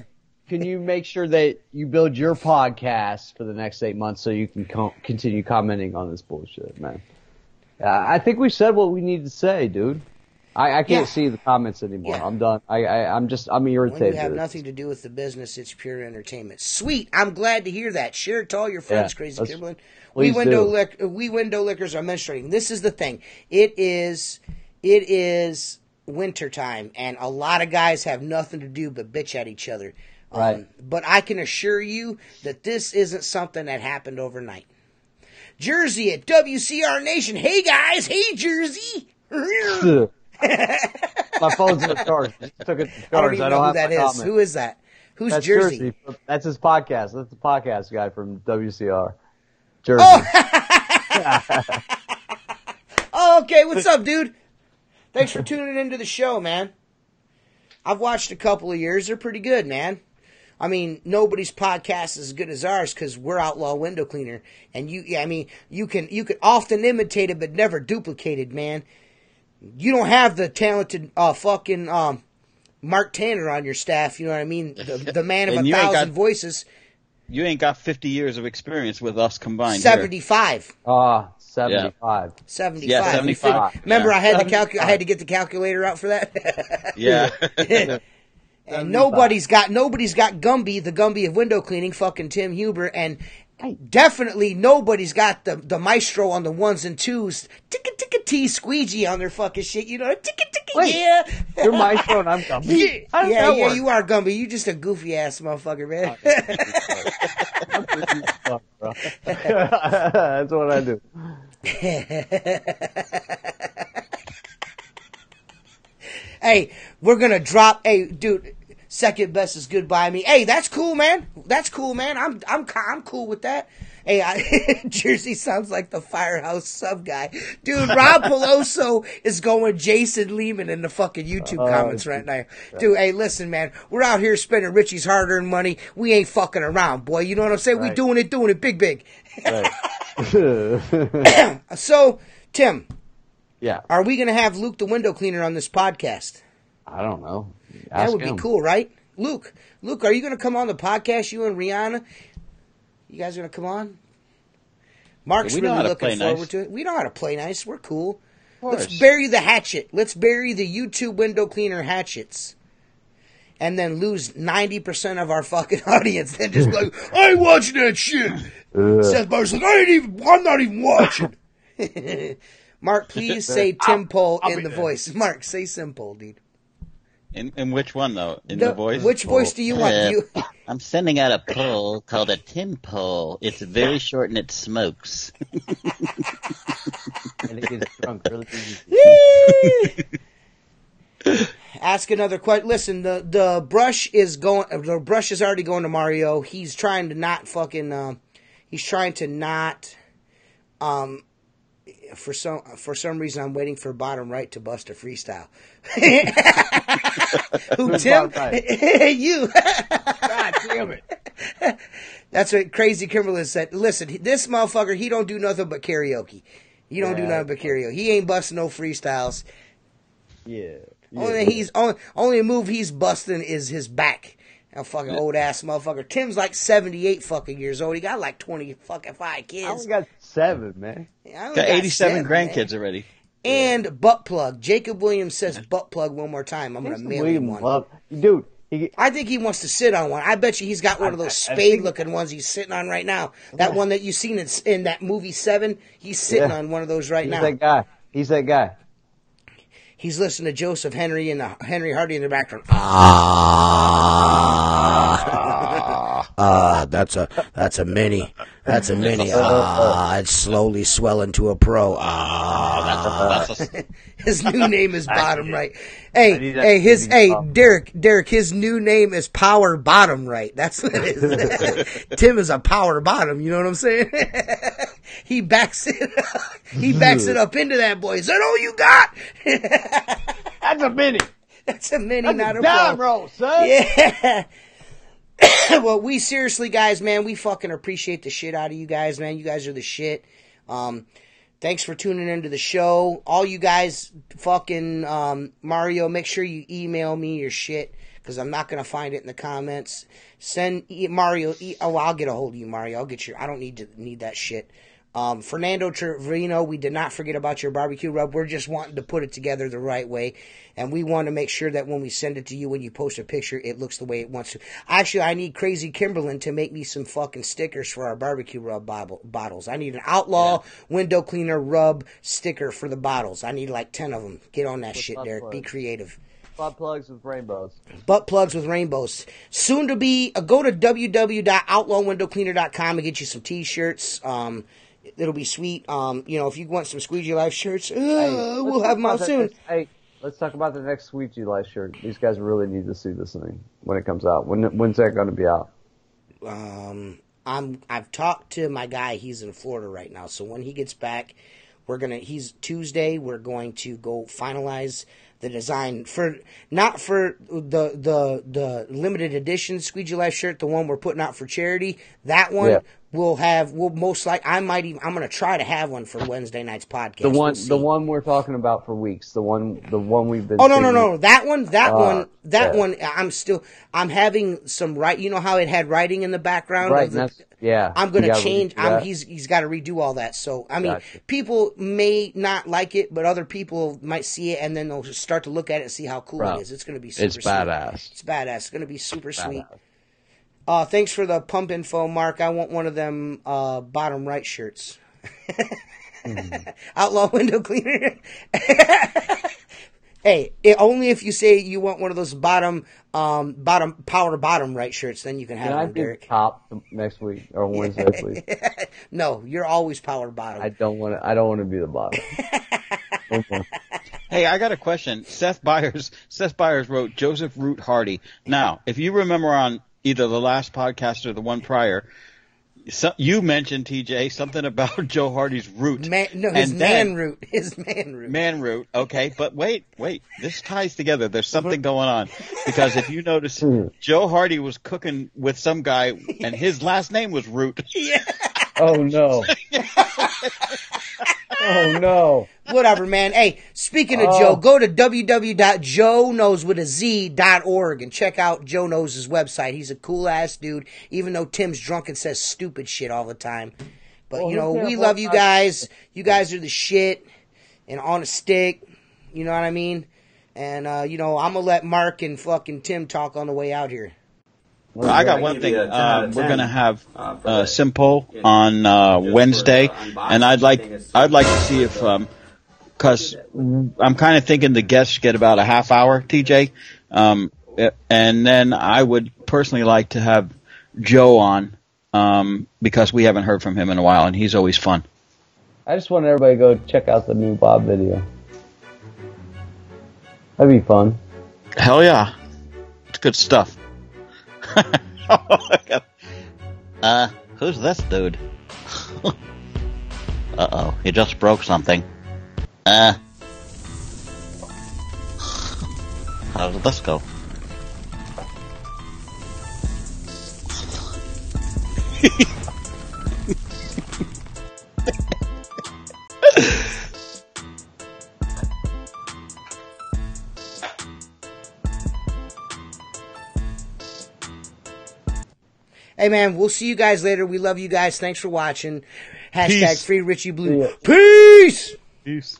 Can you make sure that you build your podcast for the next 8 months so you can continue commenting on this bullshit, man? I think we said what we need to say, dude. I can't see the comments anymore. Yeah. I'm done. I'm irritated. When you have nothing to do with the business, it's pure entertainment. Sweet. I'm glad to hear that. Share it to all your friends, Crazy Kimberlin. We window lickers are menstruating. This is the thing. It is winter time, and a lot of guys have nothing to do but bitch at each other. Right. But I can assure you that this isn't something that happened overnight. Jersey at WCR Nation. Hey guys. Hey Jersey. My phone's in the charge. Took it to charge. I don't know who that is. Comment. Who is that? Who's That's Jersey? That's his podcast. That's the podcast guy from WCR. Jersey. Oh, okay. What's up, dude? Thanks for tuning into the show, man. I've watched a couple of yours. They're pretty good, man. I mean, nobody's podcast is as good as ours because we're Outlaw Window Cleaner, and you can often imitate it but never duplicate it, man. You don't have the talented fucking Mark Tanner on your staff, you know what I mean? The man of 1,000 voices. You ain't got 50 years of experience with us combined. 75. 75. 75. Yeah, 75. Remember, I had to get the calculator out for that. Yeah. And nobody's got Gumby, the Gumby of window cleaning, fucking Tim Huber, and definitely nobody's got the maestro on the ones and twos. Ticka ticka T Squeegee on their fucking shit. You know, ticka ticka, yeah. You're maestro and I'm Gumby. Yeah, you are Gumby. You just a goofy ass motherfucker, man. That's what I do. Hey, we're gonna drop. Hey, dude, second best is good by me. Hey, that's cool, man. That's cool, man. I'm cool with that. Hey, Jersey sounds like the Firehouse sub guy. Dude, Rob Peloso is going Jason Lehman in the fucking YouTube comments right now. Dude, hey, listen, man. We're out here spending Richie's hard-earned money. We ain't fucking around, boy. You know what I'm saying? Right. We doing it big. Right. So, Tim. Yeah. Are we going to have Luke the window cleaner on this podcast? I don't know. That would be cool, right? Luke, are you going to come on the podcast, you and Rihanna? You guys going to come on? Mark's really looking forward to it. We know how to play nice. We're cool. Let's bury the hatchet. Let's bury the YouTube window cleaner hatchets. And then lose 90% of our fucking audience. Then just be like, I ain't watching that shit. Seth Meyers like, I'm not even watching. Mark, please say Tim Poll in the voice. Mark, say Simple, dude. In which one, though? In the voice? Which voice do you want? I'm sending out a poll called a Tim poll. It's very short and it smokes. And it gets drunk really easy. Ask another question. Listen, the brush is going. The brush is already going to Mario. He's trying to not fucking. He's trying to not. For some reason, I'm waiting for bottom right to bust a freestyle. Who, Tim? You. God damn it. That's what Crazy Kimberly said. Listen, this motherfucker, he don't do nothing but karaoke. He don't do nothing but karaoke. He ain't busting no freestyles. Yeah. Only move he's busting is his back. That fucking old ass motherfucker. Tim's like 78 fucking years old. He got like 20 fucking 5 kids. I only got 7, man. I Got 87 7, grandkids man. already. And butt plug. Jacob Williams says butt plug one more time. I'm going to mail him one. Dude. I think he wants to sit on one. I bet you he's got one of those spade-looking ones he's sitting on right now. That one that you seen in that movie 7, he's sitting on one of those right now. He's that guy. He's listening to Joseph Henry and Henry Hardy in the background. That's a mini. That's a mini. It's slowly swelling to a pro. His new name is Bottom Right. Derek, his new name is Power Bottom Right. That's what it is. Tim is a power bottom, you know what I'm saying? He backs it up into that boy. Is that all you got? That's a mini. That's a mini, That's not a dime pro. roll, son. Yeah. Well, we seriously, guys, man, we fucking appreciate the shit out of you guys, man. You guys are the shit. Thanks for tuning into the show. All you guys, fucking Mario, make sure you email me your shit, because I'm not going to find it in the comments. Send Mario. I'll get a hold of you, Mario. I'll get your. I don't need that shit. Fernando Trevino, we did not forget about your barbecue rub. We're just wanting to put it together the right way. And we want to make sure that when we send it to you, when you post a picture, it looks the way it wants to. Actually, I need Crazy Kimberlin to make me some fucking stickers for our barbecue rub bottles. I need an Outlaw window cleaner rub sticker for the bottles. I need like 10 of them. Get on that shit, Derek. Be creative. Butt plugs with rainbows. Butt plugs with rainbows. Soon to be, go to www.outlawwindowcleaner.com and get you some t-shirts. It'll be sweet. If you want some Squeegee Life shirts, we'll have them out soon. Hey, let's talk about the next Squeegee Life shirt. These guys really need to see this thing when it comes out. When's that going to be out? I've talked to my guy. He's in Florida right now. So when he gets back, Tuesday, we're going to go finalize the design not for the limited edition Squeegee Life shirt, the one we're putting out for charity. That one we'll most likely, I'm going to try to have one for Wednesday night's podcast. The one we're talking about for weeks. The one we've been. Oh no! That one. I'm having some you know how it had writing in the background. Right. I'm going to change. He's got to redo all that. So people may not like it, but other people might see it and then they'll start to look at it and see how cool it is. It's going to be super sweet. Badass. It's badass. It's going to be super sweet. Thanks for the pump info, Mark. I want one of them bottom right shirts. Outlaw window cleaner. Hey, only if you say you want one of those bottom power bottom right shirts, then you can have one, Derek. Top next week or Wednesday next week. No, you're always power bottom. I don't want to be the bottom. Hey, I got a question. Seth Byers wrote Joseph Root Hardy. Now, if you remember on either the last podcast or the one prior, you mentioned, TJ, something about Joe Hardy's root. His man root. His man root. Man root. Okay, but wait. This ties together. There's something going on. Because if you notice, Joe Hardy was cooking with some guy, and his last name was Root. Yeah. Oh, no. Oh, no. Whatever, man. Hey, speaking of Joe, go to www.joeknowswithaz.org and check out Joe Knows' website. He's a cool-ass dude, even though Tim's drunk and says stupid shit all the time. But, we love you guys. You guys are the shit and on a stick. You know what I mean? And, I'm going to let Mark and fucking Tim talk on the way out here. Well, I got one thing. We're going to have Simple on Wednesday, and I'd like to see if because I'm kind of thinking the guests get about a half hour, TJ, and then I would personally like to have Joe on because we haven't heard from him in a while, and he's always fun. I just want everybody to go check out the new Bob video. That'd be fun. Hell yeah, it's good stuff. Who's this dude? Uh-oh, he just broke something. How did this go? Hey, man, we'll see you guys later. We love you guys. Thanks for watching. Hashtag Peace. Free Richie Blue. Peace! Peace.